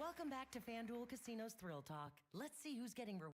Welcome back to FanDuel Casino's Thrill Talk. Let's see who's getting rewarded.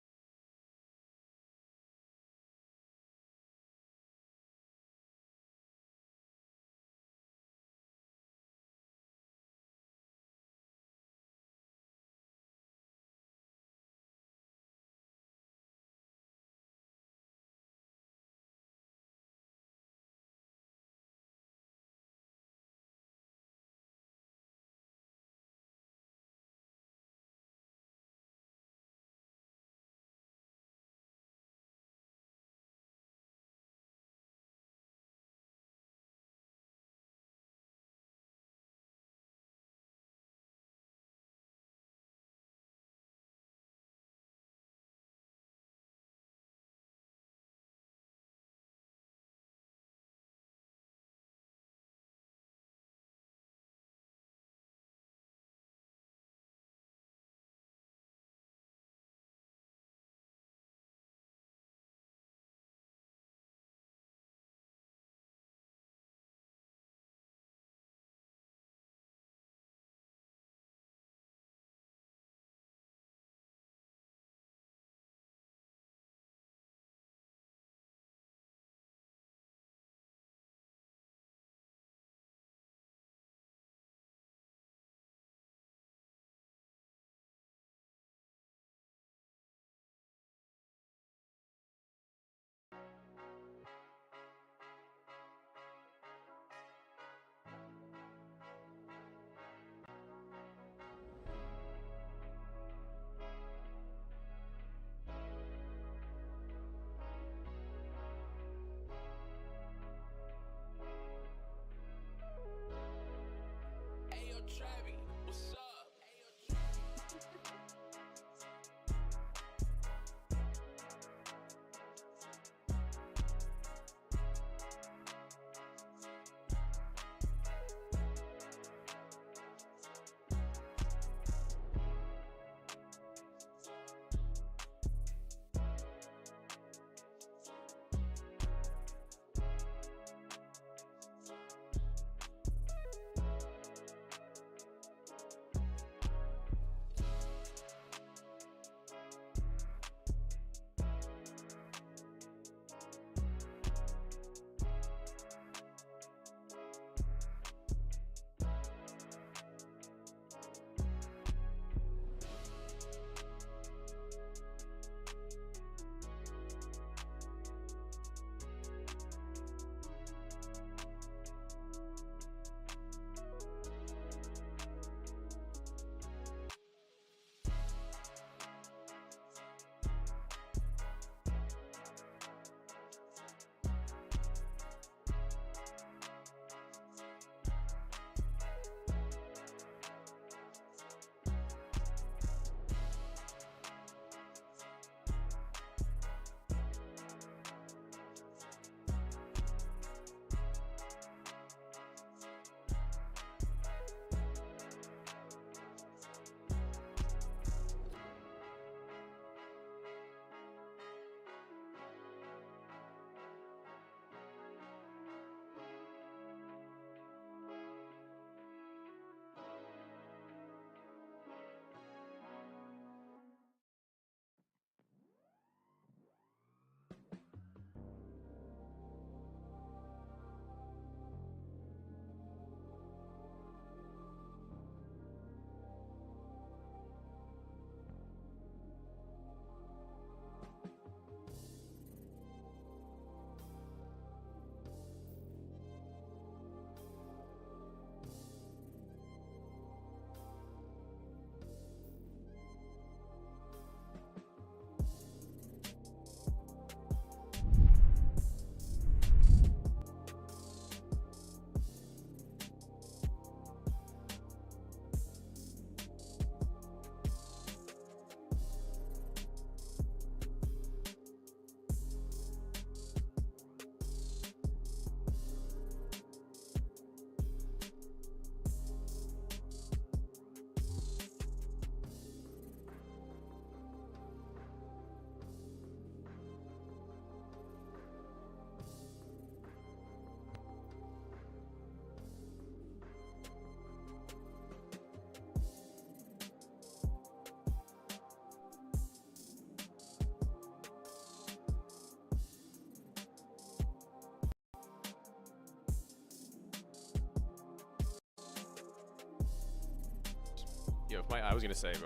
Yo, if I was gonna say, dude.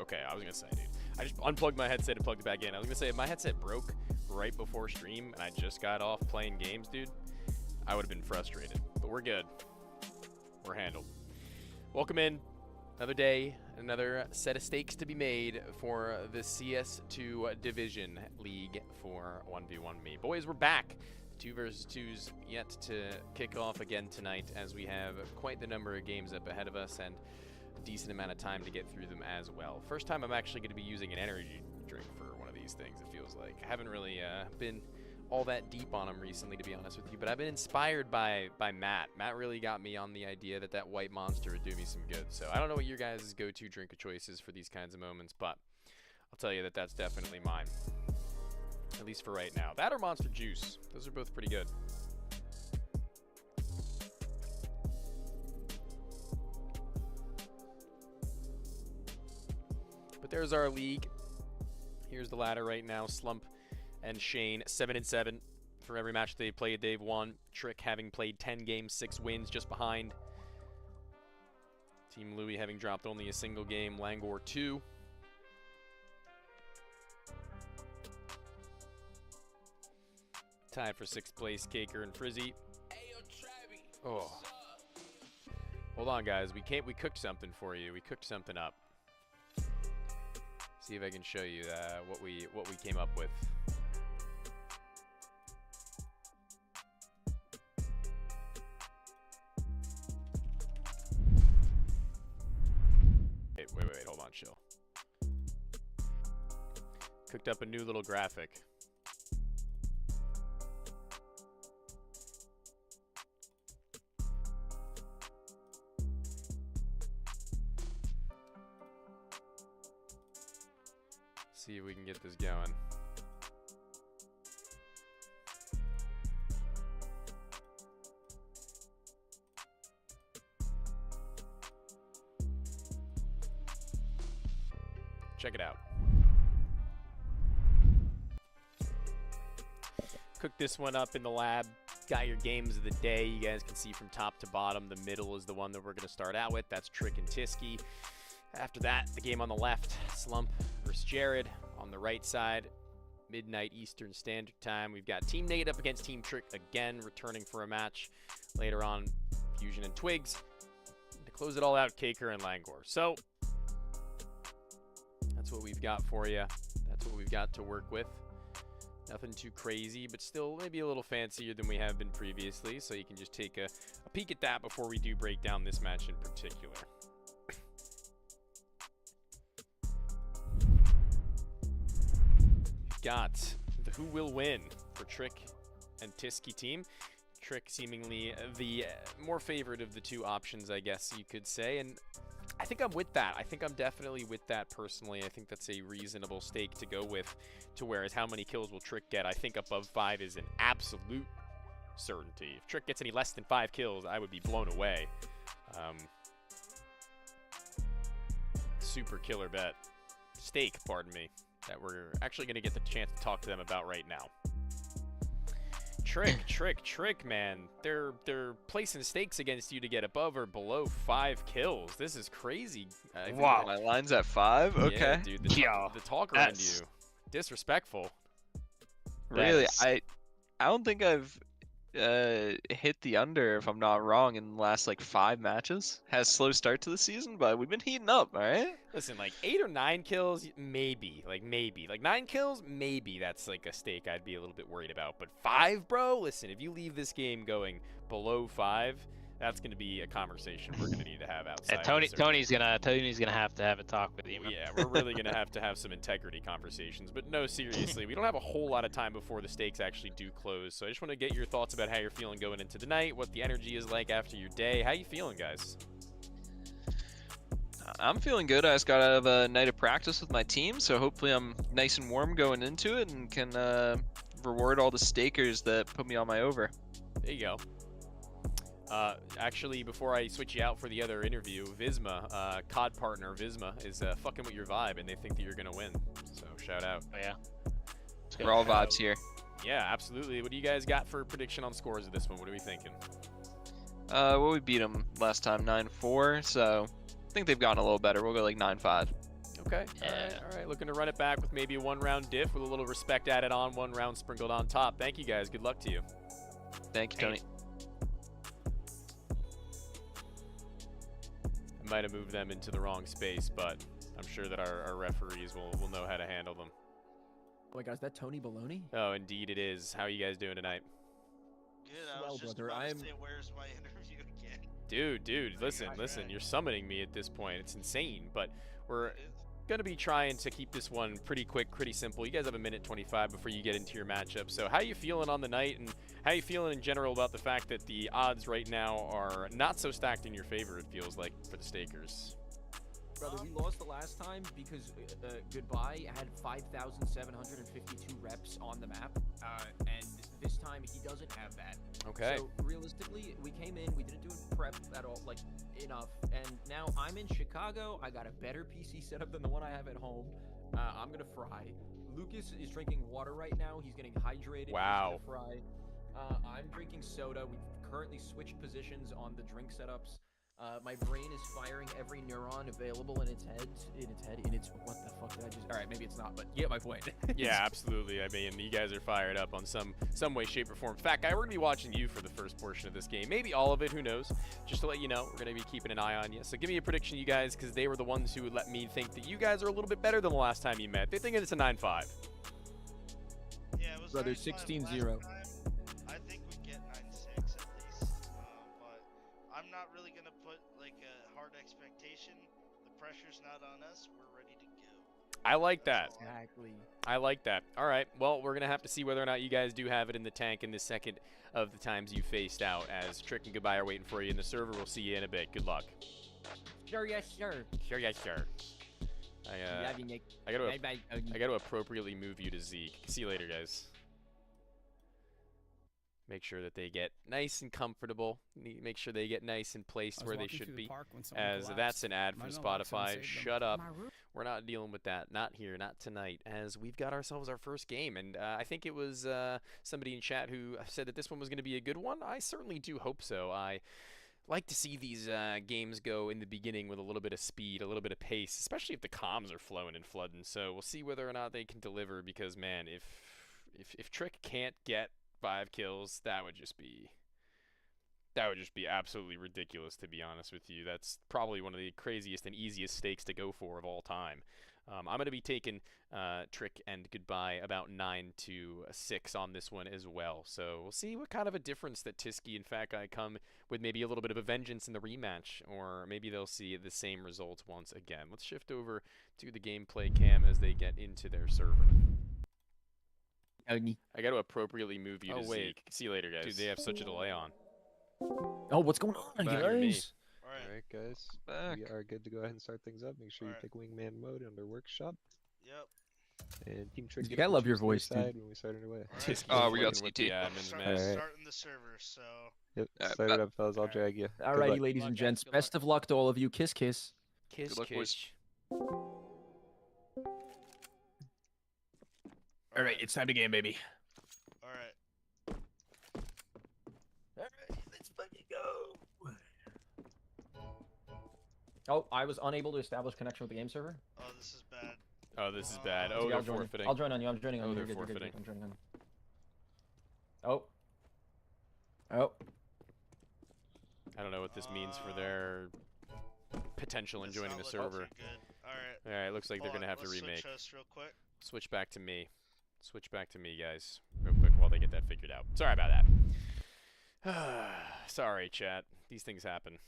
I just unplugged my headset and plugged it back in. I was gonna say, if my headset broke right before stream and I just got off playing games, dude, I would have been frustrated. But we're good. We're handled. Welcome in. Another day, another set of stakes to be made for the CS2 Division League for 1v1 me. Boys, we're back. 2 versus 2s yet to kick off again tonight, as we have quite the number of games up ahead of us and a decent amount of time to get through them as well. First time I'm actually going to be using an energy drink for one of these things, it feels like. I haven't really been all that deep on them recently, to be honest with you, but I've been inspired by Matt. Matt really got me on the idea that that white monster would do me some good. So I don't know what your guys' go-to drink of choice is for these kinds of moments, but I'll tell you that that's definitely mine. At least for right now. That or Monster Juice. Those are both pretty good. But there's our league. Here's the ladder right now. Slump and Shane, 7-7. For every match they played, they've won. Trick having played 10 games, 6 wins, just behind. Team Louis having dropped only a single game. Languor 2. Tied for 6th place, Cakir and Frizzy. Oh. Hold on, guys. We cooked something for you. We cooked something up. See if I can show you what we came up with. Wait, hold on, chill. Cooked up a new little graphic. See if we can get this going. Check it out. Cooked this one up in the lab. Got your games of the day. You guys can see from top to bottom. The middle is the one that we're going to start out with. That's Trick and Tisky. After that, the game on the left, Slump versus Jared. On the right side, midnight Eastern Standard Time, we've got Team Nate up against Team Trick again, returning for a match. Later on, Fusion and Twigs. To close it all out, Cakir and Languor. So, that's what we've got for you. That's what we've got to work with. Nothing too crazy, but still maybe a little fancier than we have been previously. So you can just take a peek at that before we do break down this match in particular. Got the who will win for Trick and Tisky team. Trick seemingly the more favored of the two options, I guess you could say, and I think I'm with that. I think I'm definitely with that personally. I think that's a reasonable stake to go with, to whereas how many kills will Trick get? I think above 5 is an absolute certainty. If Trick gets any less than 5 kills, I would be blown away. Super killer bet. Stake, pardon me. That we're actually going to get the chance to talk to them about right now. Trick, man. They're placing stakes against you to get above or below 5 kills. This is crazy. Wow, my line's at 5? Okay. Yeah, dude, the talk around you. Disrespectful. Really, I don't think I've hit the under, if I'm not wrong, in the last like 5 matches. Has slow start to the season, but we've been heating up, all right? Listen, like 8 or 9 kills, maybe. Like 9 kills, maybe that's like a stake I'd be a little bit worried about. But 5, bro? Listen, if you leave this game going below 5, that's going to be a conversation we're going to need to have outside. Tony's gonna have to have a talk with you. Yeah, we're really going to have some integrity conversations. But no, seriously, we don't have a whole lot of time before the stakes actually do close. So I just want to get your thoughts about how you're feeling going into the night, what the energy is like after your day. How you feeling, guys? I'm feeling good. I just got out of a night of practice with my team, so hopefully I'm nice and warm going into it and can reward all the stakers that put me on my over. There you go. Actually, before I switch you out for the other interview, Visma, COD partner Visma, is fucking with your vibe, and they think that you're going to win. So, shout out. Oh, yeah. We're all vibes here. Yeah, absolutely. What do you guys got for prediction on scores of this one? What are we thinking? Well, we beat them last time, 9-4, so think they've gotten a little better. We'll go like 9-5. Okay. Yeah. All right. Looking to run it back with maybe a 1-round diff with a little respect added on, 1 round sprinkled on top. Thank you guys. Good luck to you. Thank you, Tony. I might have moved them into the wrong space, but I'm sure that our referees will know how to handle them. Oh my God, is that Tony Baloney? Oh, indeed it is. How are you guys doing tonight? Good. I Swell, was just brother. about to say, where's my interview again? Dude, listen. You're summoning me at this point. It's insane, but we're going to be trying to keep this one pretty quick, pretty simple. You guys have a minute 25 before you get into your matchup. So how you feeling on the night, and how you feeling in general about the fact that the odds right now are not so stacked in your favor, it feels like, for the stakers? Brother, we lost the last time because Goodbye had 5,752 reps on the map, and this time he doesn't have that. Okay. So realistically, we came in, we didn't do prep at all, like enough, and now I'm in Chicago. I got a better PC setup than the one I have at home. I'm gonna fry. Lucas is drinking water right now. He's getting hydrated. Wow. He's gonna fry. I'm drinking soda. We've currently switched positions on the drink setups. My brain is firing every neuron available in its head, what the fuck did I just, all right, maybe it's not, but you get my point. Yeah, absolutely. I mean, you guys are fired up on some way, shape, or form. Fat Guy, we're going to be watching you for the first portion of this game. Maybe all of it, who knows? Just to let you know, we're going to be keeping an eye on you. So give me a prediction, you guys, because they were the ones who would let me think that you guys are a little bit better than the last time you met. They think it's a 9-5. Yeah, it was Brother, 9-5 16-0. last time. I think we get 9-6 at least, but I'm not really gonna put like a hard expectation. The pressure's not on us. We're ready to go. I like that. Exactly. I like that. All right. Well, we're going to have to see whether or not you guys do have it in the tank in the second of the times you faced out, as Trick and Goodbye are waiting for you in the server. We'll see you in a bit. Good luck. Sure, yes, sure. Sure, yeah, sure. I got to appropriately move you to Zeke. See you later, guys. Make sure that they get nice and comfortable. Make sure they get nice and placed where they should be. As that's an ad from Spotify. Shut up. We're not dealing with that. Not here. Not tonight. As we've got ourselves our first game. And I think it was somebody in chat who said that this one was going to be a good one. I certainly do hope so. I like to see these games go in the beginning with a little bit of speed, a little bit of pace, especially if the comms are flowing and flooding. So we'll see whether or not they can deliver, because, man, if Trick can't get 5 kills, that would just be absolutely ridiculous, to be honest with you. That's probably one of the craziest and easiest stakes to go for of all time. I'm going to be taking Trick and Goodbye about 9-6 on this one as well. So we'll see what kind of a difference that Tisky and Fat Guy come with, maybe a little bit of a vengeance in the rematch, or maybe they'll see the same results once again. Let's shift over to the gameplay cam as they get into their server. I got to appropriately move you to Zeke. See you later, guys. Dude, they have such a delay on. Oh, what's going on, Back to me. guys? Alright. Alright guys, Back. we are good to go ahead and start things up. Make sure you pick wingman mode under workshop. Yep. And Team Trick, Zeke, I love your choose their voice, dude. side when we start underway. Tisky's Oh, we got working with CT. the admins, man. Alright. Starting the server, so Yep, Alright, start it up fellas, I'll drag you. Good Alrighty, luck. ladies Good and luck, gents. guys. Good Best of luck to all of you. Kiss, kiss. Kiss, Good luck, kiss. boys. Alright, it's time to game, baby. alright. Alright, let's fucking go. Oh, I was unable to establish connection with the game server. Oh, this is bad. Oh, this is bad. Yeah, Oh, Yeah, they're I'll join you. forfeiting. I'll join on you. I'm joining on Oh, you. they're You're good, you're good, forfeiting. I'm joining on you. Oh. Oh. I don't know what this means for their potential in It's joining not the looking server. too good. Alright. Alright, looks like they're hold going to on, have to let's remake. Switch hosts real quick. Switch back to me. Switch back to me, guys. Real quick while they get that figured out. Sorry about that. Sorry, chat. These things happen.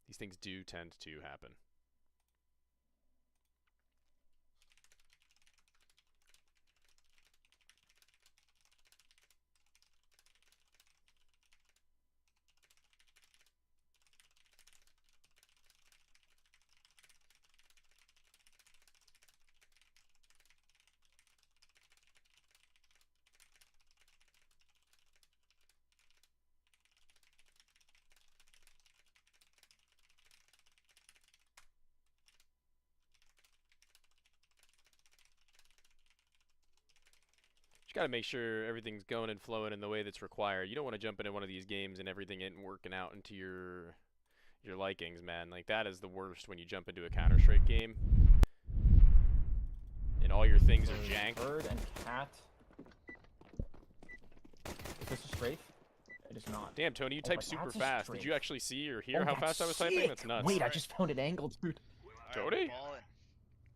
These things do tend to happen. Just got to make sure everything's going and flowing in the way that's required. You don't want to jump into one of these games and everything isn't working out into your likings, man. Like, that is the worst when you jump into a Counter-Strike game. And all your things are jank. Bird and cat. Is this a strafe? It is not. Damn, Tony, you Oh, typed but super that's a fast. Did strafe. you actually see or hear Oh, how that's fast I was typing? sick. That's nuts. Wait, I just found an angle, dude. All right, Jody? we're balling.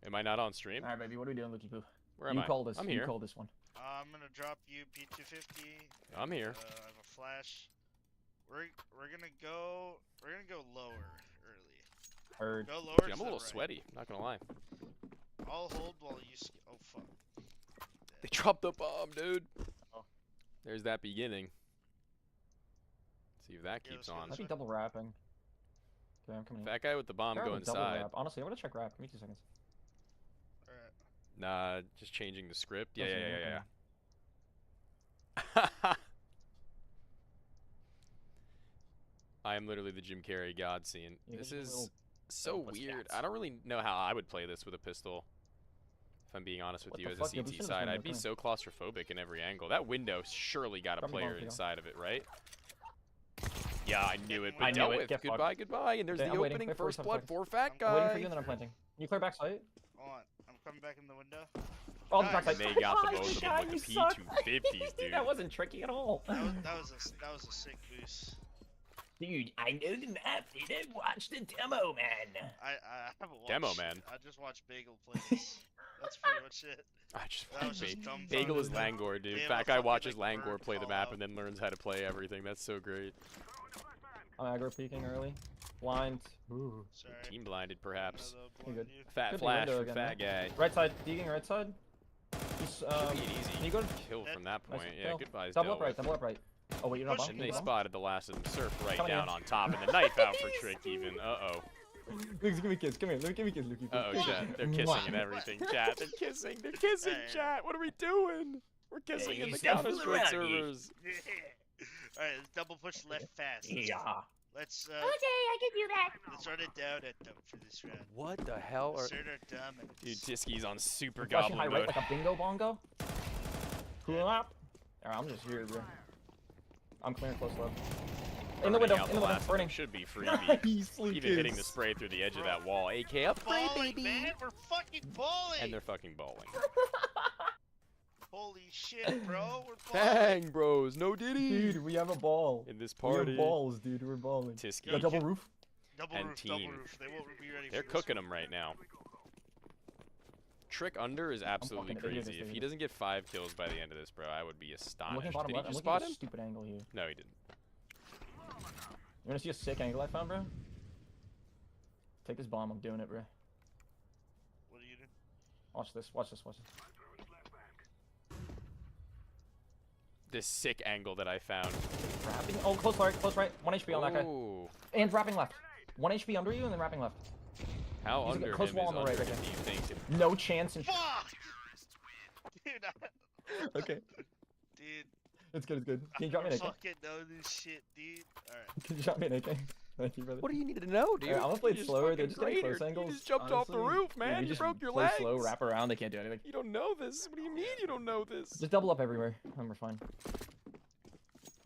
Am I not on stream? All right, baby. What are we doing, Looky Poo? Where am You I? call this. I'm You here. call this one. I'm gonna drop you P250. I'm here. I have a flash. We're gonna go lower early. Heard. Go lower. Dude, I'm a little right. sweaty. Not gonna lie. I'll hold while you. Oh fuck. They dropped the bomb, dude. Oh. There's that beginning. See if that Yeah, keeps let's go on. Might this be way. double wrapping. Okay, I'm coming in. That guy with the bomb Double go inside. wrap. Honestly, I want to check wrap. Give me 2 seconds. Alright. Nah, just changing the script. Yeah, Okay, yeah. I am literally the Jim Carrey god scene. Yeah, This give me a is little- so what's weird. that? I don't really know how I would play this with a pistol. If I'm being honest with What you, the as fuck? a Yeah, we CT should've side, done I'd that be thing. so claustrophobic in every angle. That window surely got a Drop me player bomb, Theo. inside of it, right? Yeah, I knew it, but I knew dealt it. with. Get fucked. Goodbye, goodbye. And there's Okay, the I'm waiting. opening. Wait, First 47 blood, seconds. 4 fat I'm I'm waiting for guy. you, and then I'm planting. You clear backside? Hold on. I'm coming back in the window. Oh, the Nice. backside. And they got the Oh, both of them God, with you the suck. P250s, dude. That wasn't tricky at all. That was a sick boost. Dude, I know the map. Didn't watch the demo, man. I haven't watched. Demo, man. I just watched Bagel play this. That's pretty much it. I just That was fucking just dumb. Bagel is fun. Languor, dude. Damn, Fat a guy fucking, watches like, Languor bird play the call map out. and then learns how to play everything. That's so great. I'm aggro peeking early. Blind. Ooh. Sorry. Team blinded, perhaps. Another You're good. blind you. Fat Could be flash window for again, fat guy. Right side. Deeking right side. He's, Should be an can you easy go to kill from that Nice point. Yeah, kill. goodbye. double up right, double up right. Oh wait, you're not Push And bumping. they spotted the last of them. Surf right Coming down in. on top, and the knife out for trick even. Uh-oh. Give me a kiss. Come here. Give me a kiss, Lukey. Uh-oh, chat. They're kissing and everything. Chat, they're kissing. They're kissing, Hey. chat. What are we doing? We're kissing Hey, in the stop fooling Counter-Strike around, you. servers. Alright, let's double push left fast. Yeah. Let's Okay, I can do that. let's run it down at them for this round. What the hell are... Assert our dominance. Dude, Tiski's on super I'm flashing high goblin right mode. like a bingo bongo. Cool up. Alright, I'm just here, bro. I'm clearing close left. In the Burning window, out in the window, last one. burning. Should be free. Nice, Even hitting the Lucas. spray through the edge of that wall. AK upgrade, Balling, baby! man, we're fucking balling. And they're fucking balling. Holy shit, bro, we're balling. Bang, bros. No diddy. Dude, we have a ball. In this We party. have balls, dude. We're balling. Tiski. Got double roof. Double and roof, team. double roof. They won't be ready They're for this cooking one. them right now. Trick under is absolutely fucking idiot, crazy. this If he dude. doesn't get 5 kills by the end of this, bro, I would be I'm astonished. looking bottom Did he left. I'm just looking spot at a him? stupid angle here. No, he didn't. You wanna see a sick angle I found, bro? Take this bomb. I'm doing it, bro. What are you doing? Watch this. Watch this. Watch this. This sick angle that I found. Wrapping. Oh, close right. Close right. 1 HP on that guy. Ooh. And wrapping left. 1 HP under you, and then wrapping left. How He's a under close him wall is on the under right, him, right do you think? No chance in. Fuck! Dude, Okay. dude, It's good. It's good. Can you drop me I an AK? fucking know this shit, dude. Alright. Can you drop me an AK? Thank you, brother. What do you need to know, dude? Alright, I'm gonna play You it just slower. They're fucking just getting close cratered. angles. You just jumped off the honestly. roof, Yeah, man. you You just broke your play legs. slow, wrap around. They can't do anything. You don't know this. What do you mean you don't know this? Just double up everywhere, and we're fine.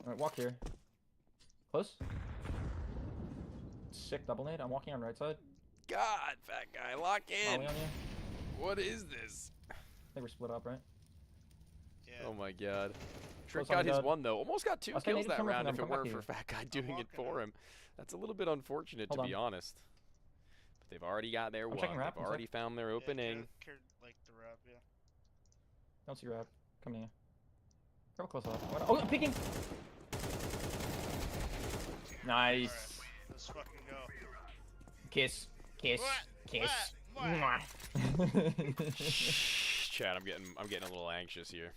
Alright, walk here. Close. Sick double nade. I'm walking on right side. God, fat guy, lock in. Molly on you. What is this? I think we're split up, right? Yeah. Oh my god. Trick Close on got his God. one though. Almost got 2 I was gonna kills need to that come up round and if it come back weren't to for you. fat guy doing it walking for up. him. That's a little bit unfortunate Hold to on. be honest. But they've already got their I'm one. checking wrap, They've I'm already found their opening. Like the wrap, yeah. Don't see wrap. Come here. Go close up. Oh, peeking. Nice. Alright, let's fucking go. Kiss. Kiss. What? Kiss. What? Chad, I'm getting a little anxious here.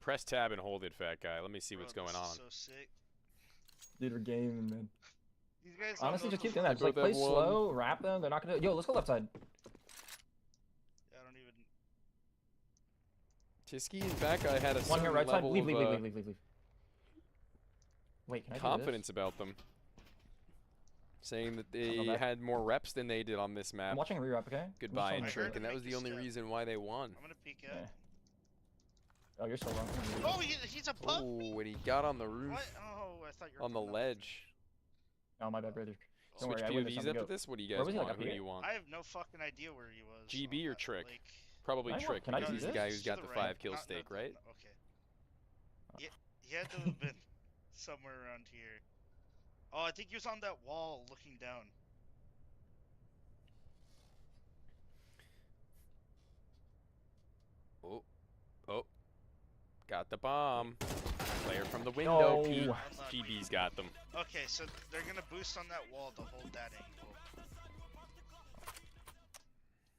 Press tab and hold it, fat guy. Let me see what's Bro, going this on. is so sick. Dude, we're gaming, man. These guys don't Honestly, know just the keep doing that. Just like both play have one. slow, wrap them. They're not gonna. Yo, let's go left side. I don't even. Tiski and fat guy had a One here, certain right side. level Leave, of, leave, leave, leave, leave, leave. Wait, can I do confidence about them. Saying that know they that. had more reps than they did on this this? map. I'm watching a re-wrap, okay? I'm just Goodbye telling and you. Trick. Trick, and that was Make the this only step. reason why they won. I'm gonna peek out. Yeah. Oh, you're still wrong. Oh, he's above me. Oh, when he got on the roof, What? Oh, I thought you were on the coming up. ledge. Oh, my bad, brother. Don't Switch worry, I win this, POVs I'm gonna after go. this? What do you guys Where was he, like, want? up Who do here? you want? I have no fucking idea where he was. GB or on that, Trick? Like, Probably I know, Trick, can I because do he's the this? guy who's to got the the right, 5 kill not- stake, not- right? Okay. He had to have been somewhere around here. Oh, I think he was on that wall looking down. Oh, oh, got the bomb. Player from the window. No. Pete. Unlucky. GB's got them. Okay, so they're gonna boost on that wall to hold that angle.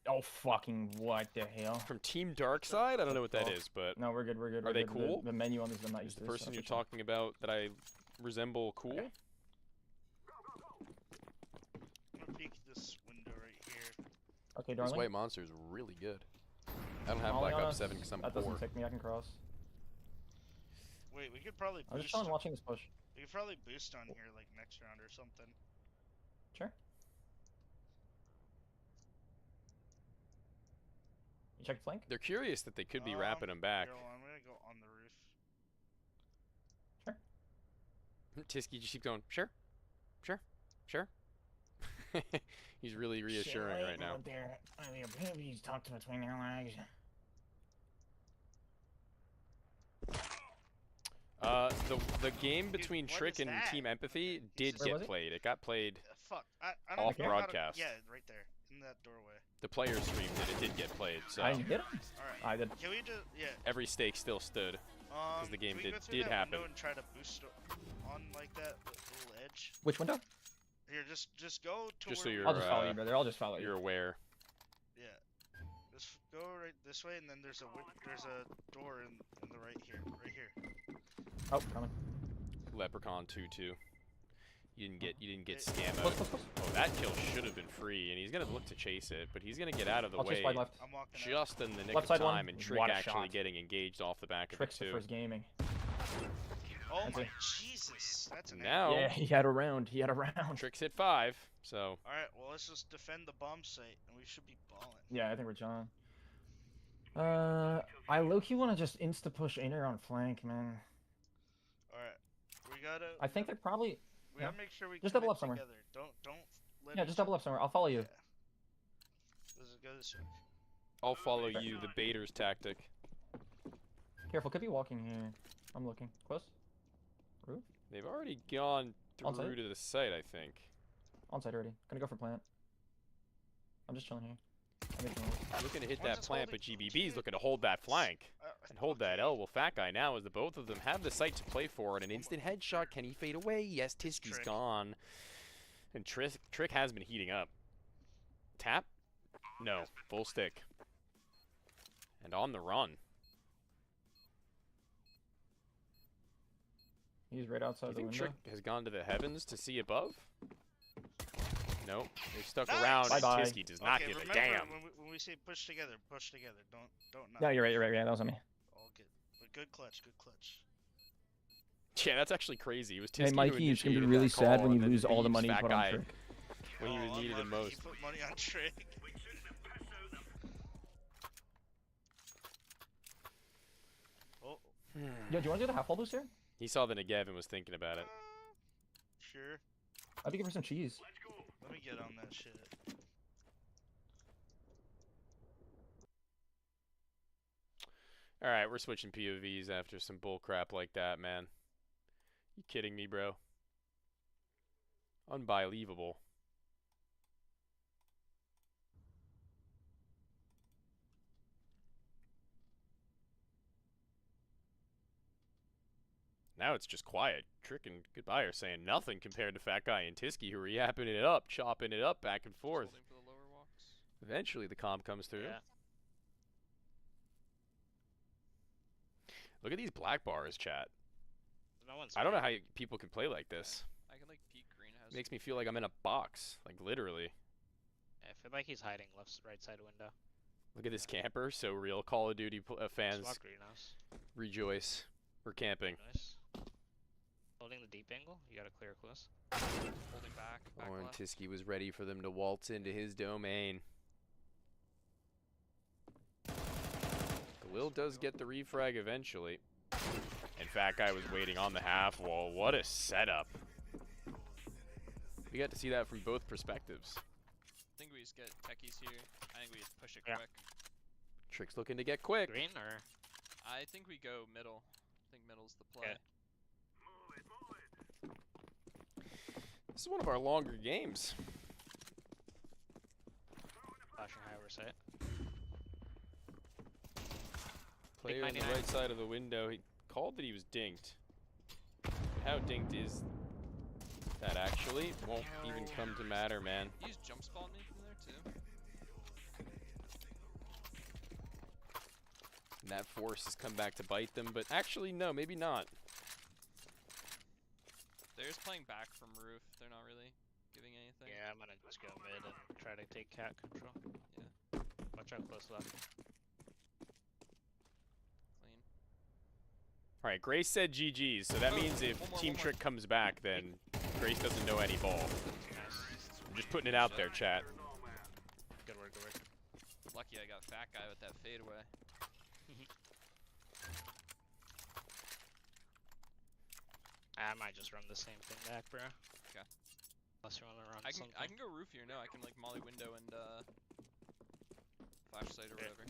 Oh fucking what the hell? From Team Dark Side? I don't know what that Oh. is, but No, we're good. We're good. Are we're they good. cool? The menu on this, I'm not is used the to this. person you're Unfortunately. talking about that I resemble cool? Okay. I'm gonna peek this window right here. Okay, This darling. white monster is really good. I don't have Molly Black on Ops us. 7 because I'm That poor. doesn't take me. I can cross. Wait, we could probably I'm just boost. chilling, watching this push. We could probably boost on here like next round or something. Sure. You check flank? They're curious that they could be wrapping him back. Here, hold on, I'm gonna go on the roof. Tisky just keep going, sure, sure, sure. He's really reassuring right now. He's tucked between their legs. The game Dude, between what Trick is and that? Team Empathy did Where was get it? played. It got played. Fuck, I don't Off know how to- broadcast. Yeah, right there in that doorway. The players streamed it. It did get played. So I did him. All right. I did. Can we just every stake still stood. the game can we did- go through did that happen. window and try to boost on like that little edge. Which window? Here, just go to Just so where you're, I'll just follow uh, you, brother. I'll just follow you. You're aware. Yeah. Just go right this way, and then there's a door in the right here. Oh, coming. Leprechaun 2-2. You didn't get scam Close, out. close, close. Oh, that kill should have been free, and he's gonna look to chase it, but he's gonna get out of the I'll chase way wide left. I'm walking out. just in the nick Left of side one. time, and Trick What a actually shot. getting engaged off the back of it Trick's the too. first gaming. Oh That's my it. Jesus, that's an Now Yeah, he had a round. He had a round. Trick's hit 5, so All right, well let's just defend the bomb site, and we should be balling. Yeah, I think we're chilling. I low-key want to just insta-push Aner on flank, man. All right, we gotta. I think they're probably... We gotta make sure we Just double commit up somewhere. together. Don't let. Yeah, just double up somewhere. I'll follow you. Let's go this way. I'll follow you, the baiter's tactic. Careful, could be walking here. I'm looking. Close. Roof? They've already gone through Onside? to the site, I think. Onside already. Gonna go for plant. I'm just chilling here. I'm making moves. Looking to hit One's that just plant, but holding- GBB's looking to hold that flank. And hold that okay. L. Well, Fat Guy now, as the both of them have the site to play for, and an instant headshot. Can he fade away? Yes, Tisky's Trick. gone. And Trick has been heating up. Tap? No. Full stick. And on the run. He's right Do outside you the think window. Trick has gone to the heavens to see above? Nope. They've stuck Nice! around, and Bye-bye. Tisky does not Okay, give a remember damn. when we say push together. Don't not. No, you're right. You're right. Yeah, that was on me. All good. But good clutch. Yeah, that's actually crazy. It was Tisky Hey, who Mikey, it's gonna be initiated really that sad call, when you and then lose all the leaves money you Fat put on Guy Trick. when he was needed the unlucky. most. You put money on Trick. Oh, Yo, do you want to do the half wall boost here? He saw the Negev and was thinking about it. sure. I'd be giving for some cheese. Let me get on that shit. Alright, we're switching POVs after some bull crap like that, man. You kidding me, bro? Unbelievable. Now it's just quiet. Trick and Goodbye are saying nothing compared to Fat Guy and Tisky, who are yapping it up, chopping it up back and forth. Holding for the lower walks. Eventually the comm comes through. Yeah. Look at these black bars, chat. No one's. I don't know here. how people can play like this. I can like peek greenhouse. Makes me feel like I'm in a box, like literally. I feel like he's hiding right side window. Look at this camper, so real. Call of Duty fans Swap greenhouse. rejoice. We're camping. Nice. Holding the deep angle. You got to clear close. Holding back. Back Orin left. Tisky was ready for them to waltz into his domain. Galil does get the refrag eventually. And Fat Guy was waiting on the half wall. What a setup. We got to see that from both perspectives. I think we just get techies here. I think we just push it Yeah. quick. Trick's looking to get quick. Green or? I think we go middle. I think middle's the play. Okay. This is one of our longer games. Flashing high oversight. Player on the 99. right side of the window. He called that he was dinked. How dinked is that actually? Won't even come to matter, man. You just jump spawn me from there too. And that force has come back to bite them, but actually, no, maybe not. They're just playing back from roof. They're not really giving anything. Yeah, I'm gonna just go mid and try to take cat control. Yeah. Watch out close left. Clean. All right, Grace said GG's, so that means if one more, Team one more. Trick comes back, then Grace doesn't know any ball. Nice. I'm just putting it out there, chat. Good work, good work. Lucky I got fat guy with that fadeaway. I might just run the same thing back, bro. Okay. Unless you want to run I something. can go roof here. No, I can like molly window and flash sight or Yeah. whatever.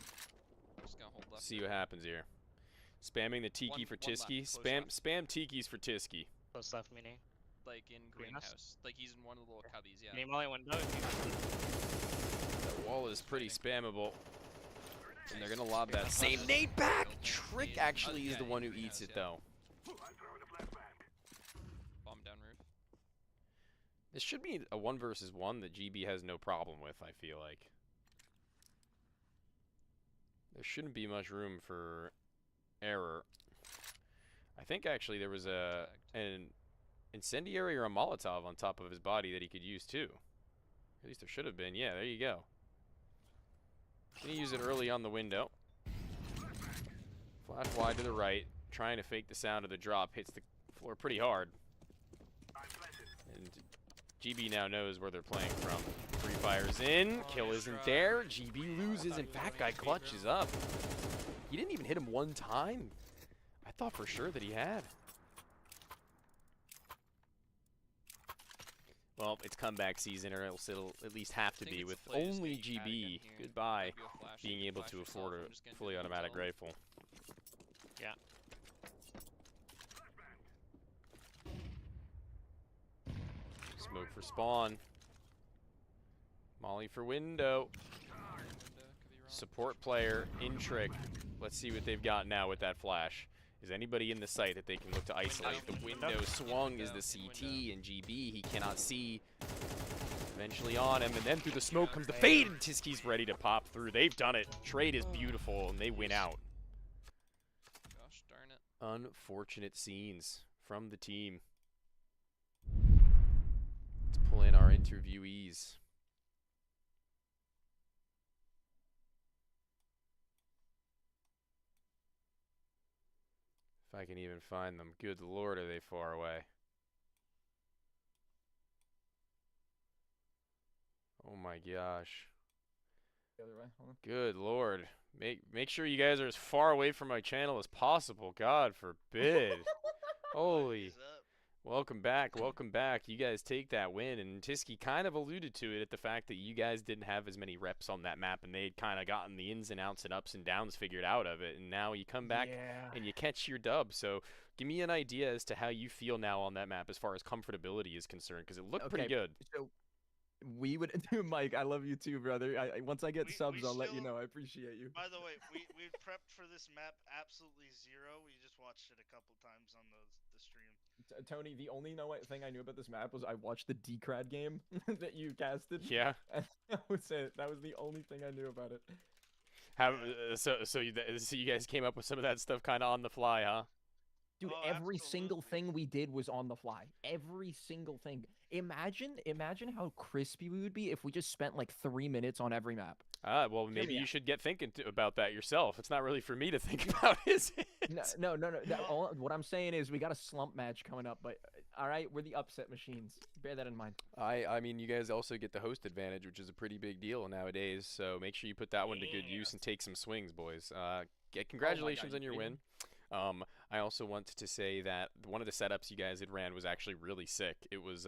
I'm just gonna hold left. See what happens here. Spamming the Tiki One- for one left, Tisky. close Spam Tikis for Tisky. Close left meaning. Like in Greenhouse? greenhouse. Like he's in one of the little cubbies. Yeah. Name only window. If you That wall is pretty spammable. And they're gonna lob Nice. that same nade back. Build nade, Trick nade. actually is Yeah, the in one who greenhouse, eats it yeah. though. Bomb down roof. This should be a 1 versus 1 that GB has no problem with, I feel like. There shouldn't be much room for error. I think actually there was an incendiary or a Molotov on top of his body that he could use too. At least there should have been. Yeah, there you go. Gonna use it early on the window. Flash wide to the right, trying to fake the sound of the drop. Hits the floor pretty hard. And GB now knows where they're playing from. Free fires in. Kill isn't there. GB loses, and Fat Guy clutches up. He didn't even hit him one time. I thought for sure that he had. Well, it's comeback season, or else it'll at least have to Think be it's with a play to only stay cat GB. again here. Goodbye. Might be a flash. Being You able flash to yourself. afford I'm a just gonna fully do automatic intel. rifle. Yeah. Smoke for spawn. Molly for window. Window, could be wrong. Support player in Trick. Let's see what they've got now with that flash. Is anybody in the site that they can look to isolate? The window swung is the CT, and GB, he cannot see. Eventually on him, and then through the smoke comes the fade, and Tisky's ready to pop through. They've done it. Trade is beautiful, and they win out. Gosh darn it. Unfortunate scenes from the team. Let's pull in our interviewees. If I can even find them. Good lord, are they far away. Oh my gosh. The other way. Hold on. Good lord. Make sure you guys are as far away from my channel as possible. God forbid. Holy. He's up. Welcome back. Welcome back. You guys take that win, and Tisky kind of alluded to it at the fact that you guys didn't have as many reps on that map, and they'd kind of gotten the ins and outs and ups and downs figured out of it, and now you come back Yeah. and you catch your dub. So give me an idea as to how you feel now on that map as far as comfortability is concerned, because it looked pretty Okay. good. So we would do, Mike. I love you too, brother. Once I get We subs, I'll let you still- know. I appreciate you. By the way, we prepped for this map absolutely zero. We just watched it a couple times on the stream. Tony, the only thing I knew about this map was I watched the Decrad game that you casted. Yeah. And that was it. That was the only thing I knew about it. How so you guys came up with some of that stuff kind of on the fly, huh? Dude, Oh, every single absolutely. thing we did was on the fly. Every single thing. Imagine how crispy we would be if we just spent like 3 minutes on every map. Well, maybe me you out. should get thinking about that yourself. It's not really for me to think about, is it? No. What I'm saying is we got a slump match coming up, but all right, we're the upset machines. Bear that in mind. I mean, you guys also get the host advantage, which is a pretty big deal nowadays. So make sure you put that one to good use and take some swings, boys. Congratulations on your win. I also want to say that one of the setups you guys had ran was actually really sick. It was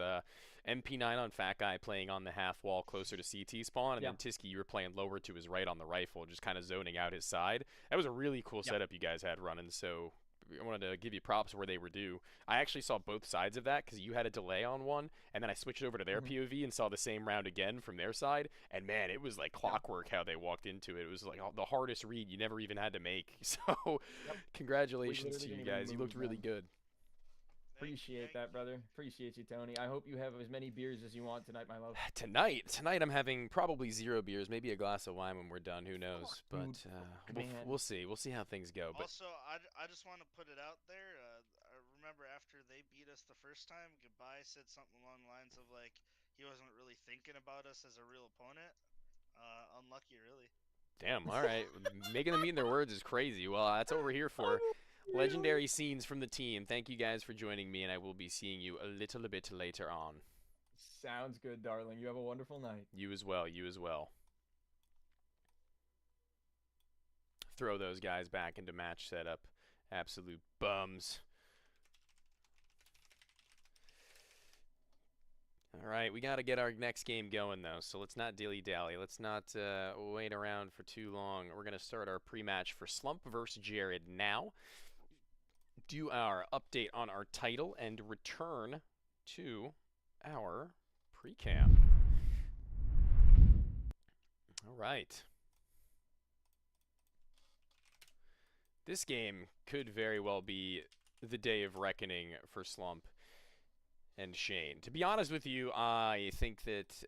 MP9 on Fat Guy playing on the half wall closer to CT spawn, and then Tisky, you were playing lower to his right on the rifle, just kind of zoning out his side. That was a really cool setup you guys had running, so I wanted to give you props where they were due. I actually saw both sides of that because you had a delay on one, and then I switched over to their POV and saw the same round again from their side, and man, it was like clockwork how they walked into it. It was like the hardest read you never even had to make. So congratulations to you guys. You looked really good. Appreciate that, brother. Appreciate you, Tony. I hope you have as many beers as you want tonight, my love. Tonight I'm having probably 0 beers, maybe a glass of wine when we're done. Who knows? But we'll see. We'll see how things go. But also, I just want to put it out there. I remember after they beat us the first time, Goodbye said something along the lines of like he wasn't really thinking about us as a real opponent. Unlucky, really. Damn. All right, making them eat their words is crazy. Well, that's what we're here for. Legendary scenes from the team. Thank you guys for joining me, and I will be seeing you a little bit later on. Sounds good, darling. You have a wonderful night. You as well. You as well. Throw those guys back into match setup. Absolute bums. All right, we got to get our next game going, though, so let's not dilly-dally. Let's not wait around for too long. We're going to start our pre-match for Slump versus Jared now. Do our update on our title and return to our pre-cam. All right. This game could very well be the day of reckoning for Slump and Shane. To be honest with you, I think that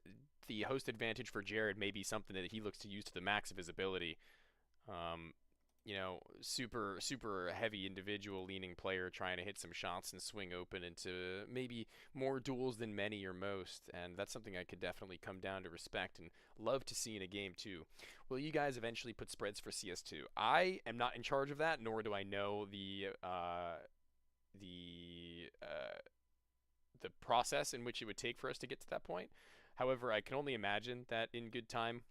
the host advantage for Jared may be something that he looks to use to the max of his ability. You know, super heavy individual leaning player trying to hit some shots and swing open into maybe more duels than many or most, and that's something I could definitely come down to respect and love to see in a game too. Will you guys eventually put spreads for CS2? I am not in charge of that, nor do I know the process in which it would take for us to get to that point. However, I can only imagine that in good time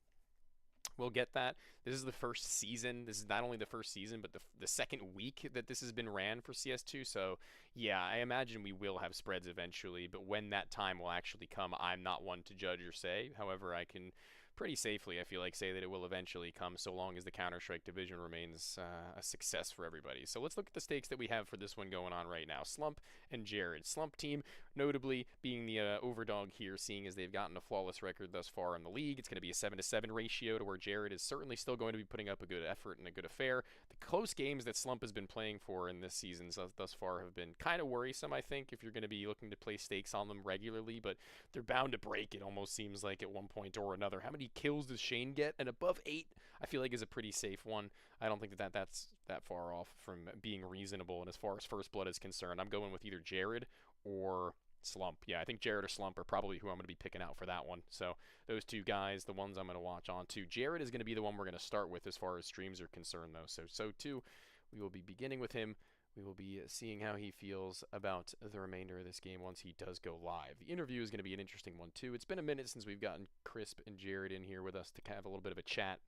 we'll get that. This is the first season. This is not only the first season, but the second week that this has been ran for CS2. So, yeah, I imagine we will have spreads eventually. But when that time will actually come, I'm not one to judge or say. However, I can pretty safely, I feel like, say that it will eventually come so long as the Counter-Strike division remains a success for everybody. So let's look at the stakes that we have for this one going on right now. Slump and Jared. Slump team, notably being the overdog here, seeing as they've gotten a flawless record thus far in the league. It's going to be a 7-to-7 ratio to where Jared is certainly still going to be putting up a good effort and a good affair. The close games that Slump has been playing for in this season thus far have been kind of worrisome, I think, if you're going to be looking to play stakes on them regularly, but they're bound to break, it almost seems like, at one point or another. How many kills does Shane get? And above 8, I feel like is a pretty safe one. I don't think that's that far off from being reasonable. And as far as First Blood is concerned, I'm going with either Jared or Slump. Yeah, I think Jared or Slump are probably who I'm going to be picking out for that one. So those two guys, the ones I'm going to watch on to. Jared is going to be the one we're going to start with as far as streams are concerned, though. So too, we will be beginning with him. We will be seeing how he feels about the remainder of this game once he does go live. The interview is going to be an interesting one, too. It's been a minute since we've gotten Crisp and Jared in here with us to have a little bit of a chat.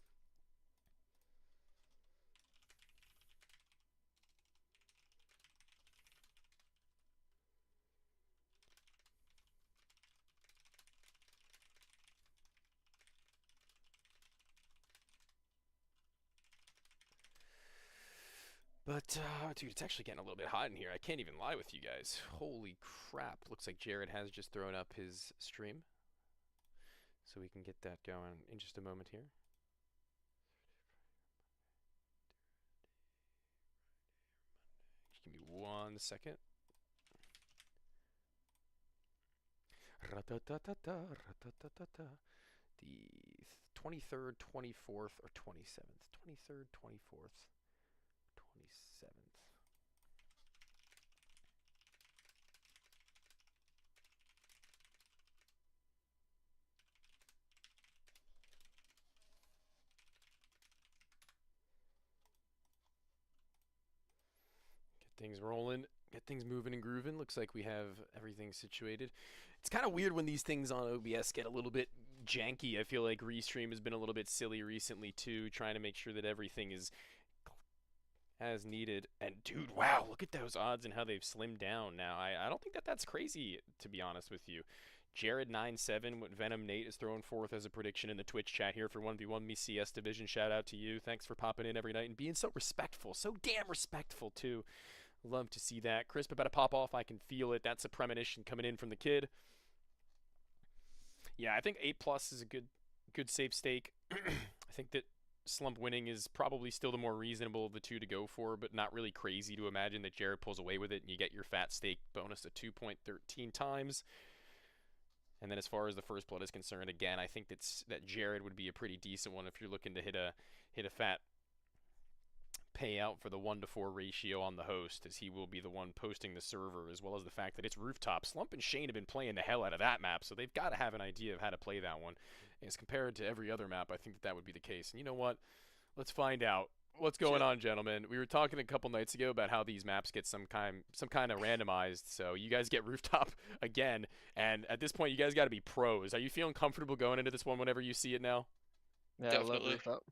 But, dude, it's actually getting a little bit hot in here. I can't even lie with you guys. Holy crap. Looks like Jared has just thrown up his stream. So we can get that going in just a moment here. Just give me 1 second. The 23rd, 24th, or 27th. 23rd, 24th. 27th. Get things rolling, get things moving and grooving. Looks like we have everything situated. It's kind of weird when these things on OBS get a little bit janky. I feel like Restream has been a little bit silly recently too, trying to make sure that everything is as needed. And dude, wow, look at those odds and how they've slimmed down now. I don't think that that's crazy, to be honest with you. Jared 9-7, what Venom Nate is throwing forth as a prediction in the Twitch chat here for 1v1 Me CS Division. Shout out to you. Thanks for popping in every night and being so respectful. So damn respectful, too. Love to see that. Crisp about to pop off. I can feel it. That's a premonition coming in from the kid. Yeah, I think 8+ is a good safe stake. I think that slump winning is probably still the more reasonable of the two to go for, but not really crazy to imagine that Jared pulls away with it and you get your fat stake bonus at 2.13 times. And then as far as the first blood is concerned, again, I think that Jared would be a pretty decent one if you're looking to hit a fat payout for the 1-to-4 ratio on the host, as he will be the one posting the server, as well as the fact that it's rooftop. Slump and Shane have been playing the hell out of that map, so they've got to have an idea of how to play that one. As compared to every other map, I think that would be the case. And you know what? Let's find out. What's going on, gentlemen? We were talking a couple nights ago about how these maps get some kind of randomized. So you guys get rooftop again, and at this point, you guys got to be pros. Are you feeling comfortable going into this one whenever you see it now? Yeah, I love Definitely. rooftop.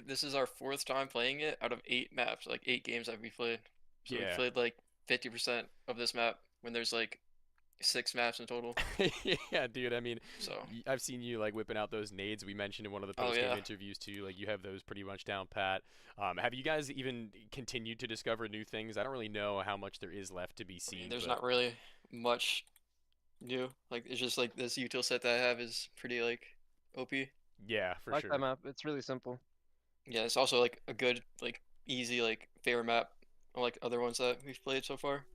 This is our 4th time playing it out of 8 maps, like 8 games that we played. So we Yeah. played like 50% of this map when there's like 6 maps in total. Yeah, dude. I mean, So I've seen you like whipping out those nades we mentioned in one of the Oh, post-game yeah. interviews too. Like you have those pretty much down pat. Have you guys even continued to discover new things? I don't really know how much there is left to be seen. there's but- not really much new. Like it's just like this util set that I have is pretty like OP. Yeah, for I like sure. that map. It's really simple. Yeah, it's also like a good, like easy, like fair map, unlike other ones that we've played so far.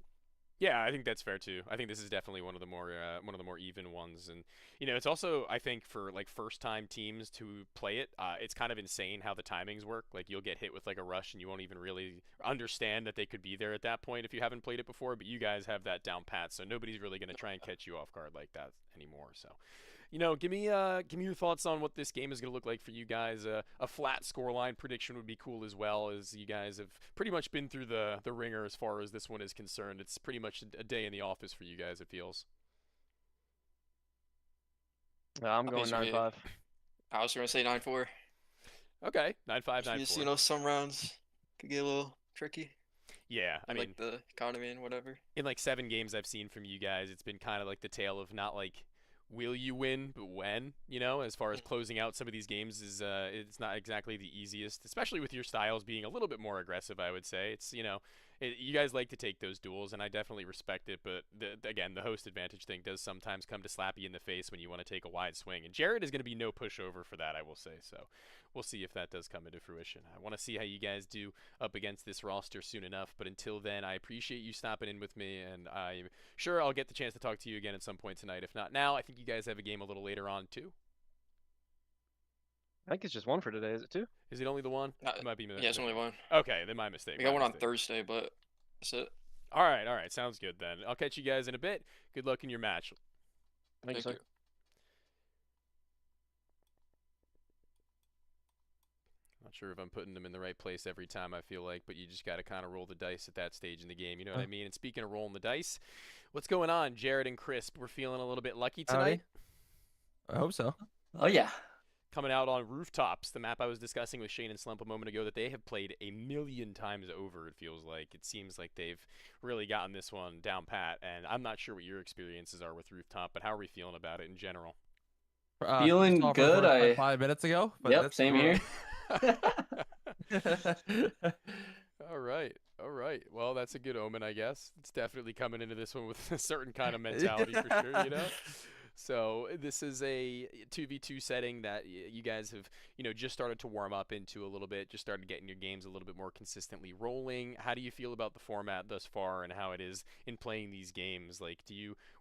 Yeah, I think that's fair too. I think this is definitely one of the more even ones, and you know, it's also I think for like first time teams to play it, it's kind of insane how the timings work. Like you'll get hit with like a rush, and you won't even really understand that they could be there at that point if you haven't played it before. But you guys have that down pat, so nobody's really gonna try and catch you off guard like that anymore. So, you know, give me your thoughts on what this game is going to look like for you guys. A flat scoreline prediction would be cool as well, as you guys have pretty much been through the ringer as far as this one is concerned. It's pretty much a day in the office for you guys, it feels. I'm going Obviously, 9-5. I was gonna say 9-4. Okay, 9-5, 9-4. Just, you know, some rounds could get a little tricky. Yeah, I in, mean, like the economy and whatever. in like 7 games I've seen from you guys, it's been kind of like the tale of not like will you win, but when, you know, as far as closing out some of these games is it's not exactly the easiest, especially with your styles being a little bit more aggressive, I would say. It's, you know, you guys like to take those duels, and I definitely respect it, but again, the host advantage thing does sometimes come to slap you in the face when you want to take a wide swing, and Jared is going to be no pushover for that, I will say, so we'll see if that does come into fruition. I want to see how you guys do up against this roster soon enough, but until then, I appreciate you stopping in with me, and I'm sure I'll get the chance to talk to you again at some point tonight. If not now, I think you guys have a game a little later on, too. I think it's just one for today. Is it two? Is it only the one? Uh, It might be Yeah, it's only one. Okay, then my mistake. We my got one on mistake. Thursday, but that's it. All right. Sounds good then. I'll catch you guys in a bit. Good luck in your match. Thank you, sir. Not sure if I'm putting them in the right place every time, I feel like, but you just got to kind of roll the dice at that stage in the game. You know what I mean? And speaking of rolling the dice, what's going on, Jared and Crisp? We're feeling a little bit lucky tonight. I hope so. Oh yeah. Coming out on Rooftops, the map I was discussing with Shane and Slump a moment ago that they have played a million times over, it feels like. It seems like they've really gotten this one down pat, and I'm not sure what your experiences are with Rooftop, but how are we feeling about it in general? Feeling saw for good, like I- 5 minutes ago. But Yep, that's same cool. here. All right. Well, that's a good omen, I guess. It's definitely coming into this one with a certain kind of mentality for sure, you know? So this is a 2v2 setting that you guys have, you know, just started to warm up into a little bit, just started getting your games a little bit more consistently rolling. How do you feel about the format thus far and how it is in playing these games? Like,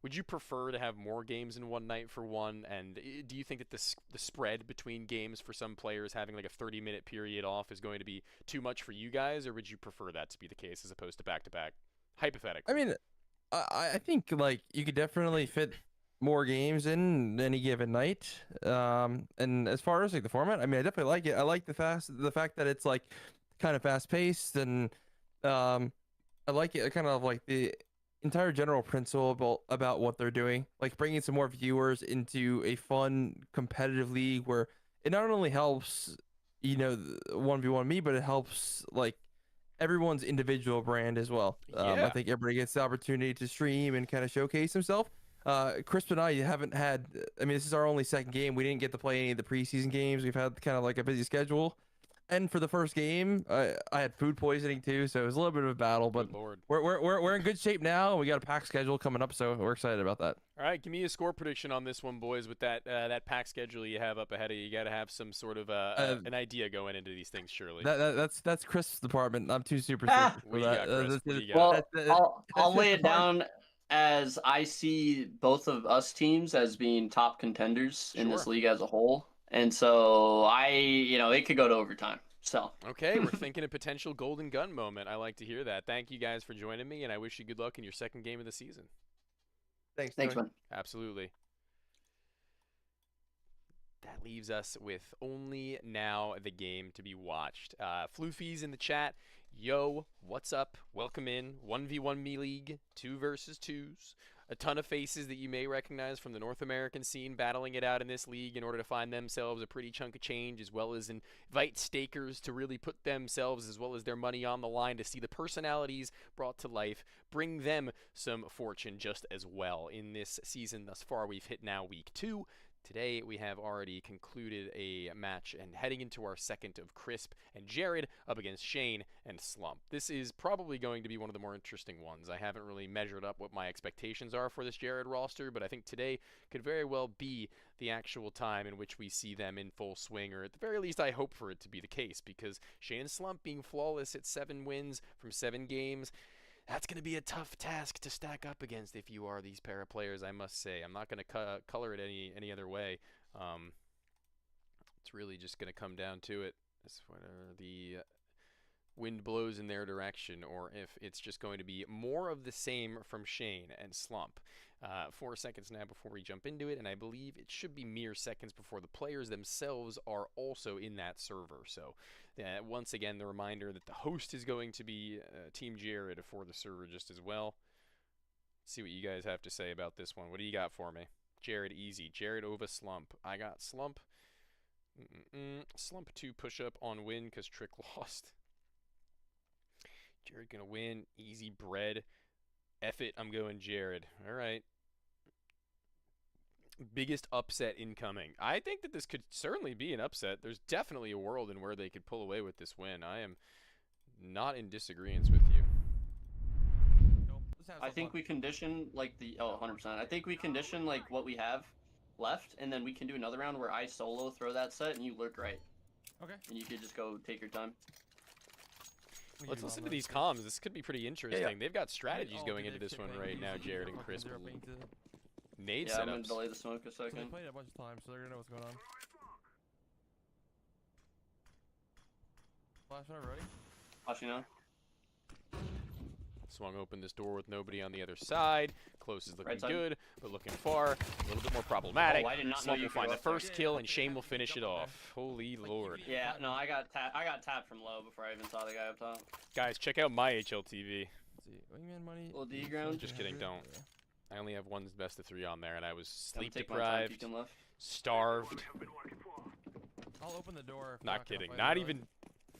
would you prefer to have more games in one night for one? And do you think that the spread between games for some players having like a 30-minute period off is going to be too much for you guys, or would you prefer that to be the case as opposed to back-to-back? Hypothetically. I mean, I think like you could definitely fit more games in any given night. And as far as like the format, I mean, I definitely like it. I like the fact that it's like kind of fast paced, and I like it kind of like the entire general principle about what they're doing, like bringing some more viewers into a fun competitive league where it not only helps, you know, 1v1 me, but it helps like everyone's individual brand as well. Yeah. I think everybody gets the opportunity to stream and kind of showcase himself. Chris and I haven't had. I mean, this is our only second game. We didn't get to play any of the preseason games. We've had kind of like a busy schedule. And for the first game, I had food poisoning too, so it was a little bit of a battle. But Good Lord. we're in good shape now. We got a packed schedule coming up, so we're excited about that. All right, give me a score prediction on this one, boys. With that pack schedule you have up ahead of you, you got to have some sort of an idea going into these things, surely. That's Chris' department. I'm too super Ah. for What do you that. got, Chris? What do you got? Well, I'll that's lay just it the part- down as I see both of us teams as being top contenders in this Sure. league as a whole, and so it could go to overtime. So Okay, we're thinking a potential golden gun moment. I like to hear that. Thank you guys for joining me, and I wish you good luck in your second game of the season. Thanks, thanks, Tony. man. Absolutely. That leaves us with only now the game to be watched. Floofy's in the chat. Yo, what's up? Welcome in. 1v1 me league, 2 versus 2s. A ton of faces that you may recognize from the North American scene battling it out in this league in order to find themselves a pretty chunk of change, as well as invite stakers to really put themselves as well as their money on the line to see the personalities brought to life, bring them some fortune just as well. In this season thus far, we've hit now week 2. Today we have already concluded a match and heading into our second of Crisp and Jared up against Shane and Slump. This is probably going to be one of the more interesting ones. I haven't really measured up what my expectations are for this Jared roster, but I think today could very well be the actual time in which we see them in full swing, or at the very least I hope for it to be the case, because Shane and Slump being flawless at 7 wins from 7 games, that's going to be a tough task to stack up against if you are these pair of players, I must say. I'm not going to color it any other way. It's really just going to come down to it. As whether the wind blows in their direction, or if it's just going to be more of the same from Shane and Slump. 4 seconds now before we jump into it, and I believe it should be mere seconds before the players themselves are also in that server. So once again, the reminder that the host is going to be Team Jared for the server just as well. Let's see what you guys have to say about this one. What do you got for me? Jared, easy. Jared over Slump. I got Slump. Slump 2 push-up on win because Trick lost. Jared gonna win. Easy bread. F it, I'm going Jared. All right. Biggest upset incoming. I think that this could certainly be an upset. There's definitely a world in where they could pull away with this win. I am not in disagreement with you. I think we condition like 100%. I think we condition like what we have left, and then we can do another round where I solo throw that set and you lurk right. Okay. And you could just go take your time. Let's listen to these comms. This could be pretty interesting. They've got strategies going into this one right now, Jared and Chris. Nade Yeah, I'm gonna setups. delay the smoke a So they second. played it a bunch of times, so they're gonna know what's going on. Flash whenever ready. Flashing now. Swung open this door with nobody on the other side. Close is looking Right side. good, but looking far, a little bit more problematic. Oh, I did not know Slump you will could find go the up there. first kill, and Shane will finish it off. Holy lord. Yeah, no, I got tapped from low before I even saw the guy up top. Guys, check out my HLTV. Let's see. Wingman money. Little D ground. Just kidding, don't. I only have one best of 3 on there, and I was I'm sleep gonna take my time deprived, peeking left. starved. I'll open the door. If Not gonna kidding. fight Not it, even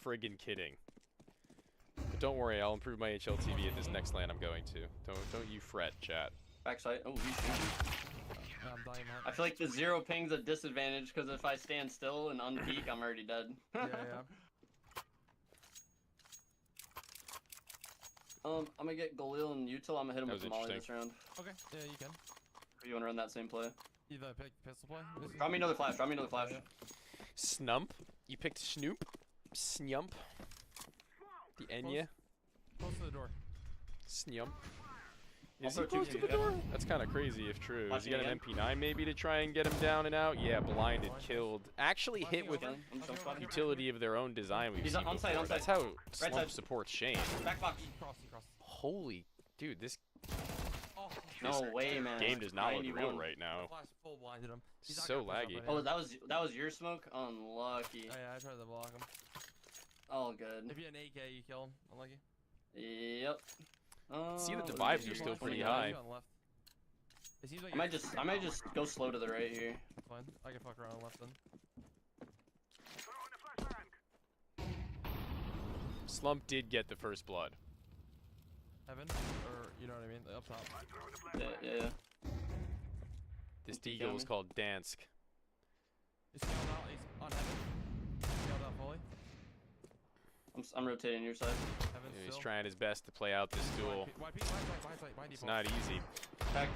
friggin' kidding. But don't worry, I'll improve my HLTV at this next LAN I'm going to. Don't you fret, chat. Backside. Oh, he's shooting. I'm dying I feel like the 0 ping's a disadvantage because if I stand still and unpeak, I'm already dead. Yeah. I'm gonna get Galil and Util. I'm gonna hit him That with was the molly this interesting. round. Okay. Yeah, you can. Or you wanna run that same play? Either pick pistol play. Drop me another flash. Drop me another flash. Snump? You picked Snoop? Snyump? The Enya? Close to the door. Snyump? I'll Is he throw close two to the together. door? That's kind of crazy if true. Has he got an Flashing MP9 maybe to try and get him down and out? Yeah, blinded, killed. Actually hit with I'm just gonna spot him. utility of their own design we've He's seen on side, before. on side. That's how Right Slump side. supports Shane. Back box. Cross. Holy, dude, this Oh, No way, man. game does not look real 91. right now. Flash full blinded him. He's not So gonna push up laggy. ahead. Oh, that was your smoke. Unlucky. Oh, yeah, I tried to block him. All good. If you had an AK, you kill him. Unlucky. Yep. See, the Oh, divides yeah, are still you're pretty fine. high. On left. It seems like I might just go slow to the right here. It's fine. I can fuck around on left then. Slump did get the first blood. Heaven, or you know what I mean, up top. Yeah. This He deagle got was me. called Dansk. He's scaled out. He's on heaven. Scaled out fully. I'm rotating your side. Heaven He's still. trying his best to play out this duel. Behind It's default. not easy, Back.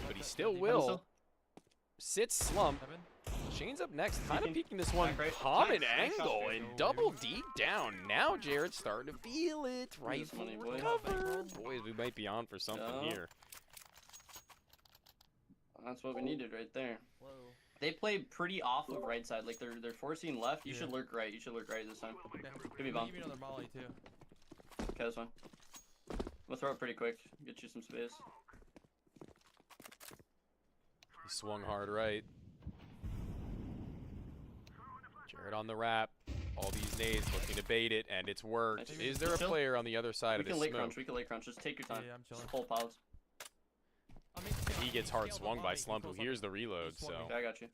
but he still Heaven will. still. Sits Slump. Heaven. Shane's up next, kind of Peeking. peeking this one. Back right. Common Nice shot, angle Jake. and double D down. Now Jared's starting to feel it. Rifle money, boy. recovered. Boys, we might be on for something Yeah. here. That's what we needed right there. Whoa. They play pretty off of right side. Like they're forcing left. You Yeah. should lurk right. You should lurk right this time. Okay. Give me bomb. Give me another molly too. Okay, that's fine. We'll throw it pretty quick. Get you some space. He swung hard right. Jared on the wrap. All these nades looking to bait it, and it's worked. Nice. Is there a Chill. player on the other side We of can this late smoke? crunch. We can late crunch. Just take your time. Yeah, I'm chilling. Just pull piles. I mean, He gets hard swung by Slump, who hears the reload, swung so me. Okay, I got you.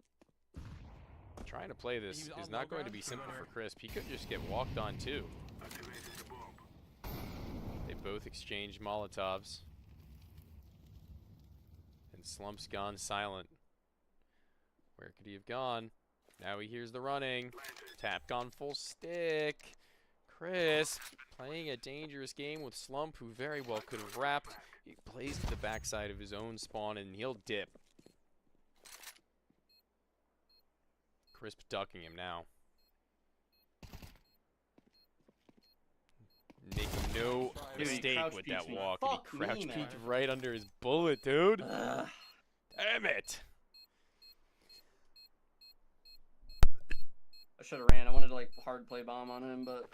trying to play this He was is on not low going to ground, be so simple anywhere. for Crisp. He could just get walked on too. They both exchanged Molotovs. And Slump's gone silent. Where could he have gone? Now he hears the running. Tap gone full stick. Crisp playing a dangerous game with Slump, who very well could have wrapped. He plays to the backside of his own spawn, and he'll dip. Crisp ducking him now. Making no Dude, he mistake crouch with peeks that me. walk. And Fuck he me, crouch man. peeked right under his bullet, dude. Ugh. Damn it. I should have ran. I wanted to like hard play bomb on him, but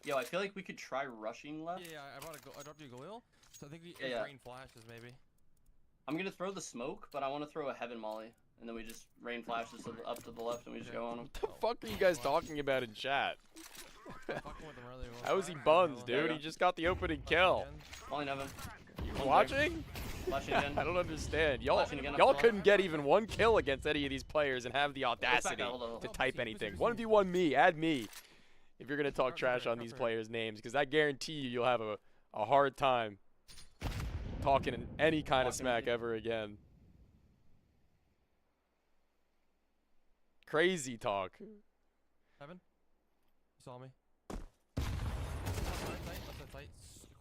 yo, I feel like we could try rushing left. Yeah, I dropped you Galil. So I think we Yeah. rain flashes maybe. I'm gonna throw the smoke, but I want to throw a heaven molly, and then we just rain flashes up to the left, and we just go on him. What the fuck are you guys talking about in chat? Fucking with him early. How is he buns, dude? He just got the opening kill. Molly Nevin. You watching? Flashing again. I don't understand. Y'all Flashing again up y'all to the couldn't left. get even one kill against any of these players and have the audacity hold on. to Oh, type pussy, anything. pussy. 1v1 me, add me. If you're gonna talk Crouch trash right, on crouch these right. players' names, because I guarantee you'll have a hard time talking any kind of Walking smack with you. ever again. Crazy talk. Heaven. You saw me. Left side tight.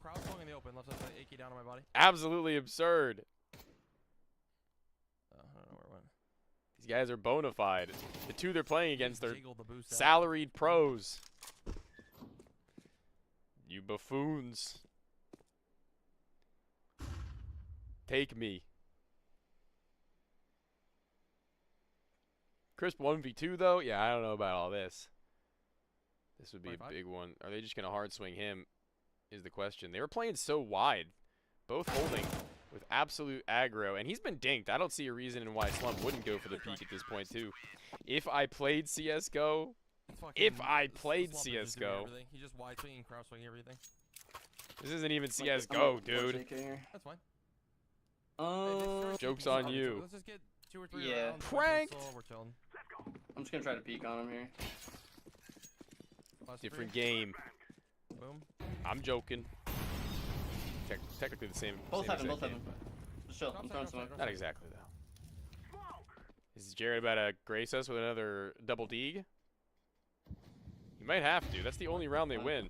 Crowd swung in the open. Left side tight. AK down on my body. Absolutely absurd. I don't know where it went. These guys are bona fide. The two they're playing against are Jiggled the boost out. salaried pros. You buffoons. Take me. Crisp 1v2 though? Yeah, I don't know about all this. This would be a 25? big one. Are they just going to hard swing him is the question. They were playing so wide. Both holding with absolute aggro. And he's been dinked. I don't see a reason in why Slump wouldn't go for the peak at this point too. If I played CSGO, He's fucking if I played Slump is just doing CS:GO. everything. He just wide swinging, cross swinging everything. this isn't even Like, I'm CSGO, gonna force dude. AK here. That's fine. Hey, this first Joke's game, on so you. Let's just get 2 or 3 Yeah. rounds. Pranked. We're chilling. I'm just gonna try to peek on him here. Last three. Different game. Boom. I'm joking. Technically the same. Both same heaven, exact both game, heaven. Just chill. I'm throwing smoke. but Not exactly though. Is Jared about to grace us with another double dig? He might have to. That's the only round they win.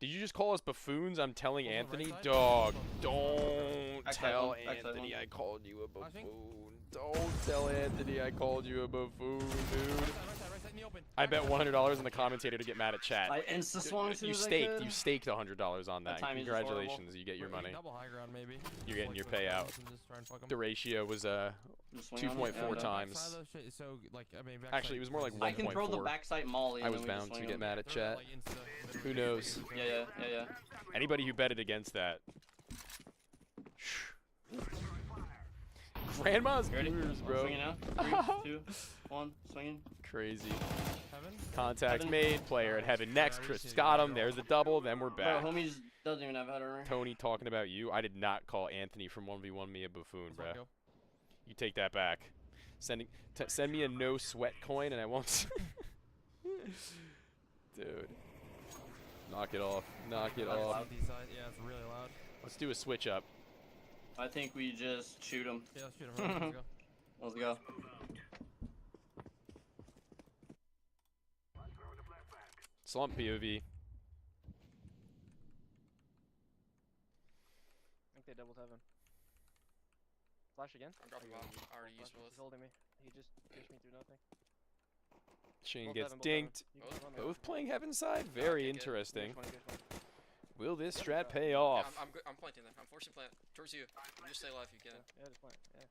Did you just call us buffoons? I'm telling Hold on the right Anthony. side. Dog, don't Backside tell one, backside Anthony one. I called you a Flashing. buffoon. Don't tell Anthony I called you a buffoon, dude. Right side in the open. I bet $100 on the commentator to get mad at chat. I insta swung as soon You as I staked. could. You staked $100 on That that. timing's just horrible. Congratulations, you get your We're money. getting double high ground maybe. You're getting your Swing payout. and just try and fuck 'em. The ratio was Just swing on it. 2.4 Yeah, times. Backside of the shit, so, like, I mean, Actually, it was more like I can throw the 1.4. backside molly. I and was then we just bound to swing get him. mad at chat. Like, Who knows? Yeah. Anybody who betted against that. Grandma's You ready? Cougars, I'm bro. swinging now. 3, 2, 1, swinging. Crazy. Heaven? Contact Heaven. made. Player at heaven next. Chris got him. There's a double. Then we're Bro, back. homies doesn't even have header. Tony talking about you. I did not call Anthony from 1v1 me a buffoon, Let's bro. go. You take that back. Send me a no sweat coin and I won't. Dude. Knock it off. Knock it That's off. loud these sides. Yeah, it's really loud. Let's do a switch up. I think we just shoot him. Yeah, let's shoot him. Right. Let's go. Let's go. Slump POV. I think they doubled heaven. Flash again? I'm dropping bomb. I already used both. He's holding me. He just pushed me through nothing. Shane Both gets heaven, both heaven. dinked. You can run me. Both playing heaven side. Very okay, good. interesting. Good one. Will this strat pay off? Yeah, I'm planting then. I'm forcing plant towards you. You just stay alive if you can. Yeah, just plant. Yeah.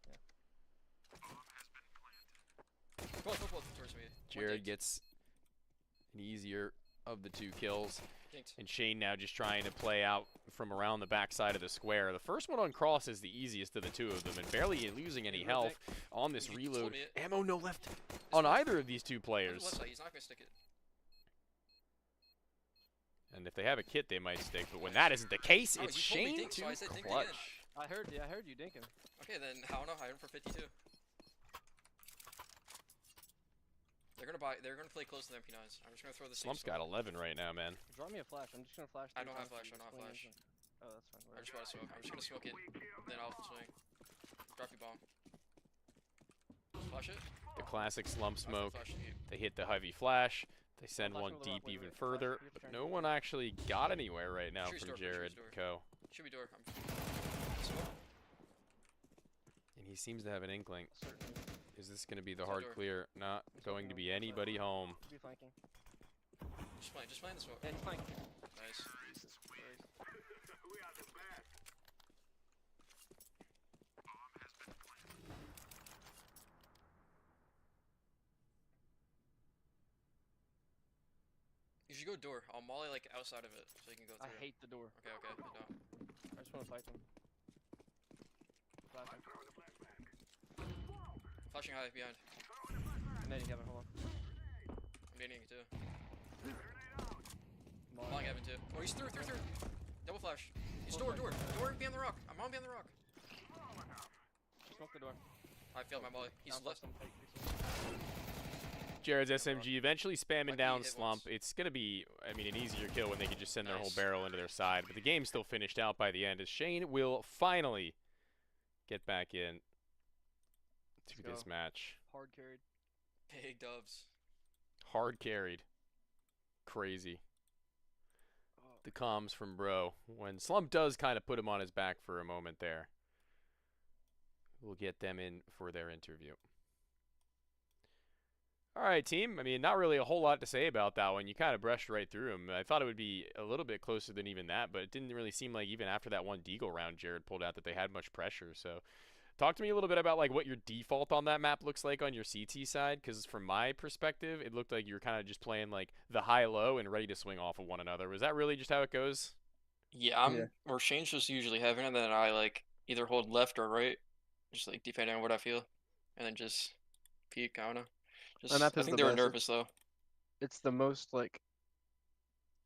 Both towards me. Jared gets an easier of the 2 kills. Dinked. And Shane now just trying to play out from around the backside of the square. The first one on cross is the easiest of the 2 of them, and barely losing any health on this He told reload. me it. Ammo no left on either of these 2 Left players. side, he's not gonna stick it. And if they have a kit, they might stick. But when that isn't the case, Oh, it's you told me Shane dink, so I to said dink clutch. again. I heard you dink him. Okay, then I don't know. I hit him for 52. They're gonna play close to the MP9s. I'm just gonna throw the safe Slump's got 11 right now, man. Draw me a flash. I'm just gonna flash. I 3 don't have times flash, and I don't have swing flash. into it. Oh, that's fine. I just want to smoke. I'm just gonna smoke it. Then I'll swing. Drop your bomb. Flash it. The classic slump I can smoke. flash deep. They hit the heavy flash. They send flash one him with the deep rock. Wait, even wait. further. Flash, But turn. no one actually got anywhere right now Choose from door, choose Jared door. Co. Should be door. Smoke. And he seems to have an inkling. Certainly. Is this going to be the Is that hard door? clear? Not going to be anybody home. Be flanking. Just play the smoke. Yeah, he's flanking. Nice. You should go door. I'll molly like outside of it so you can go I through. hate the door. Okay, then don't. I just want to fight them. Flashing. Flashing high behind. Nading Kevin, hold on. I'm nading it too. Falling Evan too. Oh, he's through. Double flash. He's door behind the rock. I'm on behind the rock. Smoke the door. I failed my molly. He's Down left. some tight. Jared's SMG eventually spamming Lucky down hit Slump. once. It's going to be, I mean, an easier kill when they can just send their whole Nice. barrel into their side. But the game's still finished out by the end as Shane will finally get back in to Let's this go. match. Hard carried. Big dubs. Hard carried. Crazy. The comms from Bro. When Slump does kind of put him on his back for a moment there. We'll get them in for their interview. All right, team. I mean, not really a whole lot to say about that one. You kind of brushed right through him. I thought it would be a little bit closer than even that, but it didn't really seem like even after that one Deagle round Jared pulled out that they had much pressure. So talk to me a little bit about like what your default on that map looks like on your CT side, because from my perspective, it looked like you were kind of just playing like the high-low and ready to swing off of one another. Was that really just how it goes? Yeah, or Shane's just usually having, and then I like either hold left or right, just like depending on what I feel, and then just peek. I don't know. Just, map I is think the they were best. nervous though. It's the most like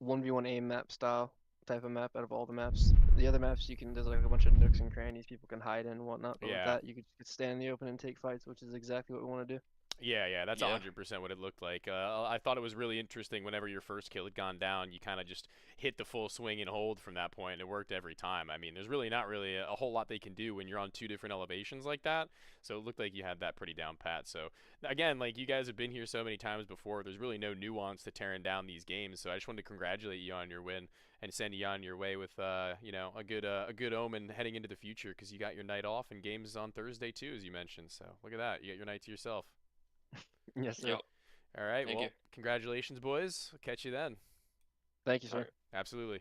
1v1 aim map style type of map out of all the maps. The other maps you can there's like a bunch of nooks and crannies people can hide in and whatnot. But Yeah. with that you could stand in the open and take fights, which is exactly what we want to do. Yeah, that's Yeah. 100% what it looked like. I thought it was really interesting whenever your first kill had gone down, you kind of just hit the full swing and hold from that point, and it worked every time. I mean, there's really not really a whole lot they can do when you're on 2 different elevations like that, so it looked like you had that pretty down pat. So, again, like, you guys have been here so many times before, there's really no nuance to tearing down these games, so I just wanted to congratulate you on your win and send you on your way with, you know, a good omen heading into the future, because you got your night off and games on Thursday, too, as you mentioned. So, look at that. You got your night to yourself. Yes, sir. Yep. All right, Thank well, you. congratulations, boys. I'll catch you then. Thank you, sir. Alright. Absolutely.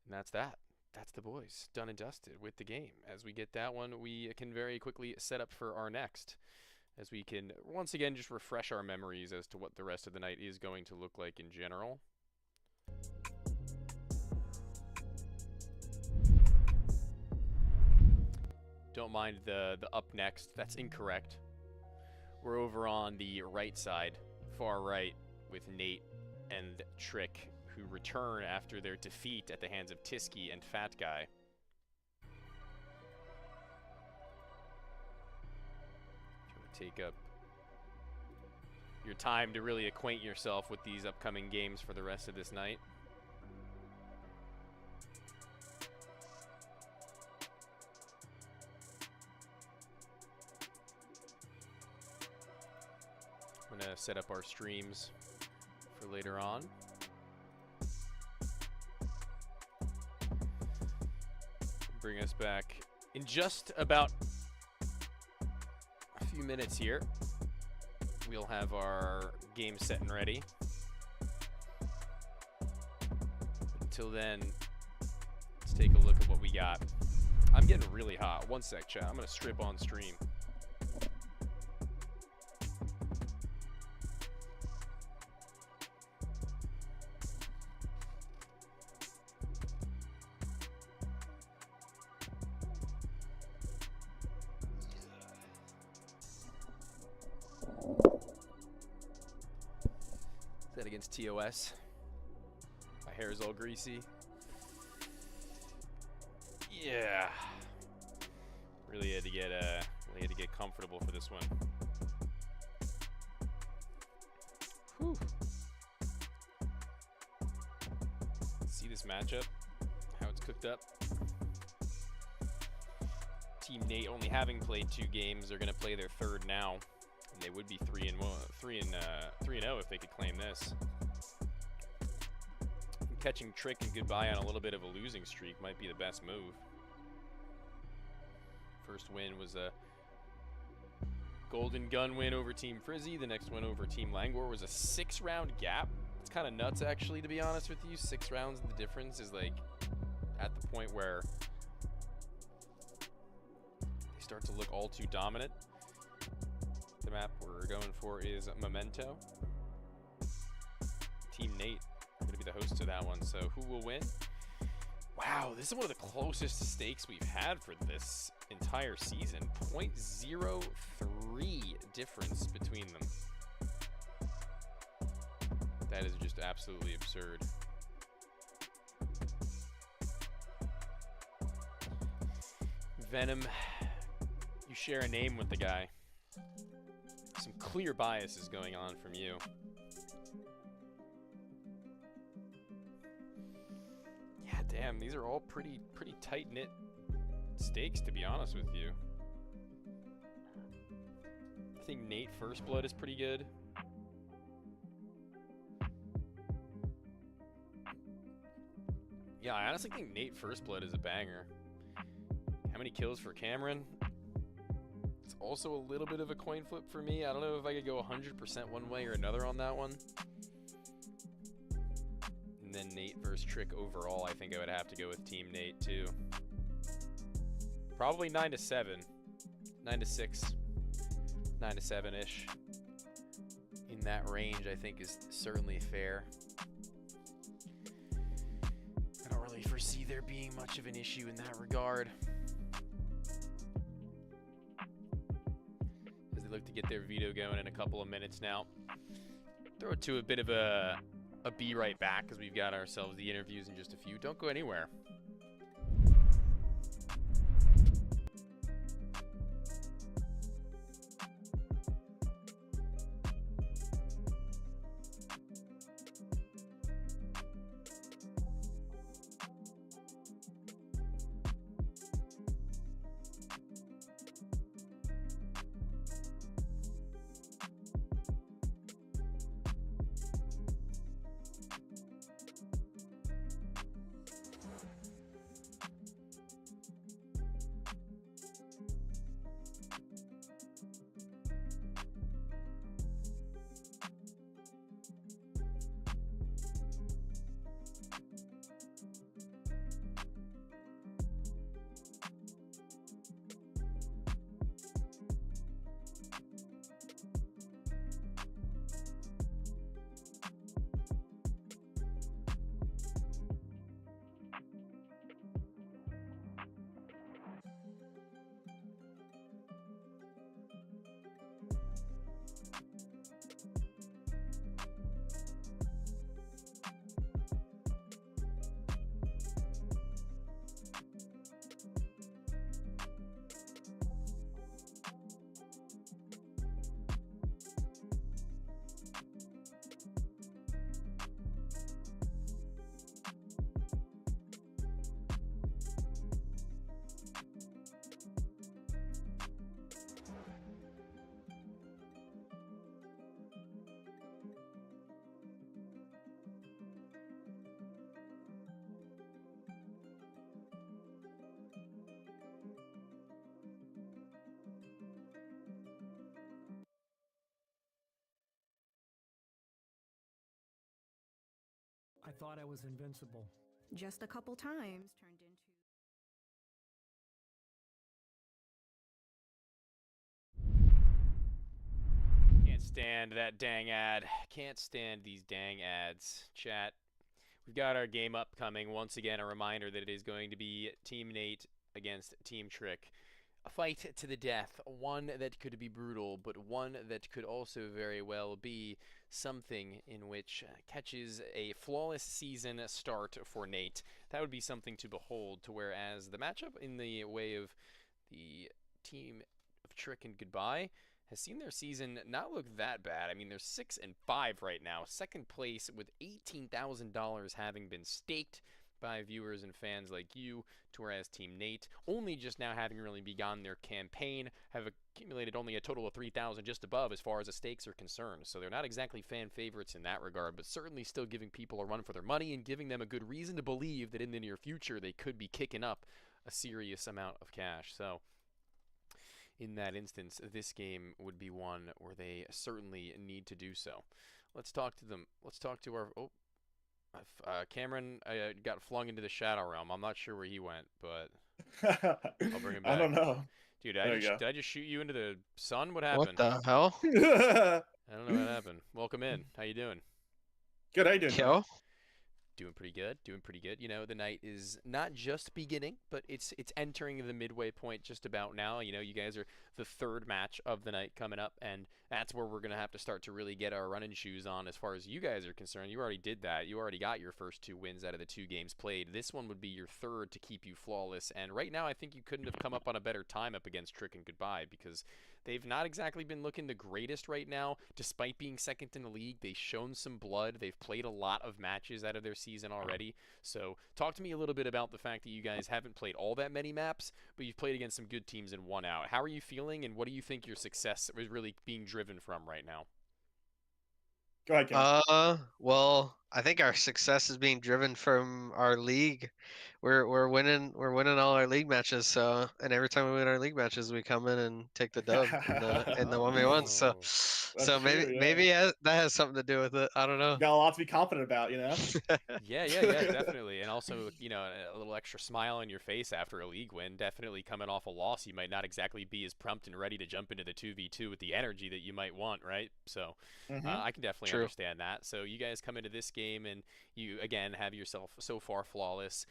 And that's that. That's the boys. Done and dusted with the game. As we get that one, we can very quickly set up for our next, as we can once again just refresh our memories as to what the rest of the night is going to look like in general. Don't mind the up next. That's incorrect. We're over on the right side, far right, with Nate and Trick, who return after their defeat at the hands of Tiski and Fat Guy. take up your time to really acquaint yourself with these upcoming games for the rest of this night. I'm gonna set up our streams for later on. Bring us back in just about a few minutes here. We'll have our game set and ready. Until then, let's take a look at what we got. I'm getting really hot. One sec, chat. I'm gonna strip on stream. Is that against TOS? My hair is all greasy. Yeah. Really had to get comfortable for this one. Whew. See this matchup? How it's cooked up? Team Nate only having played 2 games, they're gonna play their 3rd now. And they would be 3-0 if they could claim this. Catching Trick and goodbye on a little bit of a losing streak might be the best move. First win was a Golden Gun win over Team Frizzy. The next win over Team Languor was a 6-round gap. It's kind of nuts, actually, to be honest with you. 6 rounds, the difference is like at the point where they start to look all too dominant. The map we're going for is Memento. Team Nate are going to be the host to that one, so who will win? Wow, this is one of the closest stakes we've had for this entire season. 0.03 difference between them. That is just absolutely absurd. Venom, you share a name with the guy. Some clear biases going on from you. Yeah, damn, these are all pretty tight-knit stakes, to be honest with you. I think Nate First Blood is pretty good. Yeah, I honestly think Nate First Blood is a banger. How many kills for Cameron? It's also a little bit of a coin flip for me. I don't know if I could go 100% one way or another on that one. And then Nate versus Trick overall, I think I would have to go with Team Nate too. Probably 9-7, 9-6, 9-7-ish. In that range, I think is certainly fair. I don't really foresee there being much of an issue in that regard. As they look to get their veto going in a couple of minutes now. Throw it to a bit of a be right back because we've got ourselves the interviews in just a few. Don't go anywhere. I thought I was invincible. Just a couple times turned into. Can't stand that dang ad. Can't stand these dang ads. Chat, we've got our game upcoming. Once again, a reminder that it is going to be Team Nate against Team Trick. A fight to the death. One that could be brutal, but one that could also very well be something in which catches a flawless season start for Nate. That would be something to behold, to whereas the matchup in the way of the team of Trick and Goodbye has seen their season not look that bad. I mean, they're 6-5 right now, second place with $18,000 having been staked by viewers and fans like you, to whereas Team Nate, only just now having really begun their campaign, have accumulated only a total of 3,000 just above as far as the stakes are concerned. So they're not exactly fan favorites in that regard, but certainly still giving people a run for their money and giving them a good reason to believe that in the near future they could be kicking up a serious amount of cash. So in that instance, this game would be one where they certainly need to do so. Let's talk to them. Let's talk to our... Oh, Cameron got flung into the Shadow Realm. I'm not sure where he went, but I'll bring him back. I don't know. Dude, Did I just shoot you into the sun? What happened? What the hell? I don't know what happened. Welcome in. How you doing? Good, how you doing? Yo. Doing pretty good. Doing pretty good. You know, the night is not just beginning, but it's entering the midway point just about now. You know, you guys are the third match of the night coming up, and that's where we're going to have to start to really get our running shoes on as far as you guys are concerned. You already did that. You already got your first 2 wins out of the 2 games played. This one would be your third to keep you flawless, and right now I think you couldn't have come up on a better time up against Trick and Goodbye, because they've not exactly been looking the greatest right now. Despite being second in the league, they've shown some blood. They've played a lot of matches out of their season already. So talk to me a little bit about the fact that you guys haven't played all that many maps, but you've played against some good teams and won out. How are you feeling, and what do you think your success is really being driven from right now? Go ahead, Ken. Well, I think our success is being driven from our league. We're winning all our league matches. So, and every time we win our league matches, we come in and take the dub in the 1v1. So maybe that has something to do with it. I don't know. Got a lot to be confident about, you know. Yeah, definitely. And also, you know, a little extra smile on your face after a league win. Definitely coming off a loss, you might not exactly be as prompt and ready to jump into the 2v2 with the energy that you might want, right? So I can definitely understand that. So you guys come into this game and you again have yourself so far flawless.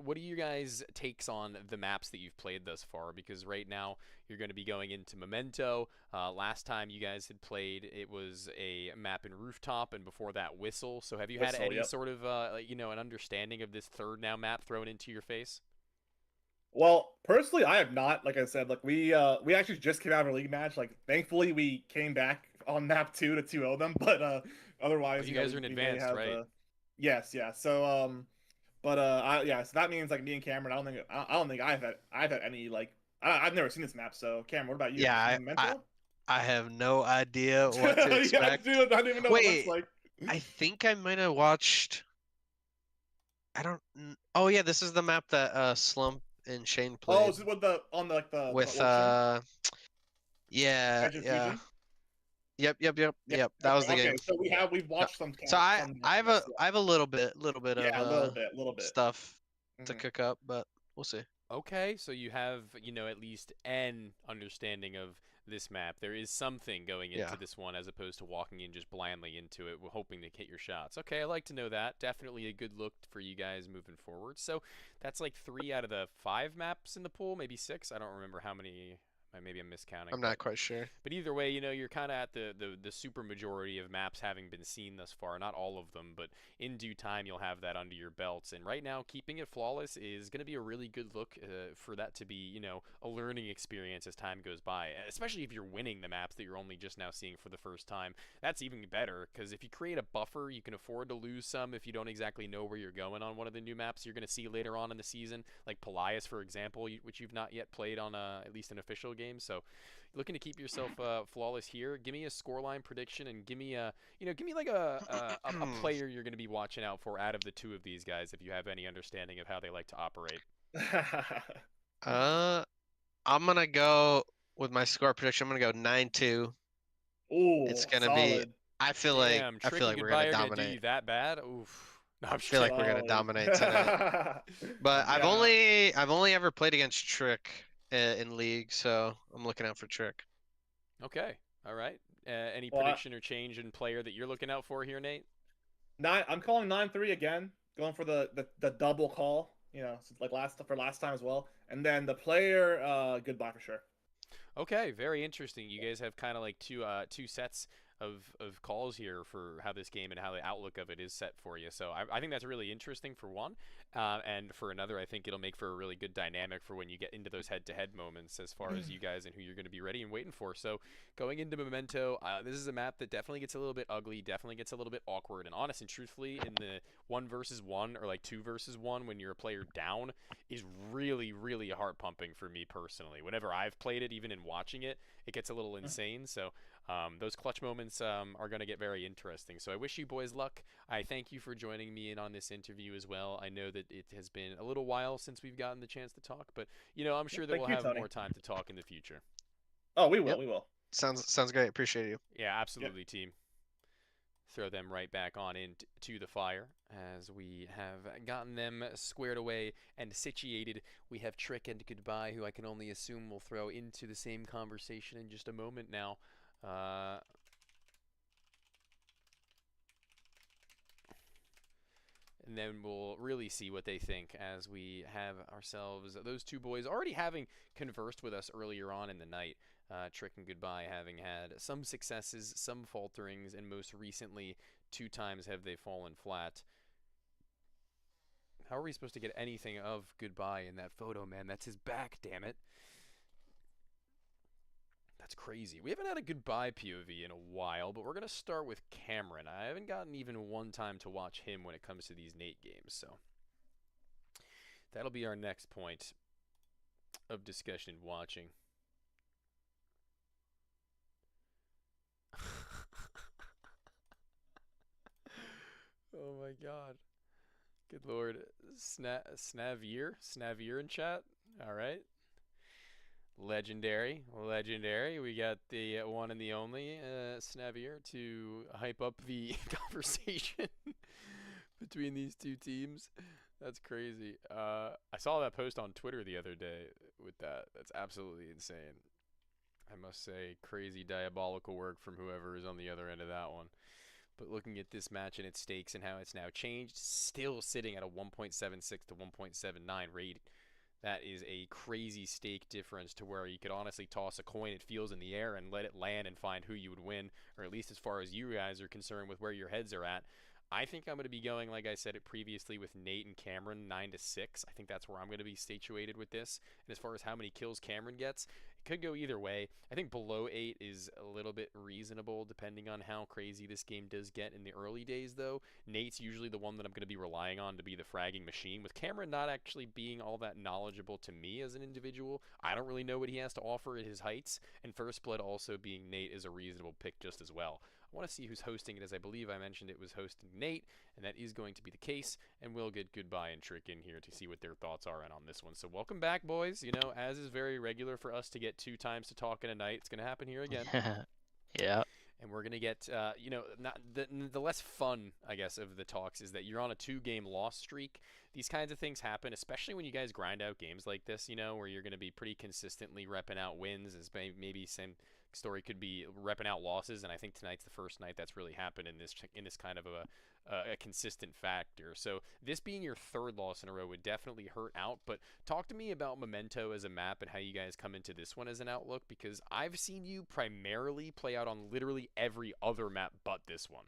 What are you guys' takes on the maps that you've played thus far? Because right now you're going to be going into Memento. Last time you guys had played, it was a map in Rooftop, and before that Whistle. So have you had any sort of you know, an understanding of this third now map thrown into your face? Well, personally, I have not. Like I said, like we actually just came out of a league match. Like thankfully, we came back on map 2 to 2-0 them. But otherwise, you guys are in advance, right? Yes, yeah. So so that means like me and Cameron. I don't think I've had any like I've never seen this map. So Cameron, what about you? Yeah, I have no idea what to expect. Yeah, dude, I don't even know what it looks like. I think I might have watched. I don't. Oh yeah, this is the map that Slump and Shane played. Oh, this is with the yeah. Yep. That was the game. So we've watched some. So I have a little bit of stuff to cook up, but we'll see. Okay, so you have, you know, at least an understanding of this map. There is something going into this one as opposed to walking in just blindly into it, hoping to hit your shots. Okay, I like to know that. Definitely a good look for you guys moving forward. So that's like 3 out of the 5 maps in the pool, maybe 6. I don't remember how many. Maybe I'm miscounting. I'm not quite sure. But either way, you know, you're kind of at the super majority of maps having been seen thus far. Not all of them, but in due time, you'll have that under your belts. And right now, keeping it flawless is going to be a really good look for that to be, you know, a learning experience as time goes by. Especially if you're winning the maps that you're only just now seeing for the first time. That's even better, because if you create a buffer, you can afford to lose some if you don't exactly know where you're going on one of the new maps you're going to see later on in the season. Like Pelias, for example, which you've not yet played on at least an official game. So looking to keep yourself flawless here. Give me a scoreline prediction and give me a player you're going to be watching out for out of the 2 of these guys, if you have any understanding of how they like to operate. I'm gonna go with my score prediction. I'm gonna go 9-2. Ooh, it's gonna be. I feel like we're gonna dominate. Do you that bad? Oof. No, I'm I feel like we're gonna Slowly. dominate tonight. But I've only ever played against Trick in League, so I'm looking out for Trick. Okay. All right. Any Well, prediction or change in player that you're looking out for here, Nate? I'm calling 9-3 again, going for the double call. You know, like last time as well. And then the player, goodbye for sure. Okay, very interesting. You guys have kind of like two sets of calls here for how this game and how the outlook of it is set for you. So I think that's really interesting for one, and for another, I think it'll make for a really good dynamic for when you get into those head-to-head moments as far as you guys and who you're going to be ready and waiting for. So going into Memento, this is a map that definitely gets a little bit ugly, definitely gets a little bit awkward, and honest and truthfully, in the 1v1 or like 2v1 when you're a player down is really, really heart pumping for me personally. Whenever I've played it, even in watching it, it gets a little insane. So those clutch moments are going to get very interesting. So I wish you boys luck. I thank you for joining me in on this interview as well. I know that it has been a little while since we've gotten the chance to talk, but you know, I'm sure that we'll have more time to talk in the future. Oh, we will. We will. Sounds great. Appreciate you. Yeah, absolutely, team. Throw them right back on into the fire as we have gotten them squared away and situated. We have Trick and Goodbye, who I can only assume will throw into the same conversation in just a moment now. And then we'll really see what they think as we have ourselves those two boys already having conversed with us earlier on in the night. Trick and Goodbye having had some successes, some falterings, and most recently 2 times have they fallen flat. How are we supposed to get anything of Goodbye in that photo, man? That's his back, damn it. That's crazy. We haven't had a Goodbye POV in a while, but we're going to start with Cameron. I haven't gotten even one time to watch him when it comes to these Nate games, so that'll be our next point of discussion, watching. Oh my god. Good lord. Snavier in chat. All right. Legendary. We got the one and the only Snavier to hype up the conversation between these two teams. That's crazy. I saw that post on Twitter the other day with that. That's absolutely insane. I must say, crazy diabolical work from whoever is on the other end of that one. But looking at this match and its stakes and how it's now changed, still sitting at a 1.76 to 1.79 rate. That is a crazy stake difference to where you could honestly toss a coin, it feels in the air, and let it land and find who you would win, or at least as far as you guys are concerned with where your heads are at. I think I'm going to be going, like I said it previously, with Nate and Cameron 9-6. I think that's where I'm going to be situated with this. And as far as how many kills Cameron gets, it could go either way. I think below 8 is a little bit reasonable depending on how crazy this game does get in the early days, though. Nate's usually the one that I'm going to be relying on to be the fragging machine, with Cameron not actually being all that knowledgeable to me as an individual. I don't really know what he has to offer at his heights, and First Blood also being Nate is a reasonable pick just as well. I want to see who's hosting it, as I believe I mentioned it was hosting Nate, and that is going to be the case, and we'll get Goodbye and Trick in here to see what their thoughts are on this one. So welcome back, boys. You know, as is very regular for us to get 2 times to talk in a night, it's going to happen here again. Yeah. And we're going to get, you know, not the less fun, I guess, of the talks is that you're on a 2-game loss streak. These kinds of things happen, especially when you guys grind out games like this, you know, where you're going to be pretty consistently repping out wins, as maybe same story could be repping out losses, and I think tonight's the first night that's really happened in this kind of a consistent factor. So this being your 3rd loss in a row would definitely hurt out, but talk to me about Memento as a map and how you guys come into this one as an outlook, because I've seen you primarily play out on literally every other map but this one.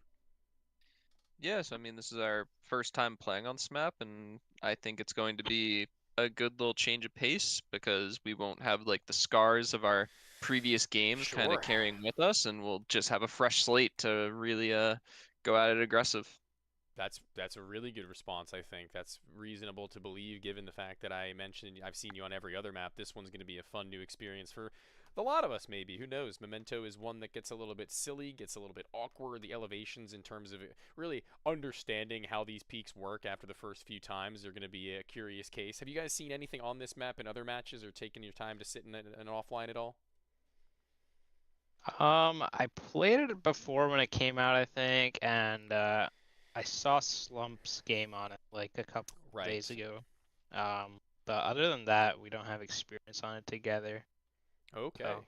Yes, I mean, this is our first time playing on this map, and I think it's going to be a good little change of pace because we won't have like the scars of our previous games kind of carrying with us, and we'll just have a fresh slate to really go at it aggressive. That's a really good response. I think that's reasonable to believe, given the fact that I mentioned I've seen you on every other map. This one's going to be a fun new experience for a lot of us, maybe. Who knows? Memento is one that gets a little bit silly, gets a little bit awkward. The elevations in terms of really understanding how these peaks work after the first few times are going to be a curious case. Have you guys seen anything on this map in other matches or taken your time to sit in an offline at all? I played it before when it came out, I think, and I I saw Slump's game on it like a couple days ago. But other than that, we don't have experience on it together. Okay. So.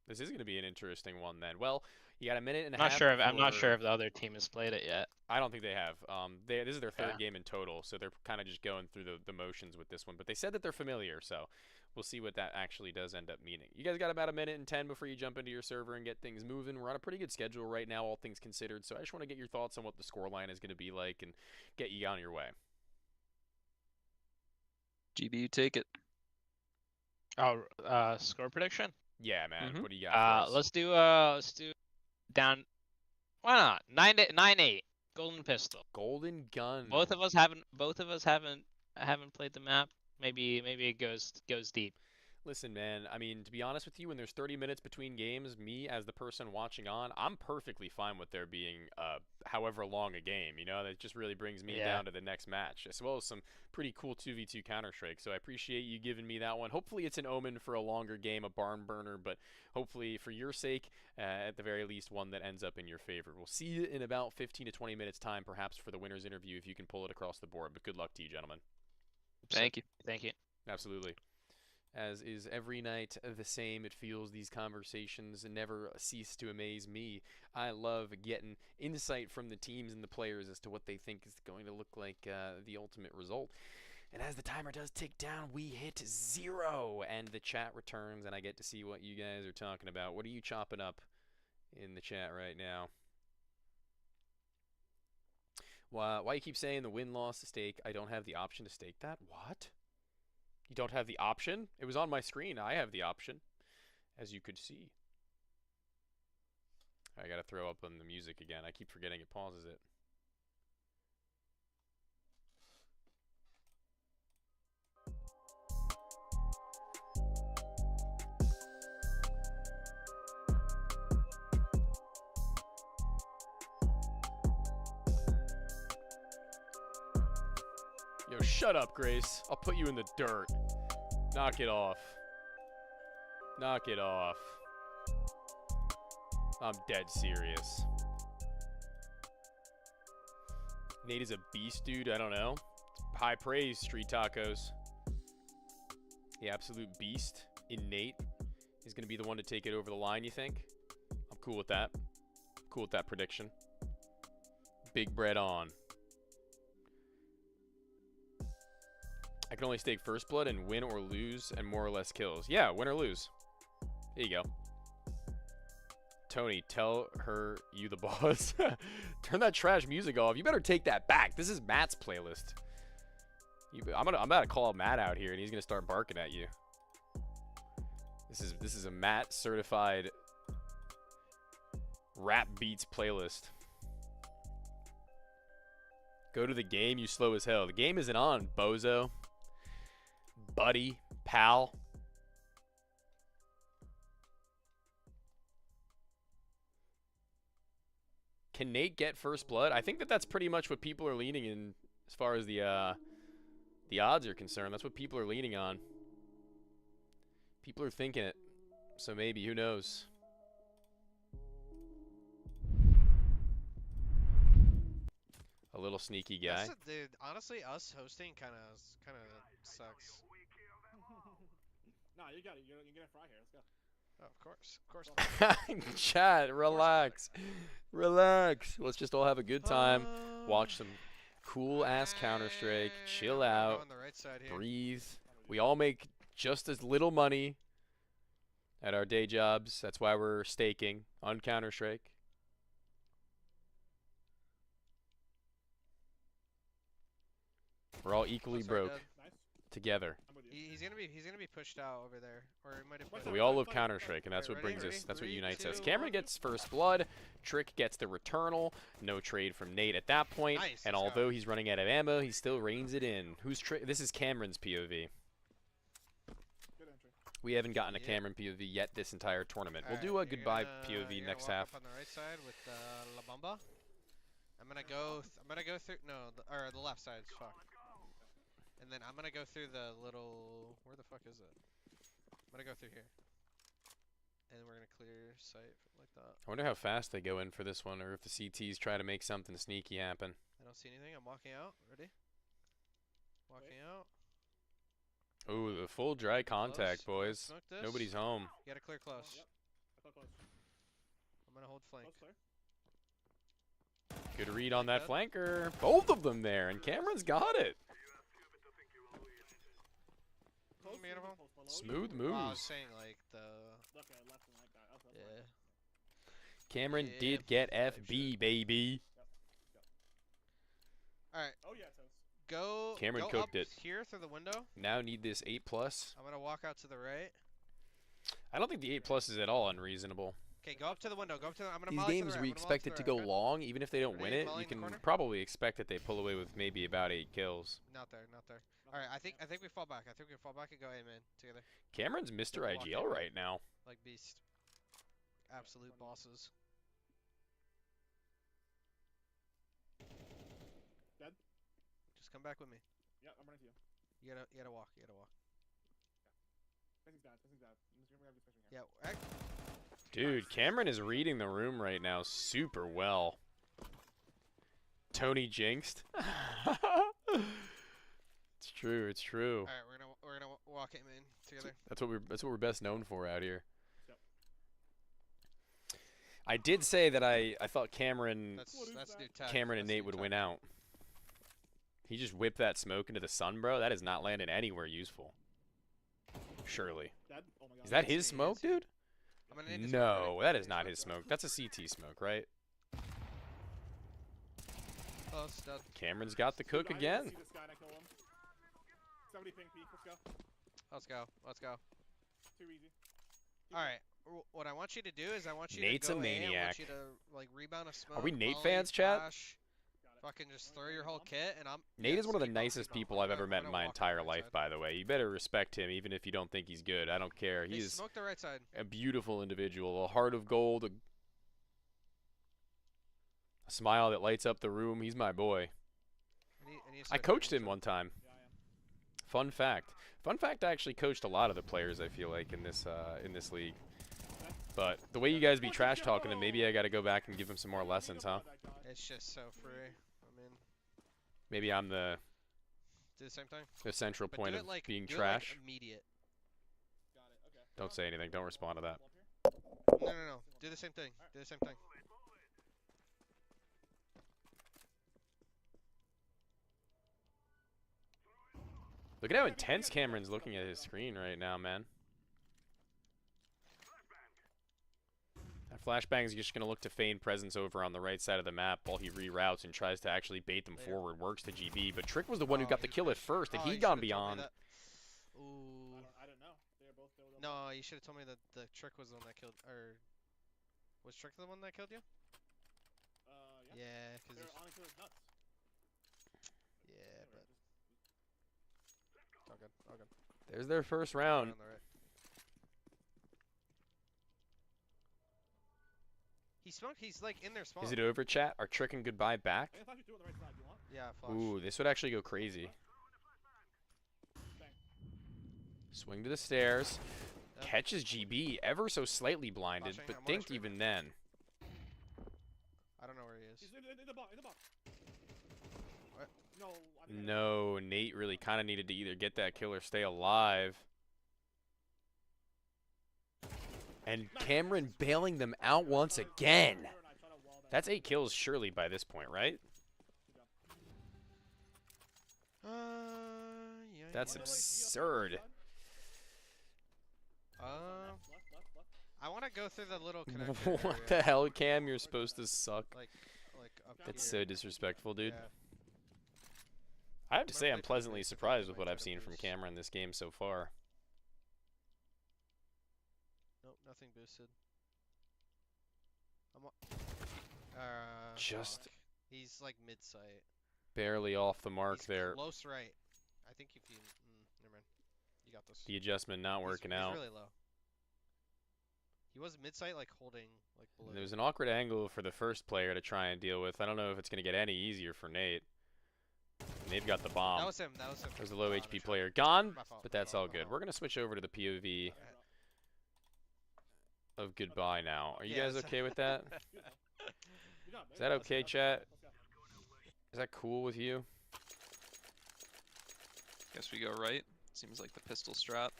This is going to be an interesting one then. Well, you got a minute and a I'm half. not sure if the other team has played it yet. I don't think they have. This is their third game in total, so they're kind of just going through the motions with this one. But they said that they're familiar, so we'll see what that actually does end up meaning. You guys got about a minute and 10 before you jump into your server and get things moving. We're on a pretty good schedule right now, all things considered. So I just want to get your thoughts on what the scoreline is going to be like and get you on your way. GB, you take it. Oh, score prediction? Yeah, man. What do you got? Let's do down. Why not? 9-8. Golden pistol. Golden gun. Both of us haven't played the map. Maybe it goes deep. Listen, man, I mean, to be honest with you, when there's 30 minutes between games, me as the person watching on, I'm perfectly fine with there being however long a game, you know? That just really brings me down to the next match, as well as some pretty cool 2v2 Counter-Strike. So I appreciate you giving me that one. Hopefully it's an omen for a longer game, a barn burner, but hopefully for your sake, at the very least, one that ends up in your favor. We'll see you in about 15 to 20 minutes time, perhaps for the winner's interview, if you can pull it across the board. But good luck to you, gentlemen. Thank you. Thank you. Absolutely. As is every night the same, it feels these conversations never cease to amaze me. I love getting insight from the teams and the players as to what they think is going to look like the ultimate result. And as the timer does tick down, we hit 0, and the chat returns, and I get to see what you guys are talking about. What are you chopping up in the chat right now? Why you keep saying the win-loss to stake? I don't have the option to stake that? What? You don't have the option? It was on my screen. I have the option, as you could see. I gotta throw up on the music again. I keep forgetting it pauses it. Yo, shut up, Grace. I'll put you in the dirt. Knock it off. Knock it off. I'm dead serious. Nate is a beast, dude. I don't know. High praise, Street Tacos. The absolute beast in Nate is going to be the one to take it over the line, you think? I'm cool with that. Cool with that prediction. Big bread on. I can only stake first blood and win or lose and more or less kills. Yeah, win or lose. There you go. Tony, tell her you the boss. Turn that trash music off. You better take that back. This is Matt's playlist. I'm about to call Matt out here and he's gonna start barking at you. This is a Matt certified rap beats playlist. Go to the game, you slow as hell. The game isn't on, bozo. Buddy, pal. Can Nate get first blood? I think that's pretty much what people are leaning in as far as the odds are concerned. That's what people are leaning on. People are thinking it. So maybe, who knows? A little sneaky guy. Dude, honestly, us hosting kind of sucks. No, you got it. You're gonna fry here. Let's go. Oh, of course. Chat, relax. Relax. Let's just all have a good time. Watch some cool ass Counter-Strike. Chill out. On the right side here. Breathe. We all make just as little money at our day jobs. That's why we're staking on Counter-Strike. We're all equally broke together. He's gonna be pushed out over there, or he might have. We all love Counter-Strike, and that's what brings us. That's what unites us. Cameron gets first blood. Trick gets the returnal. No trade from Nate at that point. Nice, and although he's running out of ammo, he still reins it in. This is Cameron's POV. We haven't gotten a Cameron POV yet this entire tournament. We'll do a goodbye POV next half. On the right side with La Bamba. I'm gonna go through. No, or the left side. Fuck. And then I'm gonna go through the little. Where the fuck is it? I'm gonna go through here. and we're gonna clear site like that. I wonder how fast they go in for this one, or if the CTs try to make something sneaky happen. I don't see anything. I'm walking out. Ready? Walking out. Ooh, the full dry contact, boys. Smoke this. Nobody's home. You gotta clear close. Yep. I thought close. I'm gonna hold flank. Close, clear. Good read on that flanker. Both of them there, and Cameron's got it. Smooth moves. I was saying like the. Left and like that. Yeah. Cameron did get FB, baby. All right. Oh yeah, Toast. Go. Cameron go cooked up it. Here through the window. Now need this 8+. I'm gonna walk out to the right. I don't think the 8+ is at all unreasonable. Okay, go up to the window. Go up to the. I'm gonna. These volley to games the right. we I'm gonna expect volley it to the go right, long, even if they don't win Ready? it. Volley You in the can corner? probably expect that they pull away with maybe about 8 kills. Not there. Not there. All right. I think we fall back. I think we fall back and go A man together. Cameron's Mr. Walk IGL in. right now. Like beast. Absolute bosses. Dead? Just come back with me. Yeah, I'm running to you. You gotta walk. You gotta walk. This is bad. This is bad. I'm just gonna have discussion Yeah. here. Dude, Cameron is reading the room right now super well. Tony jinxed. It's true. It's true. All right. We're gonna walk A man together. That's what we're best known for out here. Yep. I did say that I thought Cameron That's new tech. Cameron and That's Nate new would tech. win out. He just whipped that smoke into the sun, bro. That is not landing anywhere useful. Surely. Dead? Oh my god. Is that his smoke, dude? I'm gonna need to smoke No, right. that is not his smoke. That's a CT smoke, right? Close. Dead. Cameron's got the cook Dude, I again. didn't see this guy and I kill him. 70 ping peek. Let's go. Let's go. Let's go. Too easy. All right. What I want you to do is I want you Nate's to a go A. I maniac. want you to like rebound a smoke. Are we Nate volley, fans, chat? flash, fucking just throw your whole kit, and I'm. Nate is yes, one of the keep going, nicest keep going. people I've I'm ever gonna- met I'm in gonna my walk to the entire right life, side. by the way. You better respect him, even if you don't think he's good. I don't care. Hey, He is smoke the right side. a beautiful individual, a heart of gold, a smile that lights up the room. He's my boy. I coached him one time. Fun fact. Fun fact, I actually coached a lot of the players, I feel like, in this league. But the way you guys be trash talking him, maybe I got to go back and give him some more lessons, huh? It's just so free. I mean, Maybe I'm the do the same thing. central But point do of it like, being do trash. It like immediate. Don't say anything. Don't respond to that. No. Do the same thing. Do the same thing. Look at how intense Cameron's looking at his screen right now, man. That flashbang is just going to look to feign presence over on the right side of the map while he reroutes and tries to actually bait them forward. Works to GB, but Trick was the one who got the kill at first, and he'd gone beyond. Ooh. I don't know. They were both. No, you should have told me that the Trick was the one that killed. Or was Trick the one that killed you? Yeah. Yeah, because. They're on each other's nuts. Yeah, but. All good. All good. There's their first round. On the right. He smoked. He's like in their spawn. Is it over, chat? Are Trick and Goodbye back? I thought you do it on the right side. You want? Yeah, flash. Ooh, this would actually go crazy. Swing to the stairs. Catches GB, ever so slightly blinded, Flashing, but I'm think watching. even then. I don't know where he is. He's in the box. In the box. What? No. I think I No, Nate really kind of needed to either get that kill or stay alive. And Cameron bailing them out once again. That's 8 kills surely by this point, right? Yeah. That's absurd. I want to go through the little connector. What the hell, Cam? You're supposed to suck. Like up That's here. so disrespectful, dude. Yeah. I have to say Remember I'm they pleasantly put the surprised with right what I've side seen of from boost. Cameron this game so far. Nope, nothing boosted. Just fuck. He's like mid-sight. barely off the mark He's there. close right. I think if you... never mind. You got this. The adjustment not working out. He's really low. He was mid-sight, like holding like below. There was an awkward angle for the first player to try and deal with. I don't know if it's going to get any easier for Nate. And they've got the bomb. That was him. That was him. There's a low HP player gone, My fault, but my that's fault, all my good. fault. We're going to switch over to the POV. of goodbye now. Are you guys Yes. okay with that? Is that okay, chat? Is that cool with you? Guess we go right. Seems like the pistol strat.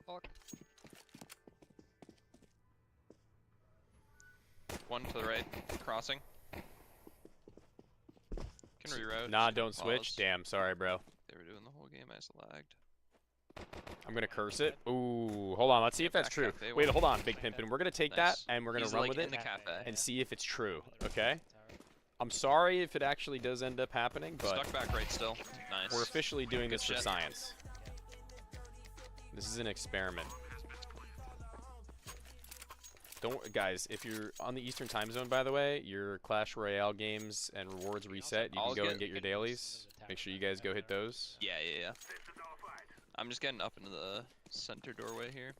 Fuck. One to the right, crossing. Can reroute. Nah, just don't pause. switch. Damn, sorry, bro. They were doing the whole game. I just lagged. I'm gonna curse it. Ooh, hold on. Let's see if that's Back true. cafe Wait, one. hold on, Big Pimpin'. We're gonna take Nice. that and we're gonna He's run like with in it the cafe. and see if it's true. Okay? I'm sorry if it actually does end up happening, but Stuck back right still. Nice. we're officially doing Good this for shit. science. This is an experiment. Don't, guys, if you're on the Eastern time zone, by the way, your Clash Royale games and rewards reset. You can I'll go get- and get your dailies. Make sure you guys go hit those. Yeah, yeah, yeah. I'm just getting up into the center doorway here.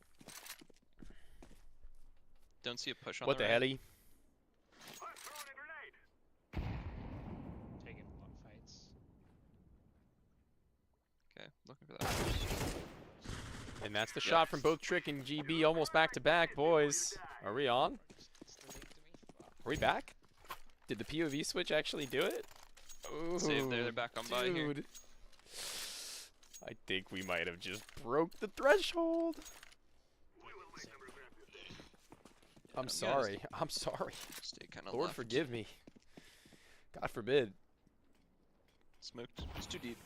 Don't see a push on What the right. helly? Taking block fights. Okay, looking for that first. And that's the Yep. shot from both Trick and GB, almost back to back, boys. Are we on? Are we back? Did the POV switch actually do it? Ooh, Save there, they're back on by here. dude. I think we might have just broke the threshold. I'm sorry. I'm sorry. Stay kind of Lord left. forgive me. God forbid. Smoked. It's too deep.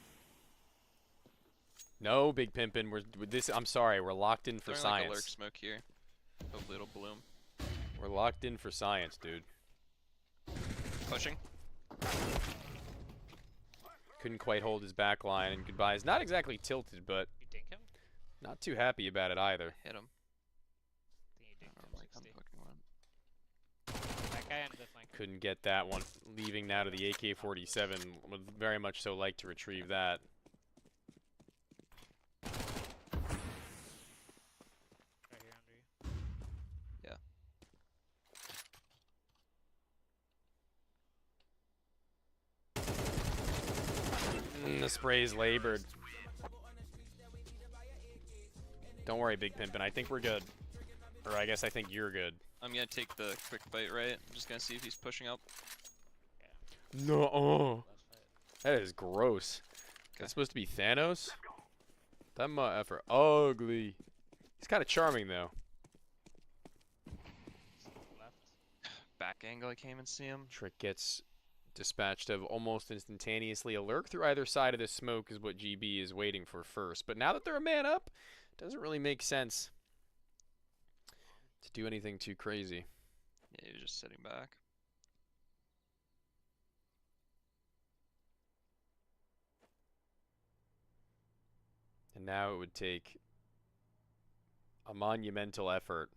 No, Big Pimpin'. With this. I'm sorry. We're locked in for Throwing like a lurk science. smoke here. Hopefully it'll bloom. We're locked in for science, dude. Pushing. Couldn't quite hold his back line, and goodbye is not exactly tilted, but You dink him? not too happy about it either. Hit him. Think you dinked him Like 60. unfucking one. That guy ended the flank. Couldn't get that one. Leaving now to the AK-47. Would very much so like to retrieve that. Right here under you. Yeah. The spray's labored. Don't worry, Big Pimpin'. I think we're good. Or I guess I think you're good. I'm gonna take the quick fight right. I'm just gonna see if he's pushing up. No. Oh. Last fight. That is gross. That's supposed to be Thanos? That effort ugly. He's kind of charming though. Left. Back angle, I can't even see him. Trick gets dispatched of almost instantaneously. A lurk through either side of this smoke is what GB is waiting for first. But now that they're a man up, doesn't really make sense to do anything too crazy. Yeah, you're just sitting back. And now it would take a monumental effort.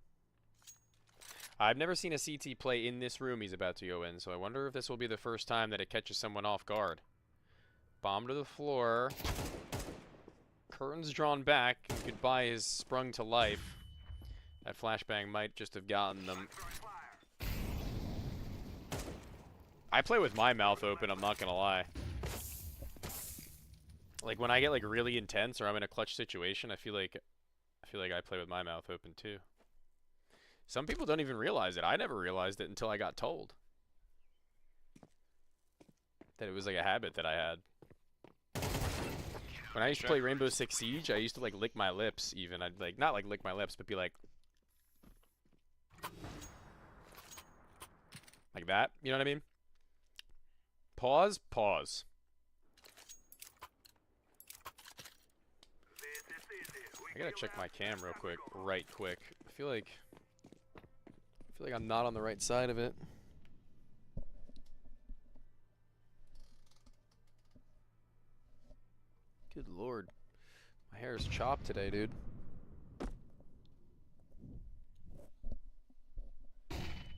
I've never seen a CT play in this room he's about to go in, so I wonder if this will be the first time that it catches someone off guard. Bomb to the floor. Curtains drawn back. And goodbye is sprung to life. That flashbang might just have gotten them. I play with my mouth open, I'm not gonna lie. Like when I get like really intense or I'm in a clutch situation, I feel like I play with my mouth open too. Some people don't even realize it. I never realized it until I got told that it was like a habit that I had. When I used to play Rainbow Six Siege, I used to like lick my lips even. I'd like not like lick my lips, but be like that. You know what I mean? Pause, pause. I gotta check my cam real quick, right quick. I feel like I'm not on the right side of it. Good lord. My hair is chopped today, dude.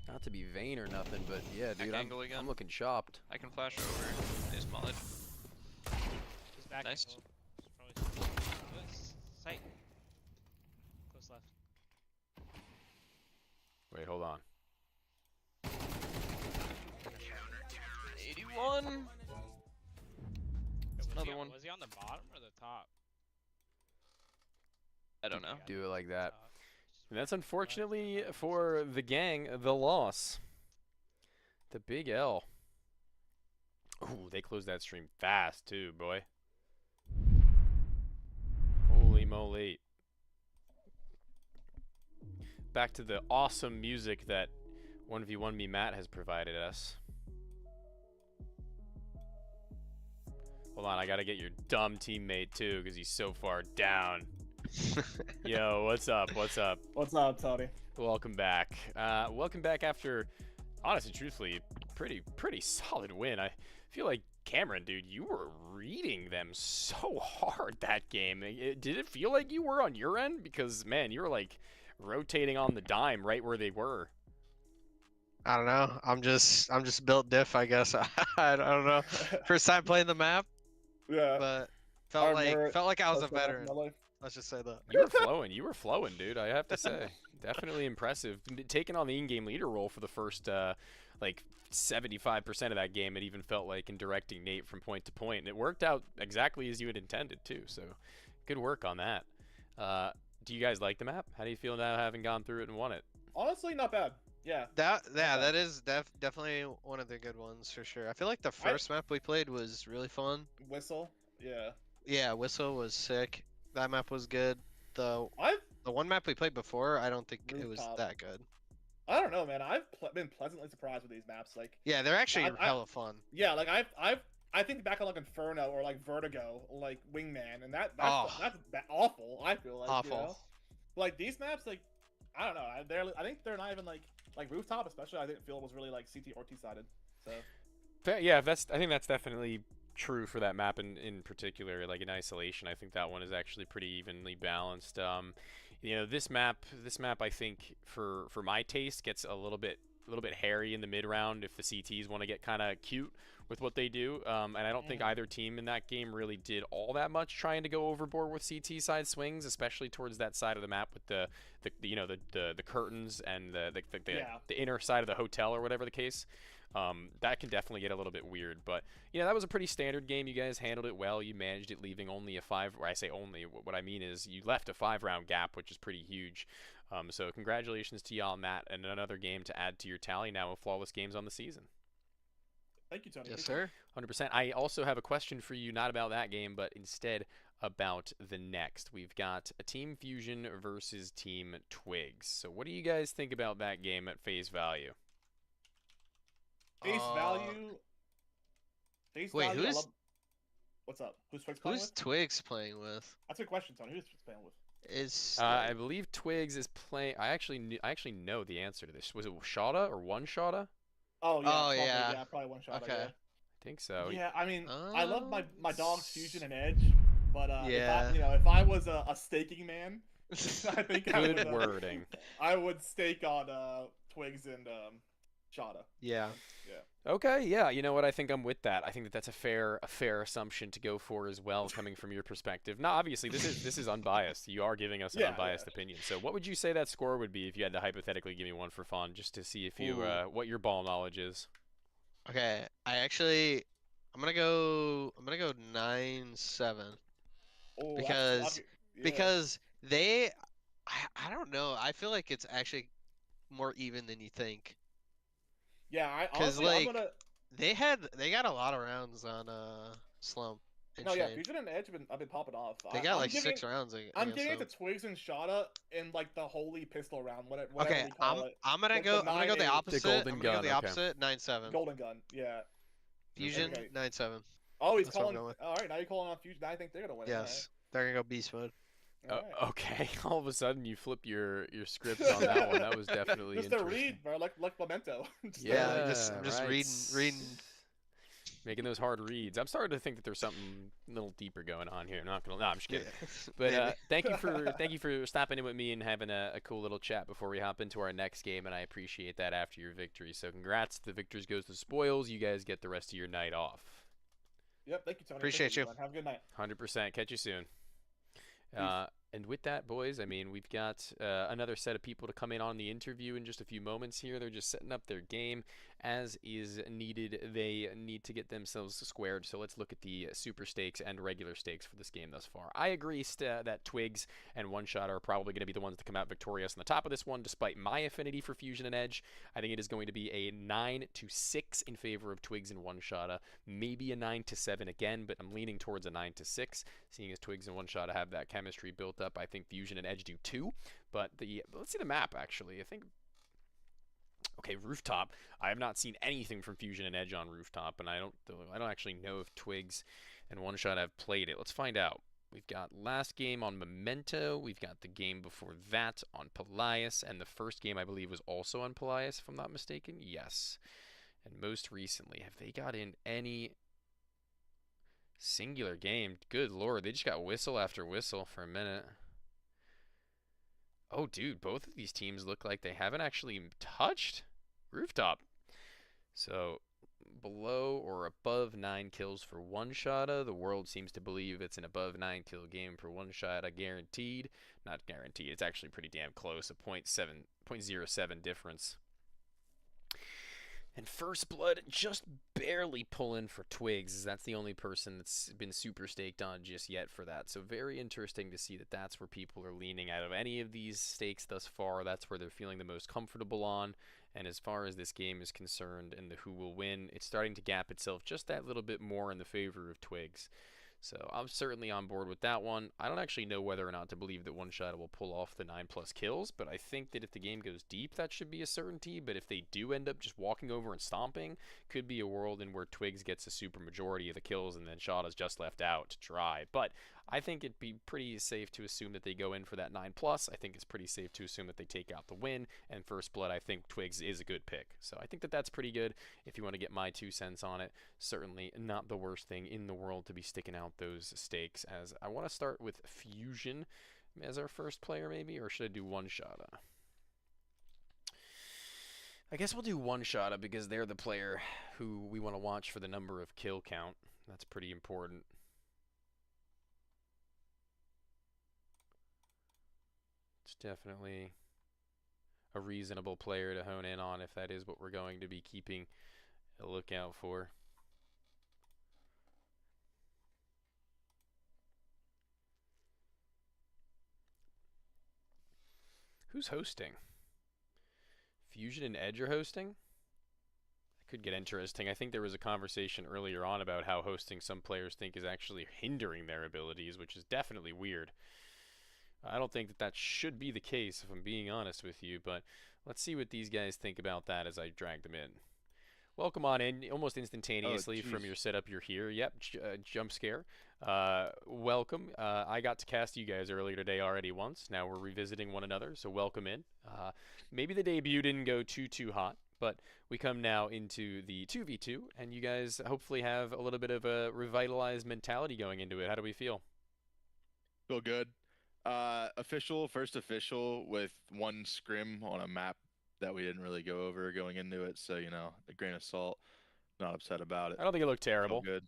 Not to be vain or nothing, but yeah, dude, I'm looking chopped. I can flash over. Nice mullet. He's back. Nice. Sight. Close left. Wait, hold on. 81. Was Another one. Was he on the bottom or the top? I don't know. Do it like that. And that's unfortunately for the gang, the loss. The big L. Ooh, they closed that stream fast too, boy. Holy moly. Back to the awesome music that 1v1 Me Matt has provided us. Hold on, I gotta get your dumb teammate too, because he's so far down. Yo, what's up? What's up? What's up, Tony? Welcome back. Welcome back after, honestly, truthfully, pretty solid win. I feel like Cameron, dude, you were reading them so hard that game. Did it feel like you were on your end? Because man, you were like rotating on the dime right where they were. I don't know. I'm just built diff, I guess. I don't know. First time playing the map. Yeah. But felt like I was a veteran. Let's just say that. You were flowing. You were flowing, dude. I have to say, definitely impressive. Taking on the in-game leader role for the first like 75% of that game. It even felt like in directing Nate from point to point, and it worked out exactly as you had intended too. So, good work on that. Do you guys like the map? How do you feel now having gone through it and won it? Honestly, not bad. Yeah. That is definitely one of the good ones for sure. I feel like the first map we played was really fun. Whistle. Yeah. Yeah, Whistle was sick. That map was good. The one map we played before, I don't think it was that good. I don't know, man. I've been pleasantly surprised with these maps. Like, yeah, they're actually hella fun. Yeah, like I think back on like Inferno or like Vertigo, like Wingman, and that's awful. I feel like awful. You know? Like these maps, like I don't know. I think they're not even like Rooftop, especially. I didn't feel it was really like CT or T sided. So. Yeah, I think that's definitely true for that map in particular. Like in isolation, I think that one is actually pretty evenly balanced. You know, this map I think for my taste gets a little bit hairy in the mid round if the CTs want to get kind of cute with what they do. And I don't think either team in that game really did all that much trying to go overboard with CT side swings, especially towards that side of the map with the curtains and the inner side of the hotel or whatever the case. That can definitely get a little bit weird, but yeah, that was a pretty standard game. You guys handled it well. You managed it, leaving only a 5. Or I say only. What I mean is you left a 5-round gap, which is pretty huge. So congratulations to y'all on that, and another game to add to your tally now of flawless games on the season. Thank you, Tony. Yes, sir. 100%. I also have a question for you, not about that game, but instead about the next. We've got a Team Fusion versus Team Twigs. So what do you guys think about that game at face value? Face value. Wait, who's? What's up? Who's Twigs playing with? Who's Twigs playing with? That's a good question, Tony. Who's Twigs playing with? I believe Twigs is playing. I actually know the answer to this. Was it Shada or one Shada? Oh yeah. Yeah, probably one Shada. Okay. Yeah. I think so. Yeah, I mean, I love my dog's Fusion and Edge, but yeah. if I was a staking man, I think good wording. I would stake on Twigs and Shada. Yeah. Yeah. Okay, yeah. You know what? I think I'm with that. I think that's a fair assumption to go for as well, coming from your perspective. Now, obviously, this is unbiased. You are giving us an unbiased opinion. So, what would you say that score would be if you had to hypothetically give me one for fun, just to see if you what your ball knowledge is? Okay, I'm gonna go 9-7 because I don't know. I feel like it's actually more even than you think. Yeah, because like they got a lot of rounds on Slump. No, yeah, Fusion and Edge I've been popping off. They got like 6 rounds. I'm giving it to Twigs and Shada in like the holy pistol round, whatever okay, we call it. I'm gonna go the opposite. The golden gun. Go the opposite. 9-7. Golden gun. Yeah. Fusion 9-7. Oh, he's calling. All right, now you're calling on Fusion. I think they're gonna win. Yes, they're gonna go beast mode. Right. Okay, all of a sudden you flip your script on that one. That was definitely just interesting. a read, bro, like Memento. I'm just right. reading. Making those hard reads. I'm starting to think that there's something a little deeper going on here. No, I'm just kidding. But thank you for stopping in with me and having a cool little chat before we hop into our next game, and I appreciate that after your victory. So congrats. The victors goes to spoils. You guys get the rest of your night off. Yep, thank you, Tony. Appreciate you. Have a good night. 100%. Catch you soon. And with that, boys, I mean, we've got another set of people to come in on the interview in just a few moments here. They're just setting up their game. as is needed. They need to get themselves squared. So let's look at the super stakes and regular stakes for this game thus far. I agree that Twigs and One Shot are probably going to be the ones to come out victorious on the top of this one, despite my affinity for Fusion and Edge. I think it is going to be a 9-6 in favor of Twigs and One Shot. Maybe a 9-7 again, but I'm leaning towards a 9-6, seeing as Twigs and One Shot have that chemistry built up. I think Fusion and Edge do too. But let's see the map actually. I think. Okay, Rooftop. I have not seen anything from Fusion and Edge on Rooftop, and I don't actually know if Twigs and One Shot have played it. Let's find out. We've got last game on Memento. We've got the game before that on Pelias, and the first game I believe was also on Pelias, if I'm not mistaken. Yes. And most recently, have they got in any singular game? Good lord, they just got whistle after whistle for a minute. Oh, dude, both of these teams look like they haven't actually touched Rooftop. So, below or above 9 kills for One Shotta. The world seems to believe it's an above 9 kill game for One Shotta, guaranteed. Not guaranteed, it's actually pretty damn close, a 0.07 difference. And First Blood just barely pulling for Twigs, as that's the only person that's been super staked on just yet for that. So very interesting to see that that's where people are leaning out of any of these stakes thus far. That's where they're feeling the most comfortable on. And as far as this game is concerned and the who will win, it's starting to gap itself just that little bit more in the favor of Twigs. So I'm certainly on board with that one. I don't actually know whether or not to believe that One Shot will pull off the 9+ kills, but I think that if the game goes deep, that should be a certainty. But if they do end up just walking over and stomping, could be a world in where Twigs gets a super majority of the kills and then Shot is just left out to dry. But I think it'd be pretty safe to assume that they go in for that 9+. I think it's pretty safe to assume that they take out the win. And First Blood, I think Twigs is a good pick. So I think that that's pretty good. If you want to get my 2 cents on it, certainly not the worst thing in the world to be sticking out those stakes. As I want to start with Fusion as our first player, maybe, or should I do One Shotta? I guess we'll do One Shotta because they're the player who we want to watch for the number of kill count. That's pretty important. It's definitely a reasonable player to hone in on if that is what we're going to be keeping a lookout for. Who's hosting? Fusion and Edge are hosting? That could get interesting. I think there was a conversation earlier on about how hosting some players think is actually hindering their abilities, which is definitely weird. I don't think that that should be the case, if I'm being honest with you, but let's see what these guys think about that as I drag them in. Welcome on in, almost instantaneously from your setup. You're here. Yep, jump scare. Welcome. I got to cast you guys earlier today already once. Now we're revisiting one another, so welcome in. Maybe the debut didn't go too hot, but we come now into the 2v2, and you guys hopefully have a little bit of a revitalized mentality going into it. How do we feel? Feel good. First official with one scrim on a map that we didn't really go over going into it, so, you know, a grain of salt. Not upset about it. I don't think it looked terrible. Feel good.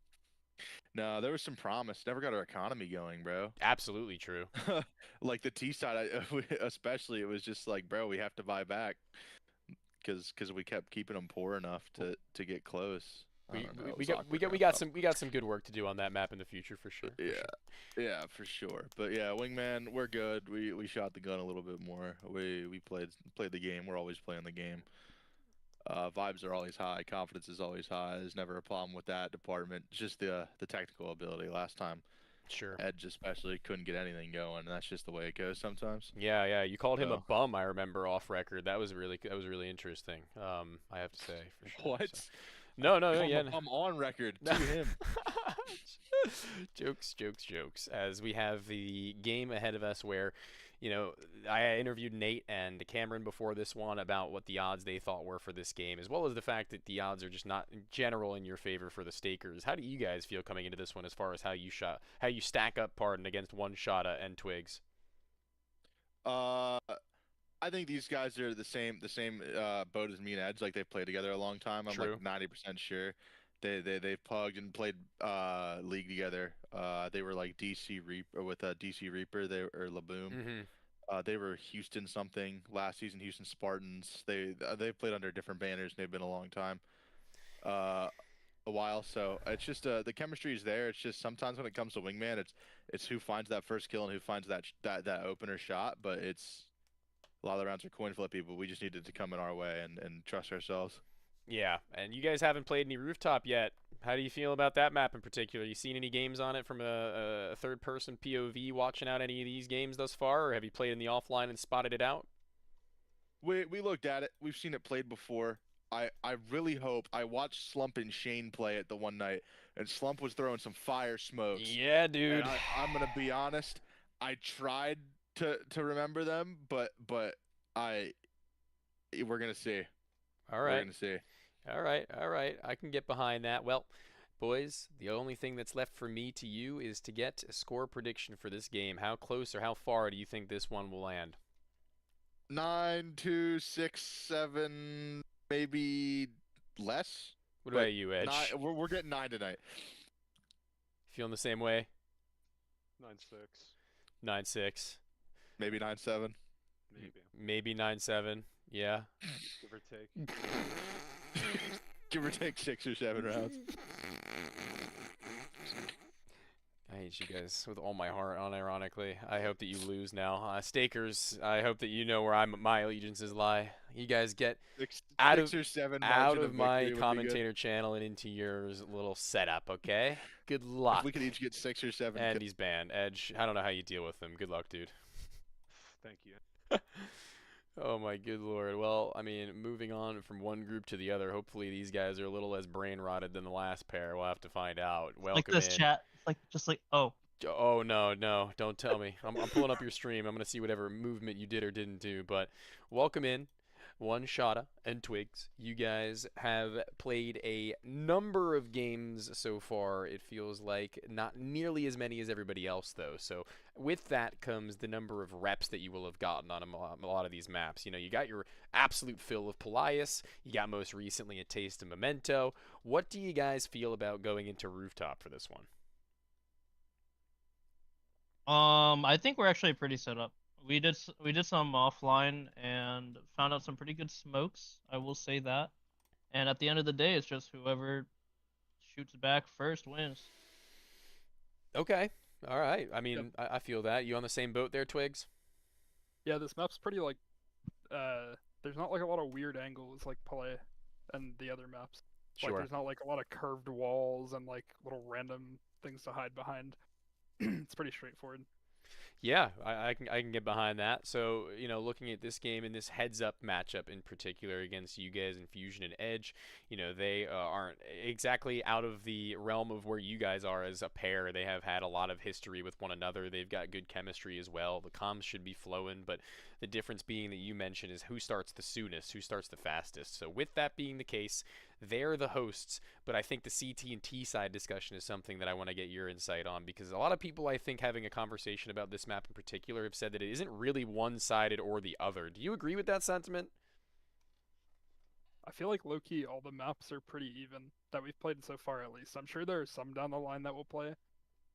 No, there was some promise. Never got our economy going, bro. Absolutely true. Like the T side, especially, it was just like, bro, we have to buy back because we kept keeping them poor enough to get close. We got some good work to do on that map in the future for sure. Yeah, for sure. But yeah, Wingman, we're good. We shot the gun a little bit more. We played the game. We're always playing the game. Vibes are always high. Confidence is always high. There's never a problem with that department. Just the technical ability. Last time, sure, Edge especially couldn't get anything going, and that's just the way it goes sometimes. Yeah. You called him a bum, I remember, off record. That was really interesting. I have to say, for sure. What? So. No, yeah. I'm on record to him. Jokes. As we have the game ahead of us where, you know, I interviewed Nate and Cameron before this one about what the odds they thought were for this game, as well as the fact that the odds are just not in general in your favor for the stakers. How do you guys feel coming into this one as far as how you stack up, against One Shotta and Twigs? I think these guys are the same boat as me and Edge. Like, they've played together a long time. I'm True. like 90% sure. They've plugged and played League together. They were like DC Reaper with DC Reaper. They or Laboom. They were Houston something last season, Houston Spartans. They played under different banners and they've been a long time, a while. So it's just the chemistry is there. It's just sometimes when it comes to wingman, it's who finds that first kill and who finds that opener shot. But it's a lot of the rounds are coin flippy, but we just needed to come in our way and trust ourselves. Yeah, and you guys haven't played any rooftop yet. How do you feel about that map in particular? You seen any games on it from a third-person POV, watching out any of these games thus far, or have you played in the offline and spotted it out? We looked at it. We've seen it played before. I really hope. I watched Slump and Shane play it the one night, and Slump was throwing some fire smokes. Yeah, dude. And I'm gonna be honest. I tried to remember them, but we're gonna see. All right. We're gonna see. All right. I can get behind that. Well, boys, the only thing that's left for me to you is to get a score prediction for this game. How close or how far do you think this one will land? 9, 2, 6, 7, maybe less. What about you, Edge? We're getting 9 tonight. Feeling the same way? 9-6. 9-6. Maybe 9-7. Maybe 9-7. Yeah. Give or take. Give or take 6 or 7 rounds. I hate you guys with all my heart, unironically. I hope that you lose now. Stakers, I hope that you know where my allegiances lie. You guys get out six or seven of my commentator channel and into yours little setup, okay? Good luck. If we could each get 6 or 7. And he's banned. Edge, I don't know how you deal with him. Good luck, dude. Thank you. Oh my good lord. Well, I mean, moving on from one group to the other, hopefully these guys are a little less brain rotted than the last pair. We'll have to find out. Welcome like this in. chat. Just like, oh. Oh, no, don't tell me. I'm pulling up your stream. I'm going to see whatever movement you did or didn't do. But welcome in, One Shotta and Twigs. You guys have played a number of games so far. It feels like not nearly as many as everybody else, though. So with that comes the number of reps that you will have gotten on a lot of these maps. You know, you got your absolute fill of Polias. You got most recently a taste of Memento. What do you guys feel about going into Rooftop for this one? I think we're actually pretty set up. We did some offline and found out some pretty good smokes. I will say that. And at the end of the day, it's just whoever shoots back first wins. Okay. All right. I mean, yep. I feel that. You on the same boat there, Twigs? Yeah, this map's pretty like, there's not like a lot of weird angles like Palais and the other maps. Sure. Like, there's not like a lot of curved walls and like little random things to hide behind. It's pretty straightforward. Yeah, I can get behind that. So, you know, looking at this game and this heads-up matchup in particular against you guys in Fusion and Edge, you know, they aren't exactly out of the realm of where you guys are as a pair. They have had a lot of history with one another. They've got good chemistry as well. The comms should be flowing, but the difference being that you mentioned is who starts the soonest, who starts the fastest. So with that being the case, they're the hosts, but I think the CT and T side discussion is something that I want to get your insight on, because a lot of people, I think, having a conversation about this map in particular have said that it isn't really one-sided or the other. Do you agree with that sentiment? I feel like low-key all the maps are pretty even that we've played so far, at least. I'm sure there are some down the line that we'll play,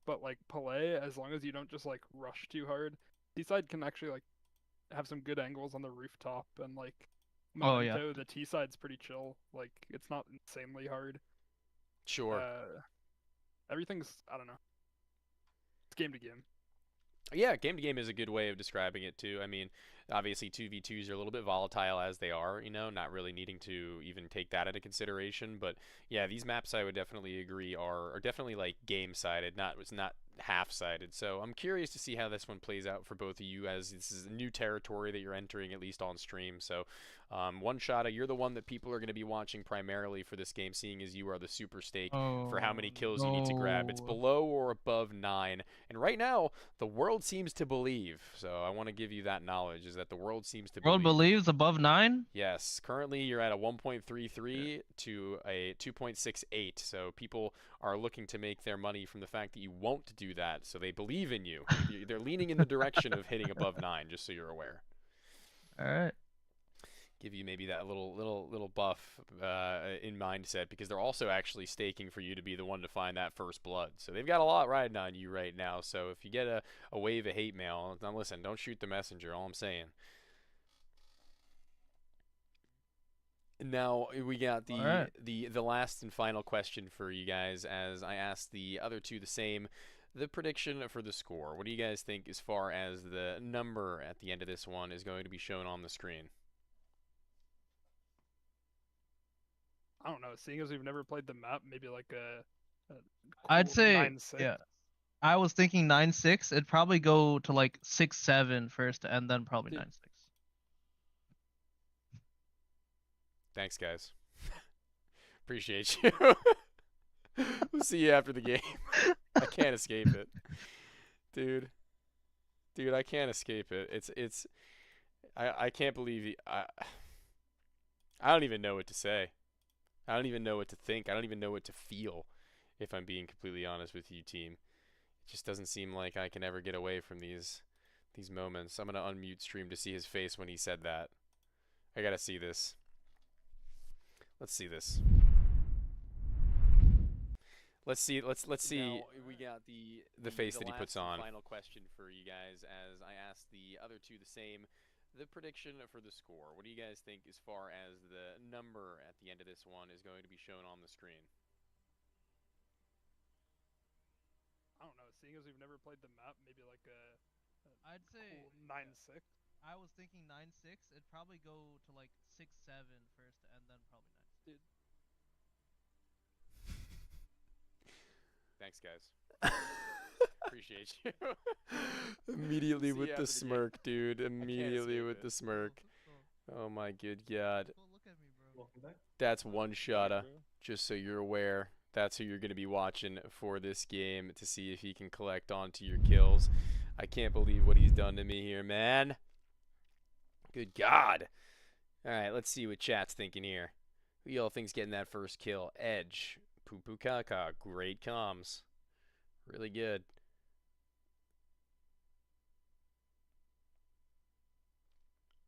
but like Palais, as long as you don't just like rush too hard, T-side can actually like have some good angles on the rooftop, and like Memento, the T side's pretty chill. Like, it's not insanely hard. Sure. Everything's, I don't know. It's game to game. Yeah, game to game is a good way of describing it too. I mean, obviously 2v2s are a little bit volatile as they are, you know, not really needing to even take that into consideration. But yeah, these maps I would definitely agree are definitely like game-sided, not half-sided. So I'm curious to see how this one plays out for both of you, as this is a new territory that you're entering, at least on stream. So One Shotta, you're the one that people are going to be watching primarily for this game, seeing as you are the super stake for how many kills you need to grab. It's below or above 9, and right now the world seems to believe, so I want to give you that knowledge, is that the world seems to world believes above 9. Yes, currently you're at a 1.33 to a 2.68, so people are looking to make their money from the fact that you won't do that, so they believe in you. They're leaning in the direction of hitting above 9, just so you're aware. All right. give you maybe that little buff in mindset, because they're also actually staking for you to be the one to find that first blood. So they've got a lot riding on you right now. So if you get a wave of hate mail, now listen, don't shoot the messenger. All I'm saying. Now we got the last and final question for you guys, as I asked the other two the same. The prediction for the score. What do you guys think as far as the number at the end of this one is going to be shown on the screen? I don't know. Seeing as we've never played the map, maybe like a I'd cool say 9-6. yeah. I was thinking 9-6. It'd probably go to like 6-7 first, and then probably 9-6. Thanks, guys. Appreciate you. We'll see you after the game. I can't escape it, dude. Dude, I can't escape it. I can't believe I don't even know what to say. I don't even know what to think. I don't even know what to feel, if I'm being completely honest with you, team. It just doesn't seem like I can ever get away from these moments. I'm gonna unmute stream to see his face when he said that. I gotta see this. Let's see this. Let's see. Now, we got the face that he puts on. Final question for you guys, as I asked the other two the same. The prediction for the score. What do you guys think as far as the number at the end of this one is going to be shown on the screen? I don't know. Seeing as we've never played the map, maybe like I'd say cool 9-6. I was thinking 9-6. It'd probably go to like 6-7 first, and then probably 9. Dude. Thanks, guys. Appreciate you. Immediately with the smirk, dude. Immediately with the smirk. Oh my good God. That's one shotta. Just so you're aware, that's who you're going to be watching for this game, to see if he can collect onto your kills. I can't believe what he's done to me here, man. Good God. All right, let's see what chat's thinking here. Who y'all think's getting that first kill? Edge. Poo Poo Kaka. Great comms. Really good.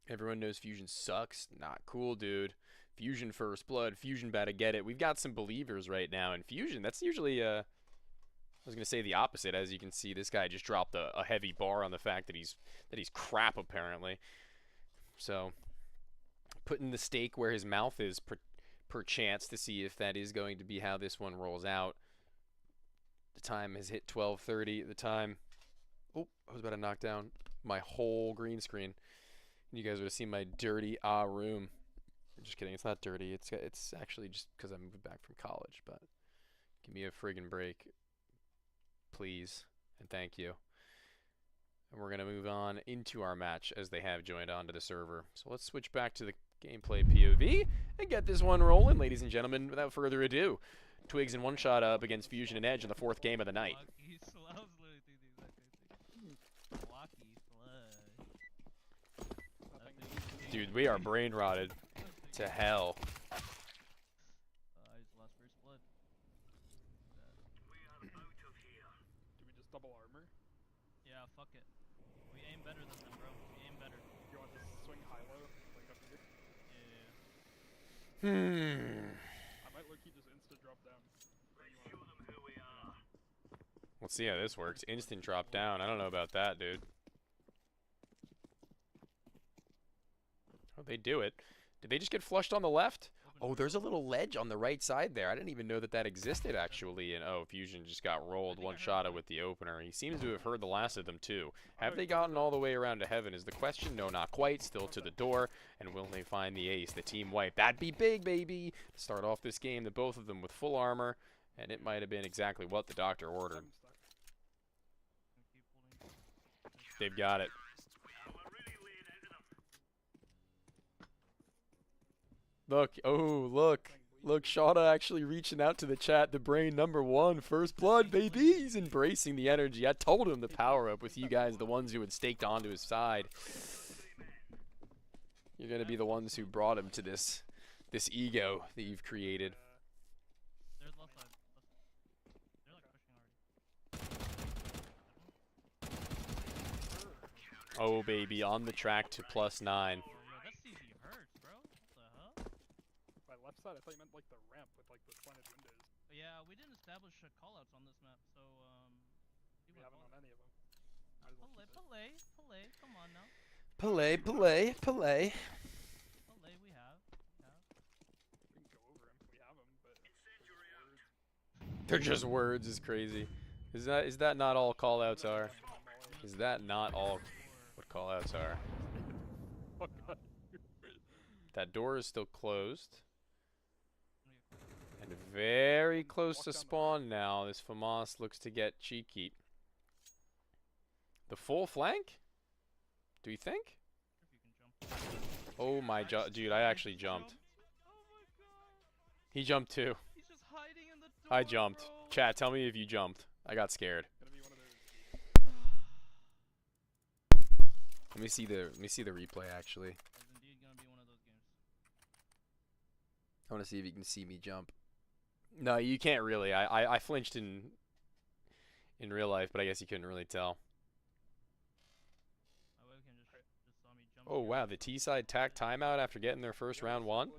Everyone knows Fusion sucks. Not cool, dude. Fusion first blood. Fusion better get it. We've got some believers right now in Fusion. That's usually I was gonna say the opposite. As you can see, this guy just dropped a heavy bar on the fact that he's crap, apparently. So putting the stake where his mouth is per chance, to see if that is going to be how this one rolls out. The time has hit 12:30. The time. Oh, I was about to knock down my whole green screen. You guys would have seen my dirty room. Just kidding. It's not dirty. It's actually just because I moved back from college. But give me a friggin' break, please, and thank you. And we're gonna move on into our match, as they have joined onto the server. So let's switch back to the gameplay POV and get this one rolling, ladies and gentlemen. Without further ado, Twigs and One Shot up against Fusion and Edge in the 4th game of the night. Dude, we are brain rotted to hell. He's lost first blood. Do we just double armor? Yeah, fuck it. We aim better than them, bro. We aim better. You want to swing high-low, like up here? Yeah. I might low-key just insta-drop down. Let's see how this works. Instant drop down. I don't know about that, dude. Oh, they do it. Did they just get flushed on the left? Oh, there's a little ledge on the right side there. I didn't even know that existed, actually. And oh, Fusion just got rolled One Shot with the opener. He seems to have heard the last of them, too. Have they gotten all the way around to heaven is the question. No, not quite. Still to the door. And will they find the ace? The team wipe. That'd be big, baby. To start off this game, the both of them with full armor. And it might have been exactly what the doctor ordered. They've got it. Look, oh, look. Look, Shada actually reaching out to the chat. The brain #1. First blood, baby. He's embracing the energy. I told him the power up with you guys, the ones who had staked onto his side. You're going to be the ones who brought him to this ego that you've created. There's left side. They're like pushing already. Oh, baby, on the track to +9. That CG hurts, bro. left side? I thought you meant like the ramp with like the slanted windows. Yeah, we didn't establish callouts on this map, so We haven't on any of them. Play, come on now. Play. Play, we have. We can go over him. We have him, but They're just words is crazy. Is that not all callouts are? Is that not all what callouts are? That door is still closed. And very close to spawn now. This FAMAS looks to get cheeky. The full flank? Do you think? Oh my dude, I actually jumped. He jumped too. He's just hiding in the door, I jumped. bro. Chat, tell me if you jumped. I got scared. Let me see the replay actually. It's indeed gonna be one of those games. I want to see if you can see me jump. No, you can't really. I flinched in real life, but I guess you couldn't really tell. My webcam just saw me jump. Oh wow, the T side tack timeout after getting their first round one?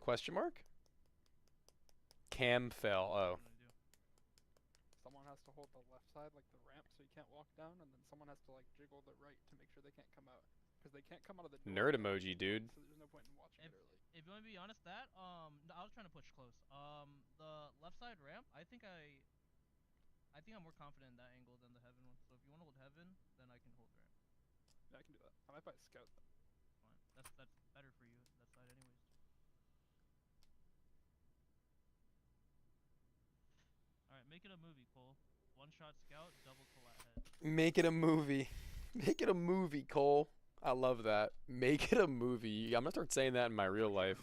Question mark? Cam fell. Oh. someone has to hold the left side, like the ramp, so you can't walk down, and then someone has to like jiggle the right to make sure they can't come out, because they can't come out of the door. Nerd emoji, dude. So there's no point in watching it early. If you want to be honest, I was trying to push close. The left side ramp, I think I'm more confident in that angle than the heaven one. So if you want to hold heaven, then I can hold ramp. Yeah, I can do that. I might buy a scout though. Fine. That's better for you, that side anyways. Alright, make it a movie, Cole. One shot scout, double collat head. Make it a movie. Make it a movie, Cole. I love that. Make it a movie. I'm gonna start saying that in my real life.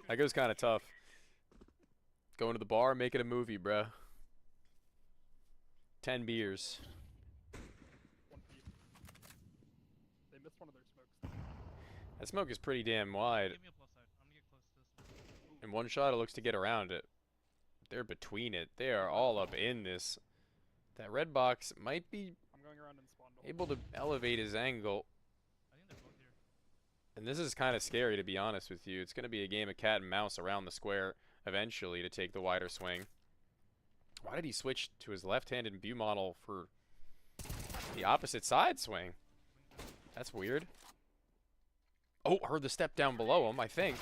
That goes kind of tough. Going to the bar, make it a movie, bruh. 10 beers. They missed one of their smokes. That smoke is pretty damn wide. Give me a plus side. I'm gonna get close to this. In one shot, it looks to get around it. They're between it. They are all up in this. That red box might be I'm going around and spawn. able to elevate his angle. I think they're both here. And this is kind of scary, to be honest with you. It's going to be a game of cat and mouse around the square eventually to take the wider swing. Why did he switch to his left-handed view model for the opposite side swing? That's weird. Oh, heard the step down below him, I think.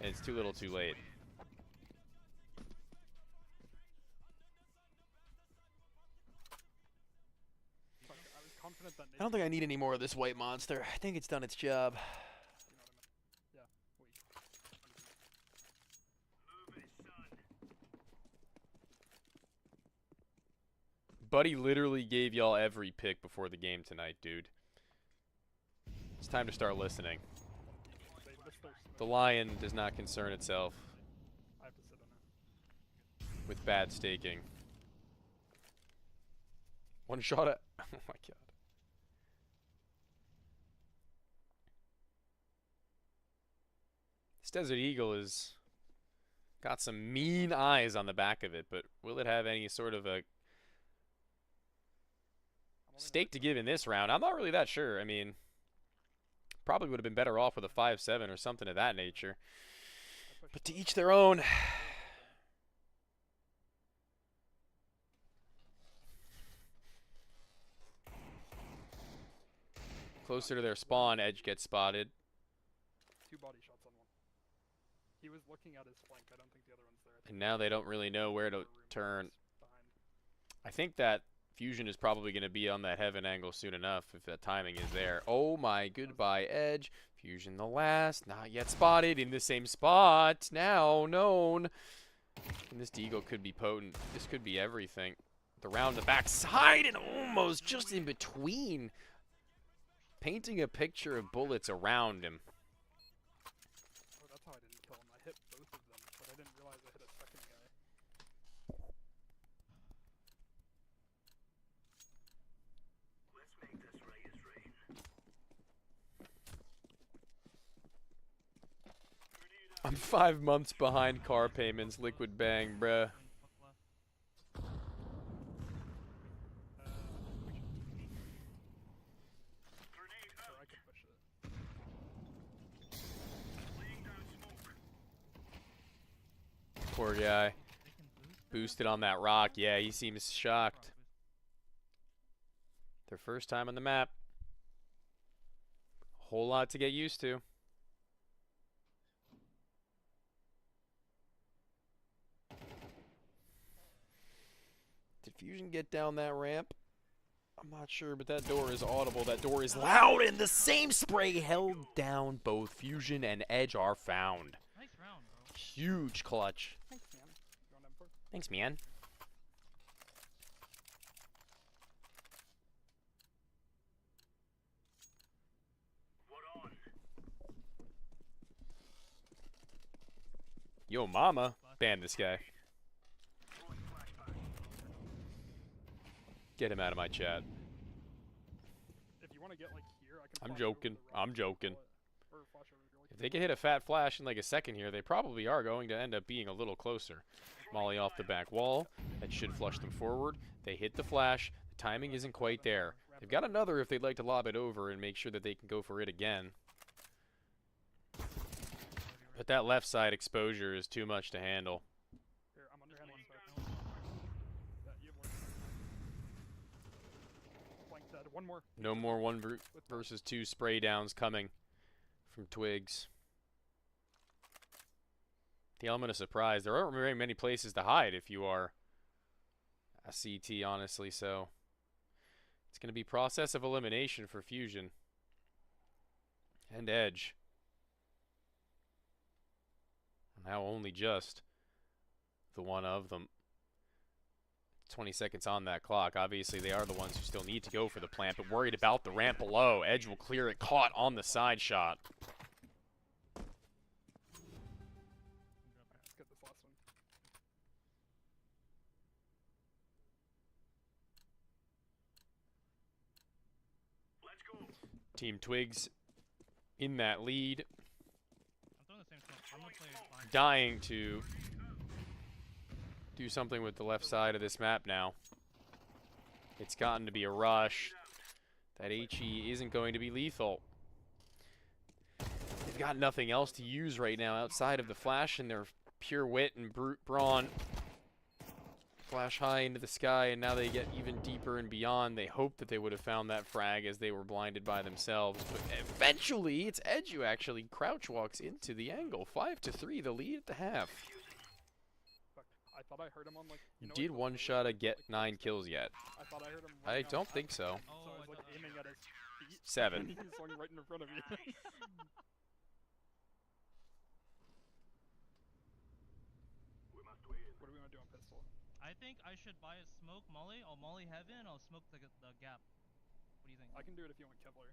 And it's too little too late. I don't think I need any more of this white monster. I think it's done its job. Yeah, Buddy literally gave y'all every pick before the game tonight, dude. It's time to start listening. The lion does not concern itself with bad staking. One shot at... Oh my god. This Desert Eagle has got some mean eyes on the back of it, but will it have any sort of a stake to give in this round? I'm not really that sure. I mean, probably would have been better off with a 5-7 or something of that nature. But to each their own. Closer to their spawn, Edge gets spotted. 2 body shots on one. He was looking at his flank. I don't think the other one's there. And now they don't really know where to turn. I think that Fusion is probably going to be on that heaven angle soon enough if that timing is there. Oh my, goodbye, Edge. Fusion the last, not yet spotted in the same spot. Now known. And this Deagle could be potent. This could be everything. The round the backside and almost just in between. Painting a picture of bullets around him. Oh, that's how I didn't kill him. I hit both of them, but I didn't realize I hit a second guy. Let's make this Reyes rain. I'm 5 months behind car payments, Liquid Bang, bruh. poor guy. Boosted on that rock. Yeah, he seems shocked. Their first time on the map. Whole lot to get used to. Did Fusion get down that ramp? I'm not sure, but that door is audible. That door is loud, and the same spray held down. Both Fusion and Edge are found. Nice round, bro. Huge clutch. Thanks, man. Going M4. Thanks, man. Yo, mama. Ban this guy. Get him out of my chat. If you want to get like here, I can. I'm flash over joking. the rock I'm joking. Or flash over if you're If they can hit a fat flash in like a second here, they probably are going to end up being a little closer. Molly off the back wall. That should flush them forward. They hit the flash. The timing isn't quite there. They've got another if they'd like to lob it over and make sure that they can go for it again. But that left side exposure is too much to handle. Here, I'm underhand one side. Yeah, you have one. Flank dead. One more. No more 1 versus 2 spray downs coming from Twigs. The element of surprise. There aren't very many places to hide if you are a CT, honestly, so it's going to be process of elimination for Fusion and Edge. Now only just the one of them. 20 seconds on that clock. Obviously, they are the ones who still need to go for the plant, but worried about the ramp below. Edge will clear it, caught on the side shot. Let's get this last one. Let's go. Team Twigs in that lead. I'm throwing the same smoke. I'm gonna play behind. Dying to do something with the left side of this map now. It's gotten to be a rush. That HE isn't going to be lethal. They've got nothing else to use right now outside of the flash and their pure wit and brute brawn. Flash high into the sky, and now they get even deeper and beyond. They hoped that they would have found that frag as they were blinded by themselves, but eventually it's Edge who actually crouch walks into the angle. 5-3, the lead at the half. Fuck, I thought I heard him on like. You know, Did like, one shot to get 9 kills yet? I thought I heard him. I running on don't the think path, so. So I was like aiming at his feet. 7. He's swung right in front of me. What do we want to do on pistol? I think I should buy a smoke Molly. I'll Molly heaven. I'll smoke the gap. What do you think? I can do it if you want Kevlar.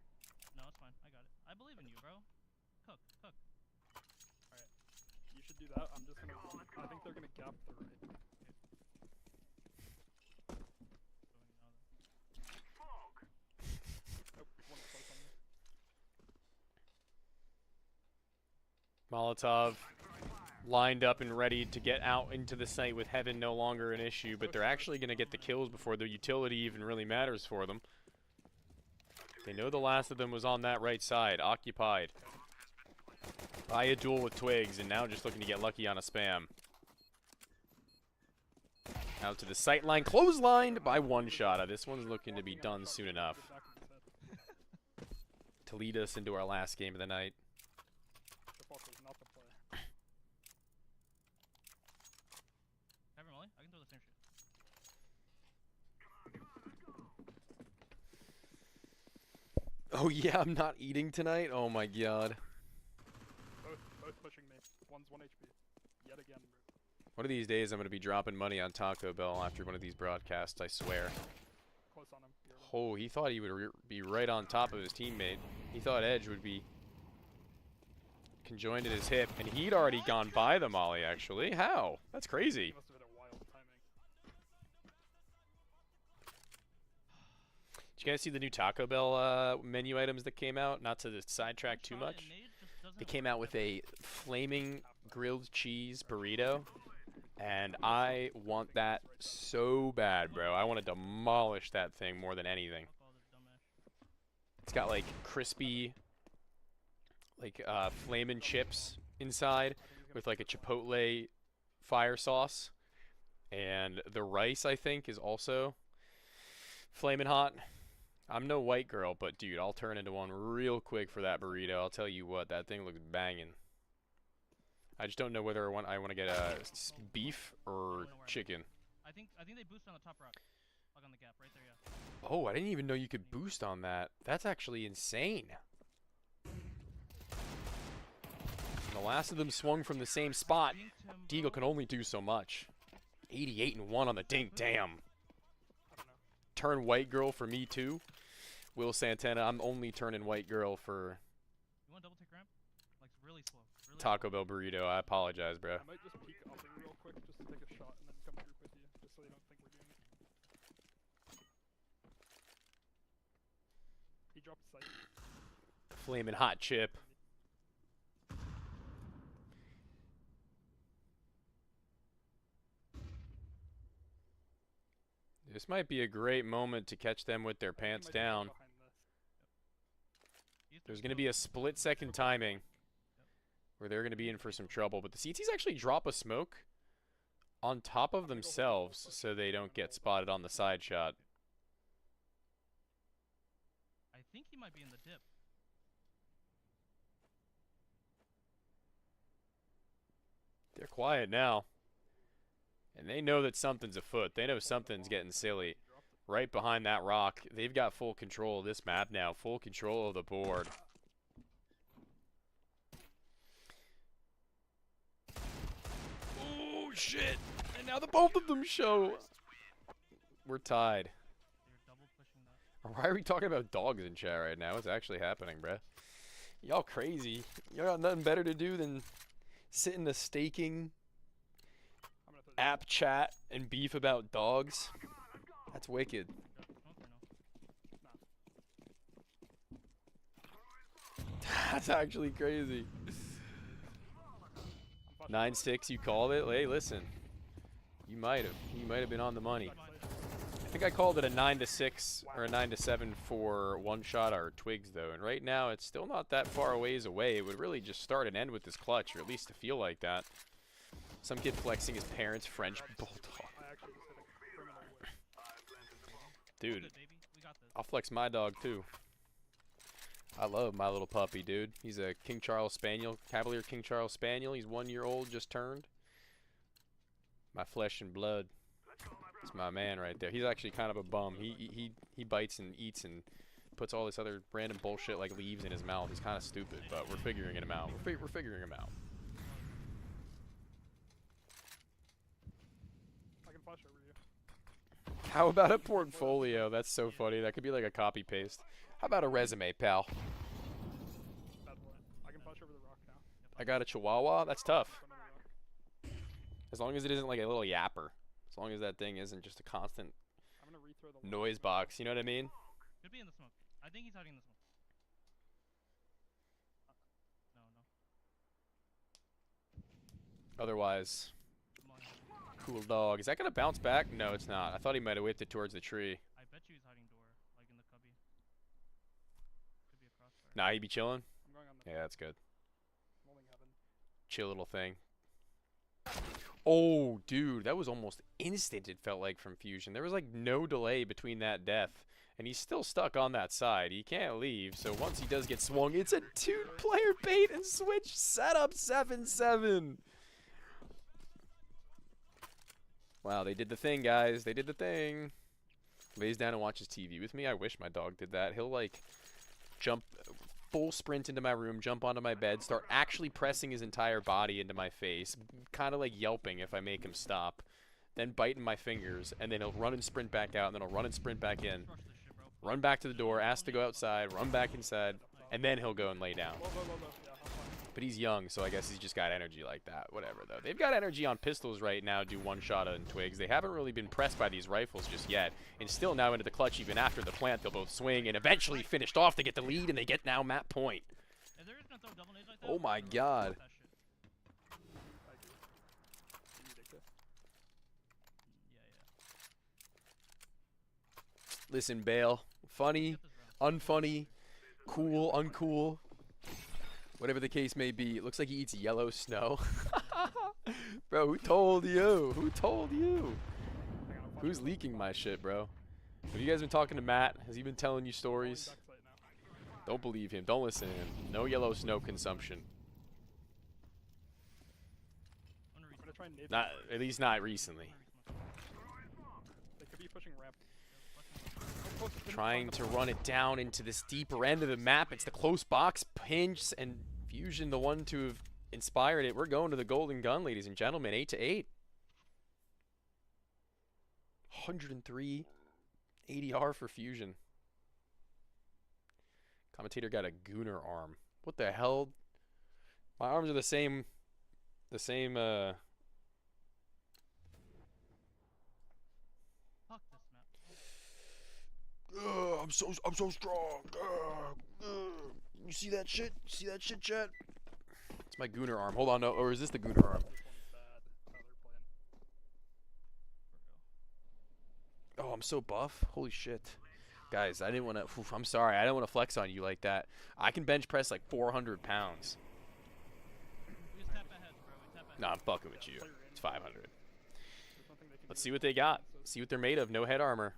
No, it's fine. I got it. I believe in you, bro. Cook. Alright. You should do that. I'm just gonna. I think they're gonna gap the right. Oh, one close on me. Molotov lined up and ready to get out into the site with Heaven no longer an issue, but they're actually going to get the kills before the utility even really matters for them. They know the last of them was on that right side, occupied by a duel with Twigs, and now just looking to get lucky on a spam. Out to the sight line, clotheslined by one shot. This one's looking to be done soon enough to lead us into our last game of the night. Ever Molly? I can throw the same shit. Oh yeah, I'm not eating tonight? Oh my god. Both pushing me. One's 1 HP. Yet again, bro. One of these days I'm going to be dropping money on Taco Bell after one of these broadcasts, I swear. Close on him. Oh, he thought he would be right on top of his teammate. He thought Edge would be conjoined at his hip, and he'd already gone by the molly, actually. How? That's crazy. He must have hit a wild timing. Did you guys see the new Taco Bell menu items that came out? Not to sidetrack too much. They came out with a flaming grilled cheese burrito, and I want that so bad, bro. I want to demolish that thing more than anything. It's got like crispy, like flamin' chips inside with like a chipotle fire sauce. And the rice, I think, is also flaming hot. I'm no white girl, but dude, I'll turn into one real quick for that burrito. I'll tell you what, that thing looks banging. I just don't know whether I want to get beef or chicken. I think they boost on the top rock, like on the gap right there. Yeah. Oh, I didn't even know you could boost on that. That's actually insane. And the last of them swung from the same spot. Deagle can only do so much. 88-1 on the dink. Damn. Turn white girl for me too. Will Santana, I'm only turning white girl for You want double take ramp? Like really slow. Really Taco Bell burrito. I apologize, bro. I might just peek upping real quick just to take a shot and then come group with you, just so they don't think we're doing it. He dropped sight. Flaming hot chip. This might be a great moment to catch them with their pants down. There's going to be a split-second timing where they're going to be in for some trouble. But the CTs actually drop a smoke on top of themselves so they don't get spotted on the side shot. I think he might be in the dip. They're quiet now. And they know that something's afoot. They know something's getting silly. Right behind that rock. They've got full control of this map now. Full control of the board. Oh, shit. And now the both of them show. We're tied. Why are we talking about dogs in chat right now? What's actually happening, bruh? Y'all crazy. Y'all got nothing better to do than sit in the staking app chat and beef about dogs. That's wicked. That's actually crazy. 9-6, you called it. Hey, listen. You might have been on the money. I think I called it a 9-6 or a 9-7 for one shot or twigs though. And right now it's still not that far a ways away. It would really just start and end with this clutch, or at least to feel like that. Some kid flexing his parents' French bulldog. Dude, I'll flex my dog too. I love my little puppy, dude. He's a King Charles Spaniel, Cavalier King Charles Spaniel. He's 1 year old, just turned. My flesh and blood. It's my man right there. He's actually kind of a bum. He bites and eats and puts all this other random bullshit like leaves in his mouth. He's kind of stupid, but we're figuring him out. We're figuring him out. How about a portfolio? That's so funny. That could be like a copy paste. How about a resume, pal? I got a Chihuahua. That's tough. As long as it isn't like a little yapper. As long as that thing isn't just a constant noise box. You know what I mean? Could be in the smoke. I think he's hiding in the smoke. No. Otherwise, cool dog. Is that gonna bounce back? No, it's not. I thought he might have whipped it towards the tree. I bet you he's hiding door, like in the cubby. Could be a crossfire. Nah, he be chilling. Yeah, that's good. Chill little thing. Oh, dude, that was almost instant. It felt like from Fusion. There was like no delay between that death, and he's still stuck on that side. He can't leave. So once he does get swung, it's a two-player bait and switch setup 7-7. Wow, they did the thing, guys. They did the thing. Lays down and watches TV with me. I wish my dog did that. He'll, like, jump, full sprint into my room, jump onto my bed, start actually pressing his entire body into my face, kind of like yelping if I make him stop, then biting my fingers, and then he'll run and sprint back out, and then he'll run and sprint back in, run back to the door, ask to go outside, run back inside, and then he'll go and lay down. But he's young, so I guess he's just got energy like that. Whatever, though. They've got energy on pistols right now, do one-shot and twigs. They haven't really been pressed by these rifles just yet. And still now into the clutch, even after the plant, they'll both swing and eventually finished off to get the lead, and they get now map point. Oh my god. Listen, Bale. Funny, unfunny, cool, uncool. Whatever the case may be, it looks like he eats yellow snow. Bro, who told you? Who told you? Who's leaking my shit, bro? Have you guys been talking to Matt? Has he been telling you stories? Don't believe him. Don't listen to him. No yellow snow consumption. Not, at least not recently. They could be pushing ramp. Trying to run it down into this deeper end of the map. It's the close box, Pinch, and Fusion, the one to have inspired it. We're going to the golden gun, ladies and gentlemen. 8-8. 103 ADR for Fusion. Commentator got a Gooner arm. What the hell? My arms are the same. I'm so strong. You see that shit? See that shit, chat? It's my Gooner arm. Hold on, no, or is this the Gooner arm? Oh, I'm so buff. Holy shit. Guys, I didn't want to. I'm sorry. I didn't want to flex on you like that. I can bench press like 400 pounds. No, I'm fucking with you. It's 500. Let's see what they got. See what they're made of. No head armor.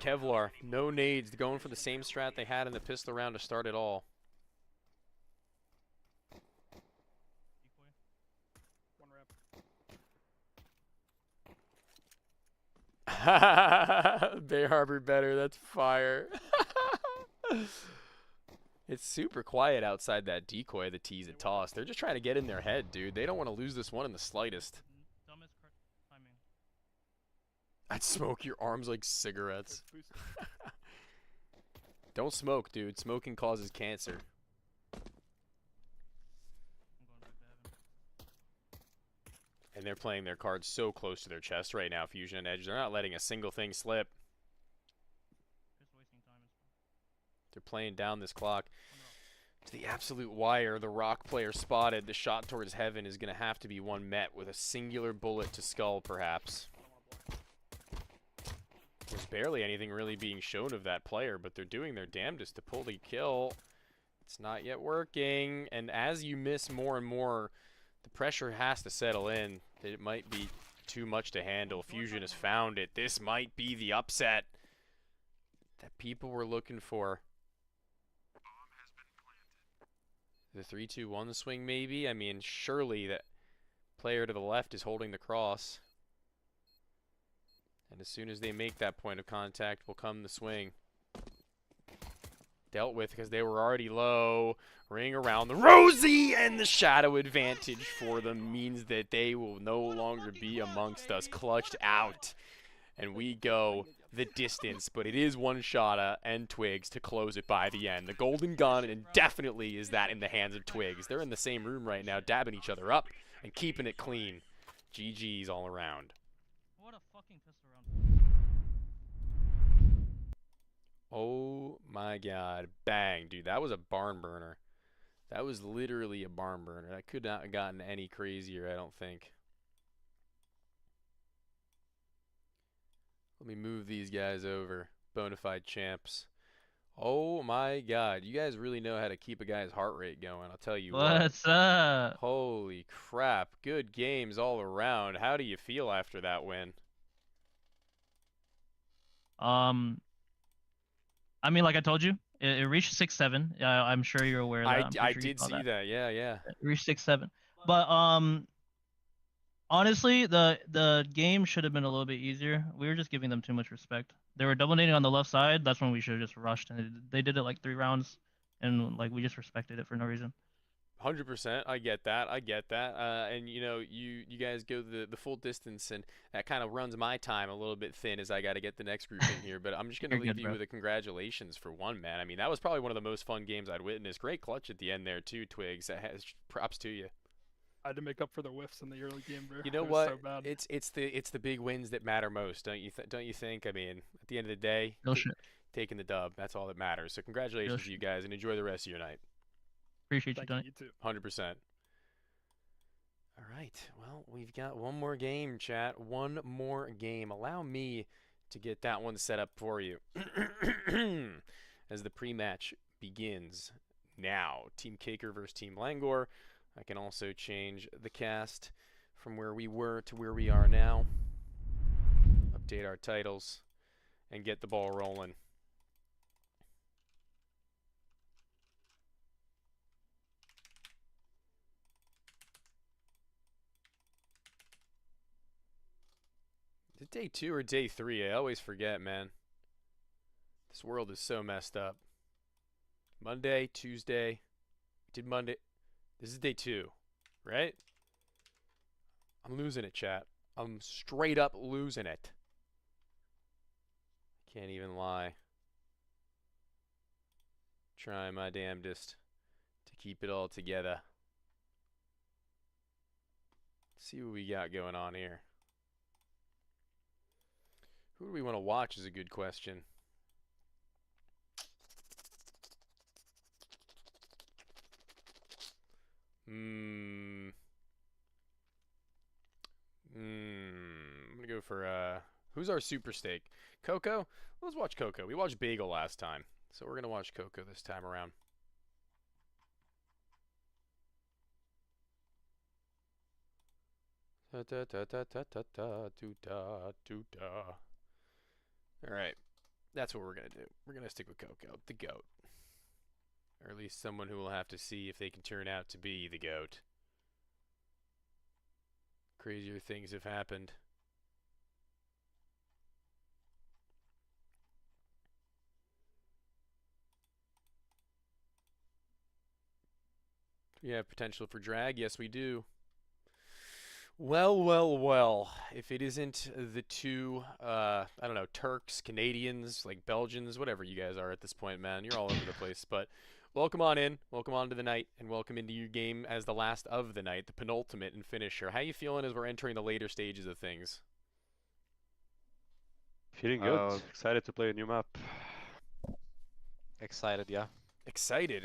Kevlar. No nades. Going for the same strat they had in the pistol round to start it all. Bay Harbor better. That's fire. It's super quiet outside that decoy, the tease and toss. They're just trying to get in their head, dude. They don't want to lose this one in the slightest. I'd smoke your arms like cigarettes. Don't smoke, dude. Smoking causes cancer. And they're playing their cards so close to their chest right now, Fusion and Edge. They're not letting a single thing slip. They're playing down this clock to the absolute wire. The Rock player spotted. The shot towards heaven is going to have to be one met with a singular bullet to skull, perhaps. There's barely anything really being shown of that player, but they're doing their damnedest to pull the kill. It's not yet working, and as you miss more and more, the pressure has to settle in. It might be too much to handle. Fusion has found it. This might be the upset that people were looking for. The 3-2-1 swing, maybe? I mean, surely that player to the left is holding the cross. And as soon as they make that point of contact will come the swing. Dealt with because they were already low. Ring around the rosy, and the shadow advantage for them means that they will no longer be amongst us. Clutched out. And we go the distance, but it is one shot and Twigs to close it by the end. The golden gun, and definitely is that in the hands of Twigs. They're in the same room right now, dabbing each other up and keeping it clean. GG's all around. What a fucking pistol round. Oh my god. Bang, dude. That was a barn burner. That was literally a barn burner. That could not have gotten any crazier, I don't think. Let me move these guys over. Bonafide champs. Oh my god. You guys really know how to keep a guy's heart rate going. I'll tell you what. What's up? Holy crap. Good games all around. How do you feel after that win? I mean, like I told you, it reached 6-7. I'm sure you're aware of that. I did see that. Yeah, yeah. It reached 6-7. But honestly, the game should have been a little bit easier. We were just giving them too much respect. They were dominating on the left side. That's when we should have just rushed, and they did it like 3 rounds, and like we just respected it for no reason. 100%. I get that. And you know, you guys go the full distance, and that kind of runs my time a little bit thin as I got to get the next group in here. But I'm just going to leave you with a congratulations for one, man. I mean, that was probably one of the most fun games I'd witnessed. Great clutch at the end there too, Twigs. Props to you. I had to make up for the whiffs in the early game, bro. You know what? So bad. It's the big wins that matter most, don't you think? I mean, at the end of the day, taking the dub, that's all that matters. So congratulations to you guys, and enjoy the rest of your night. Appreciate you, Tony. You too. 100%. All right. Well, we've got one more game, chat. One more game. Allow me to get that one set up for you. As the pre-match begins now. Team Cakir versus Team Languor. I can also change the cast from where we were to where we are now. Update our titles and get the ball rolling. Is it day 2 or day 3? I always forget, man. This world is so messed up. Monday, Tuesday. Did Monday. This is day 2, right? I'm losing it, chat. I'm straight up losing it. Can't even lie. Trying my damnedest to keep it all together. Let's see what we got going on here. Who do we want to watch is a good question. I'm gonna go for who's our super steak? Coco? Let's watch Coco. We watched Bagel last time, so we're gonna watch Coco this time around. Da da da da da da da do da do da. All right, that's what we're gonna do. We're gonna stick with Coco, the goat, or at least someone who will have to see if they can turn out to be the goat. Crazier things have happened. Do we have potential for drag? Yes, we do. Well, well, well. If it isn't the two, I don't know, Turks, Canadians, like Belgians, whatever you guys are at this point, man. You're all over the place. But welcome on in. Welcome on to the night. And welcome into your game as the last of the night, the penultimate and finisher. How you feeling as we're entering the later stages of things? Feeling good. Excited to play a new map. Excited, yeah. Excited.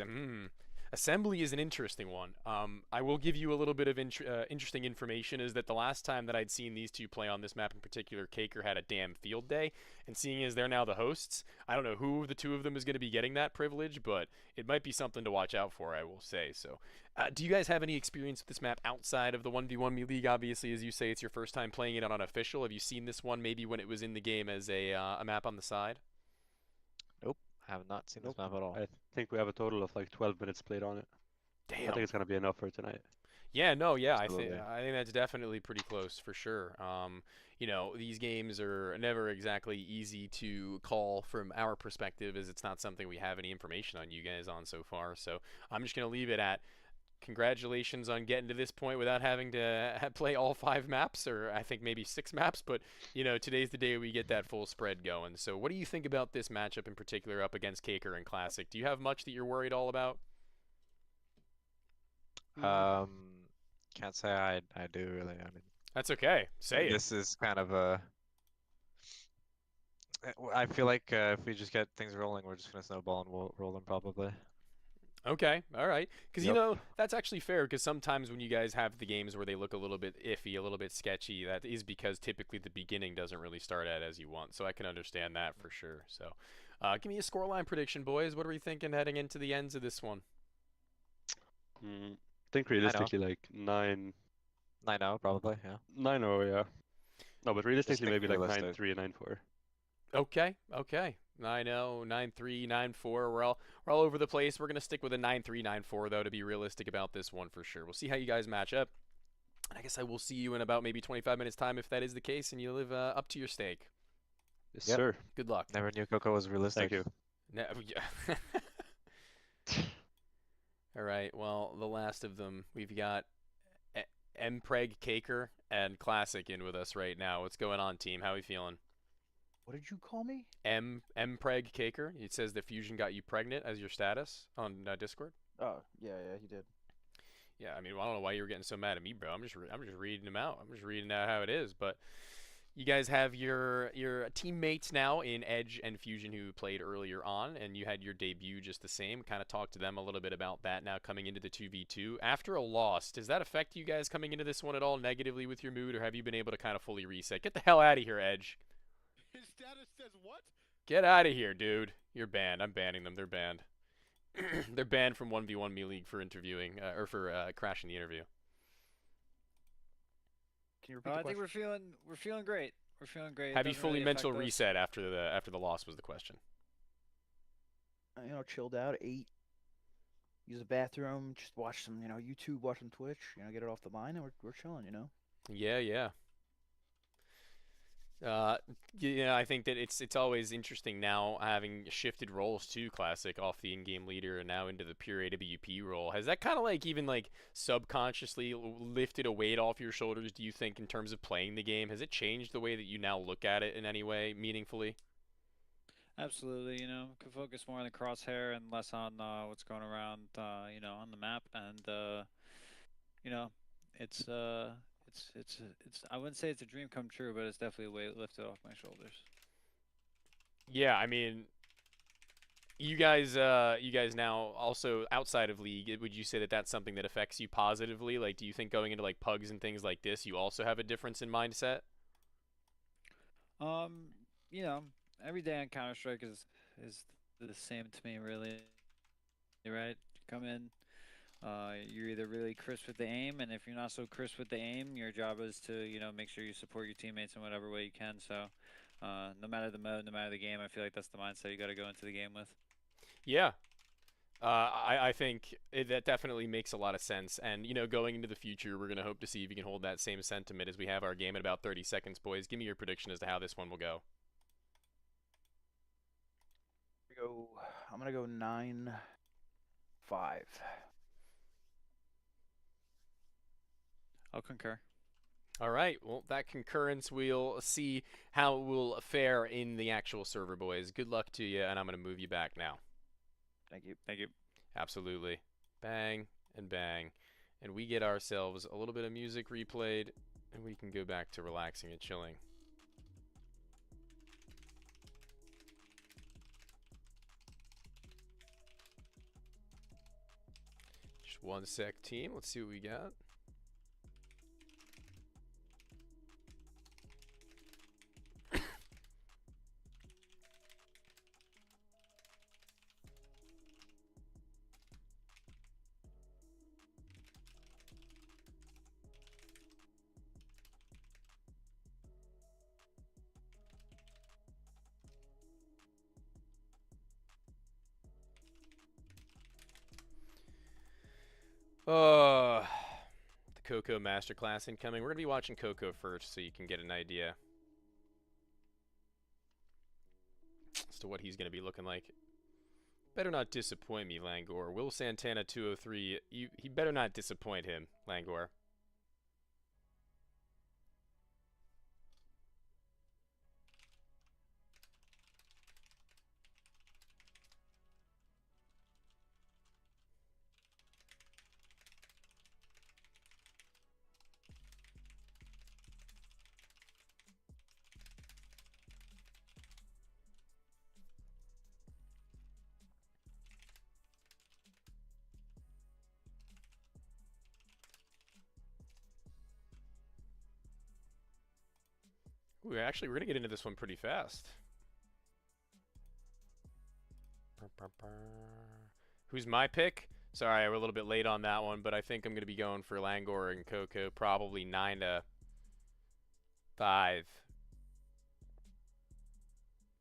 Assembly is an interesting one. I will give you a little bit of interesting information, is that the last time that I'd seen these two play on this map in particular, Cakir had a damn field day, and seeing as they're now the hosts, I don't know who of the two of them is going to be getting that privilege, but it might be something to watch out for, I will say. So, do you guys have any experience with this map outside of the 1v1 League? Obviously, as you say, it's your first time playing it on unofficial. Have you seen this one maybe when it was in the game as a map on the side? Nope, I have not seen this map at all. I think we have a total of like 12 minutes played on it. Damn. I think it's gonna be enough for tonight. Yeah, no, yeah, Absolutely. I think that's definitely pretty close for sure. You know, these games are never exactly easy to call from our perspective, as it's not something we have any information on you guys on so far. So I'm just gonna leave it at congratulations on getting to this point without having to play all 5 maps, or I think maybe 6 maps. But you know, today's the day we get that full spread going. So what do you think about this matchup in particular up against Cakir and Classic? Do you have much that you're worried all about? Can't say I do really. I mean, that's okay. Say it. This is kind of a. I feel like if we just get things rolling, we're just gonna snowball and we'll roll them probably. Okay, all right. Because, you know, that's actually fair, because sometimes when you guys have the games where they look a little bit iffy, a little bit sketchy, that is because typically the beginning doesn't really start out as you want. So I can understand that for sure. So give me a scoreline prediction, boys. What are we thinking heading into the ends of this one? I think realistically like 9-0 probably, yeah. 9-0, yeah. No, but realistically maybe like realistic. 9-3 and 9-4. Okay, okay. 9-0, 9-3, 9-4. We're all over the place. We're gonna stick with a 9-3, 9-4 though, to be realistic about this one for sure. We'll see how you guys match up. And I guess I will see you in about maybe 25 minutes time if that is the case, and you live up to your stake. Yes, sir. Good luck. Never knew Coco was realistic. Thank you. Yeah. All right. Well, the last of them, we've got Mpreg, Cakir, and Classic in with us right now. What's going on, team? How are we feeling? What did you call me? Mpreg Cakir. It says the fusion got you pregnant as your status on Discord. Oh yeah, he did. Yeah, I mean, I don't know why you were getting so mad at me, bro. I'm just reading them out. I'm just reading out how it is. But you guys have your teammates now in Edge and Fusion who played earlier on, and you had your debut just the same. Kind of talk to them a little bit about that now coming into the 2v2. After a loss, does that affect you guys coming into this one at all negatively with your mood, or have you been able to kind of fully reset? Get the hell out of here, Edge. His status says what? Get out of here, dude. You're banned. I'm banning them. They're banned. They're banned from 1v1 Me League for interviewing or for crashing the interview. Can you repeat the I question? think we're feeling great. We're feeling great. It Have you doesn't fully really mental affect us. reset after the loss was the question? You know, chilled out, ate, use the bathroom, just watch some, YouTube, watch some Twitch, get it off the mind, and we're chilling, Yeah, yeah. I think that it's always interesting now having shifted roles to Classic off the in-game leader and now into the pure AWP role. Has that kind of like even like subconsciously lifted a weight off your shoulders, do you think, in terms of playing the game? Has it changed the way that you now look at it in any way meaningfully? Absolutely, can focus more on the crosshair and less on what's going around, on the map. And it's I wouldn't say it's a dream come true, but it's definitely a weight lifted off my shoulders. Yeah, I mean, you guys now also outside of League, would you say that that's something that affects you positively? Like, do you think going into like pugs and things like this, you also have a difference in mindset? Every day on Counter-Strike is the same to me, really. Right? You come in, you're either really crisp with the aim, and if you're not so crisp with the aim, your job is to, make sure you support your teammates in whatever way you can. So, no matter the mode, no matter the game, I feel like that's the mindset you got to go into the game with. Yeah. I think that definitely makes a lot of sense. And, going into the future, we're going to hope to see if you can hold that same sentiment as we have our game in about 30 seconds, boys. Give me your prediction as to how this one will go. I'm gonna go 9-5. I'll concur. All right. Well, that concurrence, we'll see how it will fare in the actual server, boys. Good luck to you, and I'm going to move you back now. Thank you. Thank you. Absolutely. Bang and bang. And we get ourselves a little bit of music replayed, and we can go back to relaxing and chilling. Just one sec, team. Let's see what we got. The Coco Masterclass incoming. We're going to be watching Coco first so you can get an idea as to what he's going to be looking like. Better not disappoint me, Languor. Will Santana 203, he better not disappoint him, Languor. Ooh, actually, we're going to get into this one pretty fast. Who's my pick? Sorry, we're a little bit late on that one, but I think I'm going to be going for Languor and Coco, probably 9-5. Mm,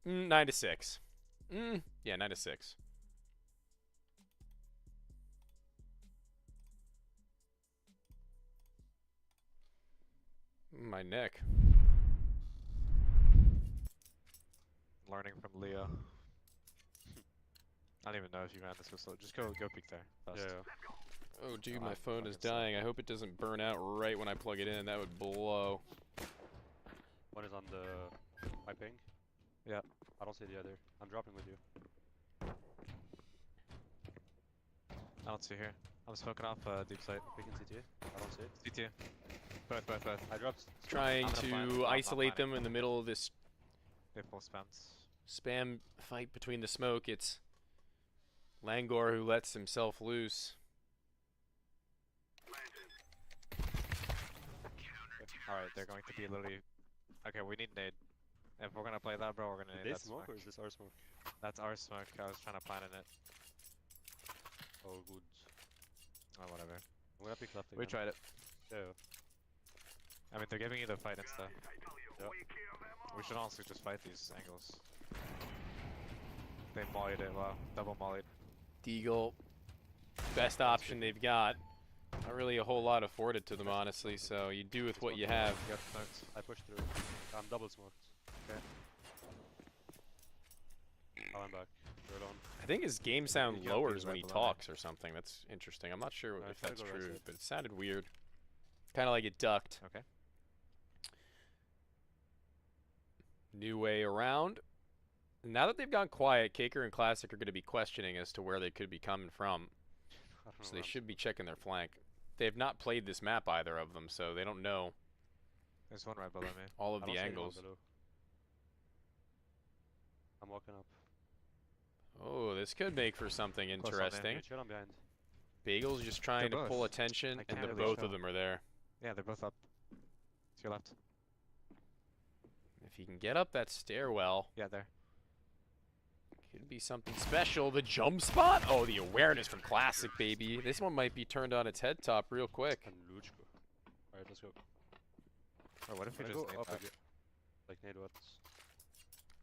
9-6. Yeah, 9-6. My neck. Learning from Leo. I don't even know if you ran this whistle. Just go peek there. First. Yeah. Oh, dude, my phone is dying. I hope it doesn't burn out right when I plug it in. That would blow. One is on the my ping. Yeah. I don't see the other. I'm dropping with you. I don't see here. I'm smoking off deep sight. We can CT. I don't see it. CT. Both. I dropped. Trying to isolate them in the middle of this They full spams. spam fight between the smoke. It's Languor who lets himself loose. Alright, they're going to be literally... Okay, we need nade. If we're gonna play that, bro, we're gonna need Is that this smoke or is this our smoke? That's our smoke. I was trying to plan in it. Oh, good. Oh, whatever. I'm gonna pick left again. We tried it. Yeah. I mean, they're giving you the fight and stuff. Yeah. We should honestly just fight these angles. They mollied it, wow. Double mollied. Deagle, best option they've got. Not really a whole lot afforded to them, honestly, so you do with what you have. Got smoked. I pushed through. I'm double smoked. Okay. Oh, I'm back. Throw it on. I think his game sound You can't lowers leave when right he below me. talks or something. That's interesting. I'm not sure Alright, if try to that's go right true, side. but it sounded weird. Kind of like it ducked. Okay. New way around. Now that they've gone quiet, Cakir and Classic are going to be questioning as to where they could be coming from. I don't know So where they I'm should be checking their flank. They have not played this map, either of them, so they don't know There's one right below me. all of I the don't see anyone angles. below. I'm walking up. Oh, this could make for something Close on there. interesting. Hey, chill, I'm behind. Bagel's just trying to They're pull both. attention, I and can't the really both show. of them are there. Yeah, they're both up. To your left. If he can get up that stairwell, Yeah, there. could be something special. The jump spot? Oh, the awareness from Classic, baby. This one might be turned on its head top real quick. Alright, let's go. Oh, what if we Wanna just go nade up that? again? Like nade what?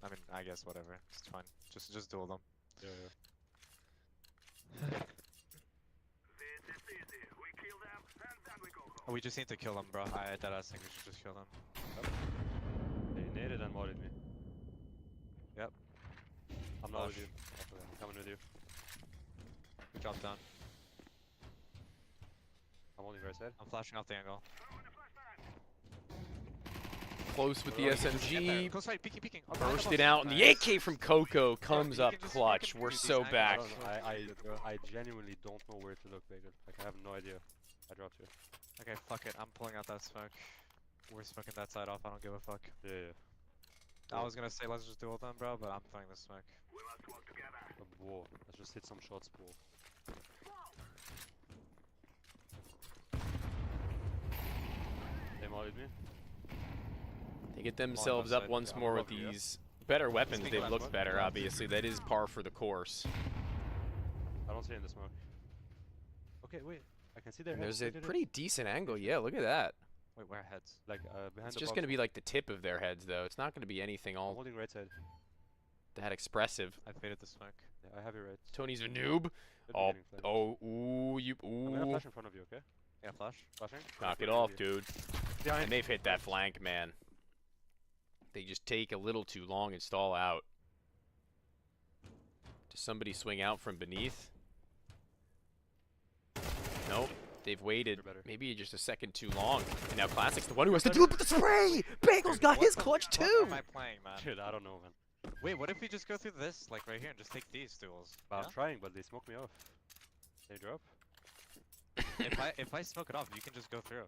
I mean, I guess whatever. It's fine. Just duel them. Yeah, yeah. Oh, we just need to kill them, bro. I think we should just kill them. They naded and modded me. Yep. I'm not with Flash. you. Okay, I'm coming with you. We drop down. I'm holding right side. I'm flashing off the angle. Close with the Just get there. SMG. Close fight, peeking. Oh, behind the Burst it box. out, and the Nice. AK from Coco comes you up can just- you clutch. can We're do these so angles. back. I genuinely don't know where to look, Bagel. Like, I have no idea. I dropped you. Okay, fuck it. I'm pulling out that smoke. We're smoking that side off. I don't give a fuck. Yeah, yeah. I was gonna say let's just duel them, bro, but I'm throwing the smoke. Whoa. Let's just hit some shots, bro. They modded me. They get themselves up side. once Yeah, more I'm with blocking you. these better weapons. Sneak They've left looked one. better, obviously. That is par for the course. I don't see in the smoke. Okay, wait. I can see their And heads. there's a pretty decent angle. Yeah, look at that. Wait, where heads? Like, behind It's the just box. going to be like the tip of their heads, though. It's not going to be anything I'm all holding right side. that expressive. I faded the smoke. Yeah, I have you right. Tony's a noob. Could be Oh, getting flanked. oh, ooh, you, I'm gonna ooh. flash in front of you, okay? Yeah, flash. Flashing. Knock it Flashing off, with you. dude. Behind. And they've hit that flank, man. They just take a little too long and stall out. Does somebody swing out from beneath? Nope. They've waited maybe just a second too long. And now Classic's the one who has to deal with the spray! Bagel's got his clutch What too! am I playing, man? Dude, I don't know, man. Wait, what if we just go through this, like right here, and just take these duels? But Yeah? I'm trying, but they smoke me off. They drop. if I smoke it off, you can just go through.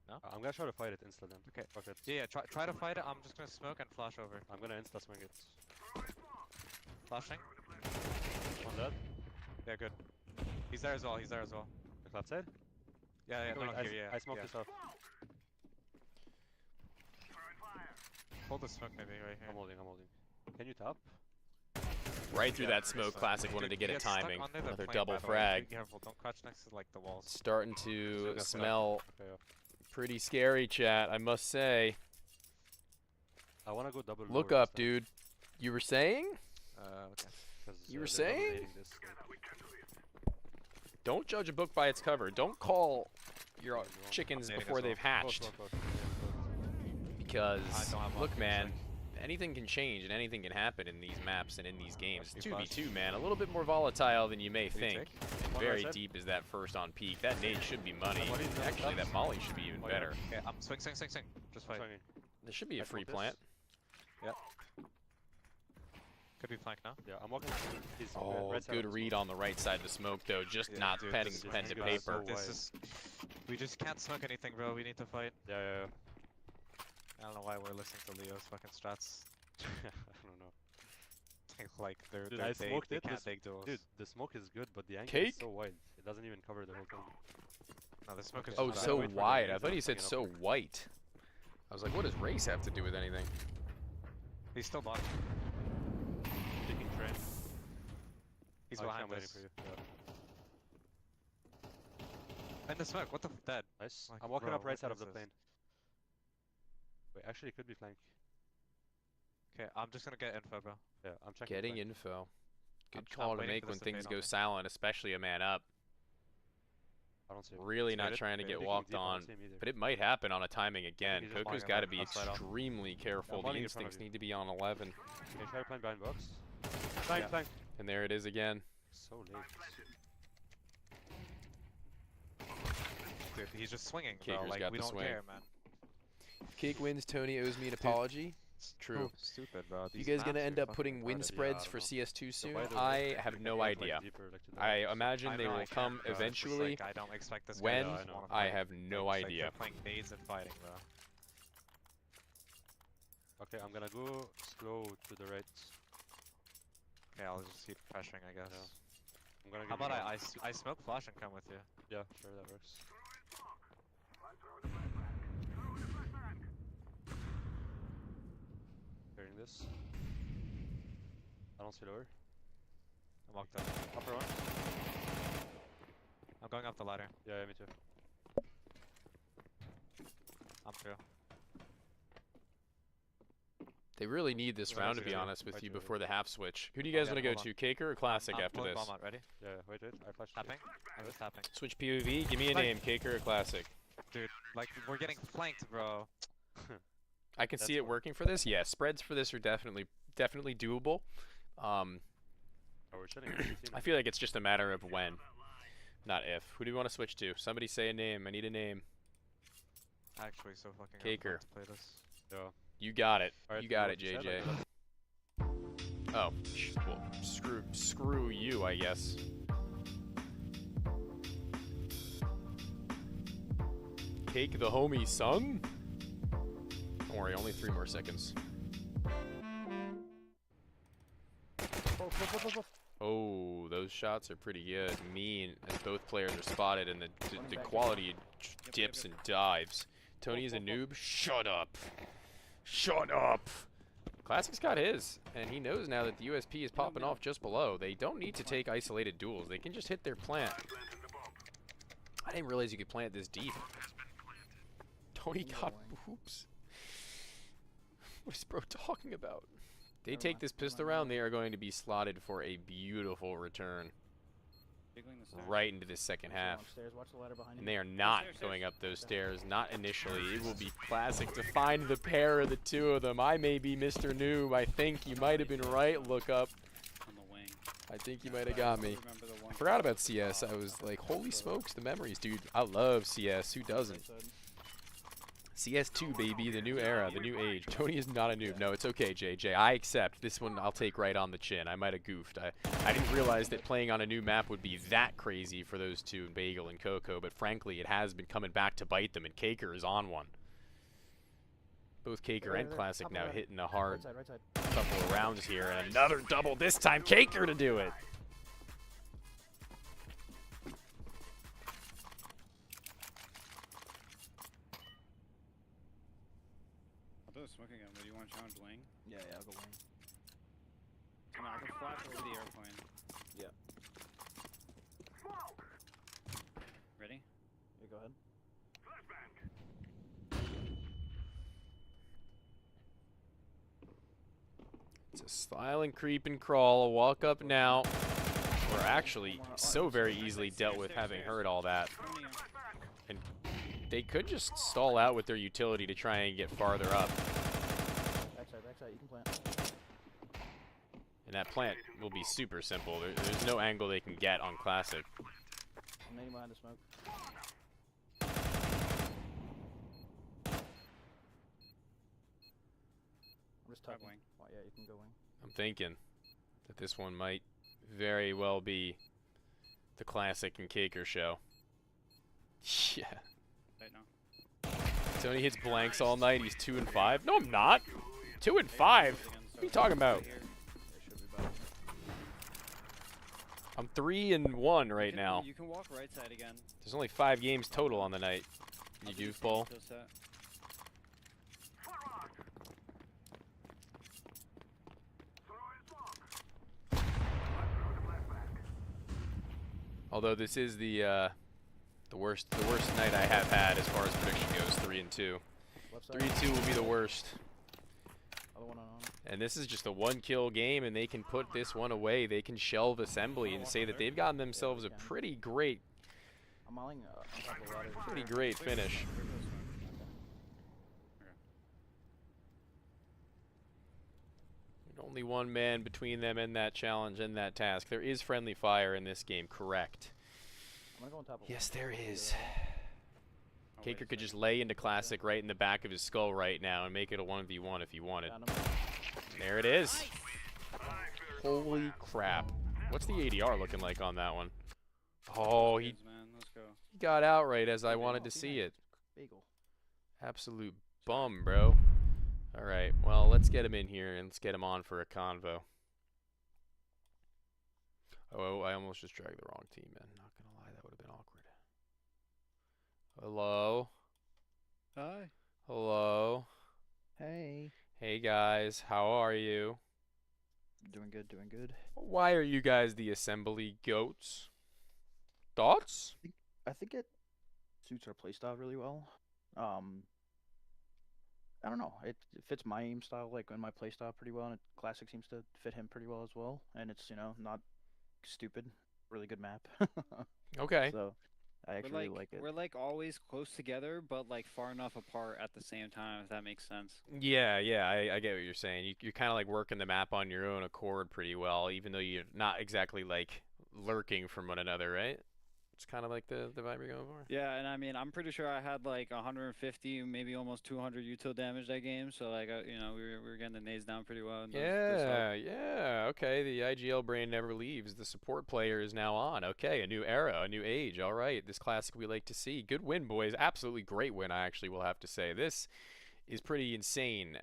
No? I'm gonna try to fight it insta then. Okay. Fuck it. Yeah, try to fight it. I'm just gonna smoke and flash over. I'm gonna insta swing it. Flashing. One dead. Yeah, good. He's there as well. He's there as well. Like left side? Yeah, Wait, no, I, here, yeah. I smoked yeah. this off. Hold the smoke maybe right here. I'm holding. Can you top? Right through Yeah, that smoke, so- Classic wanted to Dude, get you it stuck timing. under the Another plane, double by the way. frag. Be careful. Don't crouch next to like the walls. Starting to Still got smell Okay, yeah. pretty scary, chat, I must say. I wanna go double. Look lower up, this time, dude. You were saying? Okay. 'cause, You were they're saying? dominating this. Don't judge a book by its cover. Don't call your chickens Updating before as they've well. hatched. Close. Yeah, Because, I don't have look, one, man, actually. anything can change and anything can happen in these maps and in these games. It's You 2v2, man. A little bit more volatile than you may you think. take? And One very right side. deep is that first on peak. That nade should be money. What is that? Actually, that molly should be even Oh, yeah. better. Okay, I'm swing. Just fight. Swinging. There should be a I free smoked this. plant. Could be flank now. Yeah, I'm walking. He's Oh, right side good of the read smoke. on the right side of the smoke, though. Just Yeah, not dude, penning this is pen to good. paper. So This wide. is. We just can't smoke anything, bro. We need to fight. Yeah. I don't know why we're listening to Leo's fucking strats. I don't know. Like they're Dude, they're I big, smoked they it. can't take duels. Dude, the smoke is good, but the angle Cake? is so wide. It doesn't even cover the whole thing. No, the smoke is Oh, just so wait for the wide. I nades thought and he said swing it so up. white. I was like, what does race have to do with anything? He's still bottom. Taking train. He's Oh, behind I'm waiting us. for you. Yeah. In the smoke, what the dead? Nice. Like, I'm walking bro, up right what side of is the this? plane. Wait, actually, it could be flank. Okay, I'm just gonna get info, bro. Yeah, I'm checking. Getting flank. info. Good I'm call to waiting make for when this to things fade on go me. silent, especially a man up. I don't see him. Really It's not faded. trying to Wait, get peeking walked deep, I don't on, see him either. but it might happen on a timing again. he's just Coco's lying got to on be that side off. extremely careful. I'm The running in front of instincts you. need to be on 11. Can you try to plan behind box? Flank, Yeah. flank. And there it is again. So late. Dude, he's just swinging, bro. Caker's Like, got we the don't swing. care, man. Cake wins, Tony owes me an apology. True. Stupid, bro. You These guys gonna maps end are up putting fucking win retarded. spreads I for don't know. CS2 So soon? by the way, I I have think no I have, like, idea. deeper, like, to the I left. imagine I they know will I come can't, bro. It's just, eventually. like, I don't expect this guy When? to just wanna I fight. have no Like, idea. they're playing nades and fighting, bro. Okay, I'm gonna go slow to the right. Okay, I'll just keep pressuring, I guess. Yeah. I'm gonna How give about you I smoke flash and come with you? Yeah, sure, that works. Hearing this. I don't see lower. I'm walked up. Upper one. I'm going up the ladder. Yeah, me too. I'm through. They really need this Yeah, round, right to be here. honest with Right you, here. before the half switch. Who do you guys Yeah, want to go hold to, on. Caker or Classic I'm after pulling this? bomb out, ready? Yeah, wait. I flashed. Tapping? I'm just tapping. Switch POV, give me a Flank. name, Caker or Classic. Dude, like, we're getting flanked, bro. I can see it working for this. Yeah, spreads for this are definitely doable. Oh, we're shooting. I feel like it's just a matter of when, not if. Who do you want to switch to? Somebody say a name. I need a name. Actually, so fucking Caker. to play this. Yeah. You got it. Alright, You got it, you said, JJ. I Oh, well, screw you, I guess. Cake the homie, son. Don't worry, only 3 more seconds. Oh, those shots are pretty good. Mean as both players are spotted, and the quality dips and dives. Tony is a noob. Shut up. Shut up. Classic's got his, and he knows now that the USP is popping off just below. They don't need to take isolated duels. They can just hit their plant. I didn't realize you could plant this deep. Tony got oops. What is bro talking about? They take this pistol round, they are going to be slotted for a beautiful return right into the second half. And they are not going up those stairs, not initially. It will be Classic to find the pair of the two of them. I may be Mr. Noob. I think you might have been right, look up. I think you might have got me. I forgot about CS. I was like, holy smokes, the memories, dude. I love CS. Who doesn't? CS2, baby, the new era, the new age. Tony is not a noob. No, it's okay, JJ. I accept. This one I'll take right on the chin. I might have goofed. I didn't realize that playing on a new map would be that crazy for those two, Bagel and Coco, but frankly, it has been coming back to bite them, and Caker is on one. Both Caker and Classic now hitting a hard couple of rounds here, and another double this time. Caker to do it. Smoking gun. What do you want, challenge wing? Yeah, I'll go wing. Come on, I can flash over the airplane. Yeah. Ready? Yeah, go ahead. It's a silent creep and crawl, a walk up now. We're actually so very easily dealt with having heard all that. And they could just stall out with their utility to try and get farther up. Backside, you can plant. And that plant will be super simple. There's no angle they can get on Classic. I'm nading behind the smoke. I'm just tucking. Oh, yeah, you can go wing. I'm thinking that this one might very well be the Classic and Caker show. Yeah. Right now. Tony hits blanks all night. He's 2 and 5. No, I'm not. 2 and 5. What are you talking about? I'm 3 and 1 right now. You can walk right side again. There's only 5 games total on the night. You goofball. Although this is the The worst night I have had as far as prediction goes. 3-2. 3-2 will be the worst. Other one on. And this is just a 1-kill game, and they can put this one away. They can shelve Assembly and say that they've gotten themselves a pretty great finish. Only one man between them and that challenge and that task. There is friendly fire in this game, correct? Yes, there is. Cakir could just lay into Classic right in the back of his skull right now and make it a 1v1 if he wanted. There it is. Holy crap. What's the ADR looking like on that one? Oh, he got out right as I wanted to see it. Absolute bum, bro. All right, well, let's get him in here and let's get him on for a convo. Oh, I almost just dragged the wrong team in. Not gonna lie, that would have been awkward. Hello? Hi. Hello? Hey. Hey, guys. How are you? Doing good, doing good. Why are you guys the Assembly goats? Thoughts? I think it suits our playstyle really well. I don't know. It fits my aim style, like in my playstyle, pretty well, and Classic seems to fit him pretty well as well. And it's not stupid. Really good map. Okay. So I actually really like it. We're like always close together, but like far enough apart at the same time, if that makes sense. Yeah, I get what you're saying. You're kind of like working the map on your own accord pretty well, even though you're not exactly like lurking from one another, right? It's kind of like the vibe you're going for. Yeah, and I mean, I'm pretty sure I had like 150, maybe almost 200 util damage that game. So like, we were getting the nades down pretty well. Yeah. Okay, the IGL brain never leaves. The support player is now on. Okay, a new era, a new age. All right, this Classic we like to see. Good win, boys. Absolutely great win. I actually will have to say this is pretty insane,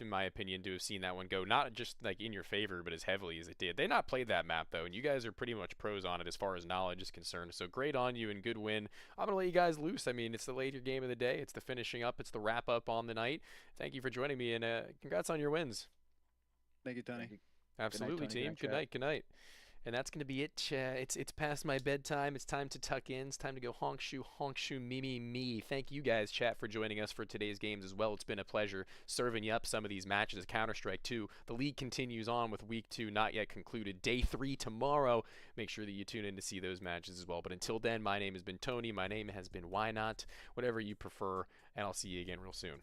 in my opinion, to have seen that one go not just like in your favor, but as heavily as it did. They not played that map though, and you guys are pretty much pros on it as far as knowledge is concerned. So great on you and good win. I'm gonna let you guys loose. I mean, it's the later game of the day. It's the finishing up. It's the wrap up on the night. Thank you for joining me, and congrats on your wins. Thank you, Tony. Absolutely, team. Good night. Good night. And that's going to be it. It's past my bedtime. It's time to tuck in. It's time to go honk shoe, me. Thank you guys, chat, for joining us for today's games as well. It's been a pleasure serving you up some of these matches of Counter-Strike 2. The league continues on with Week 2 not yet concluded. Day 3 tomorrow. Make sure that you tune in to see those matches as well. But until then, my name has been Tony. My name has been Why Not? Whatever you prefer. And I'll see you again real soon.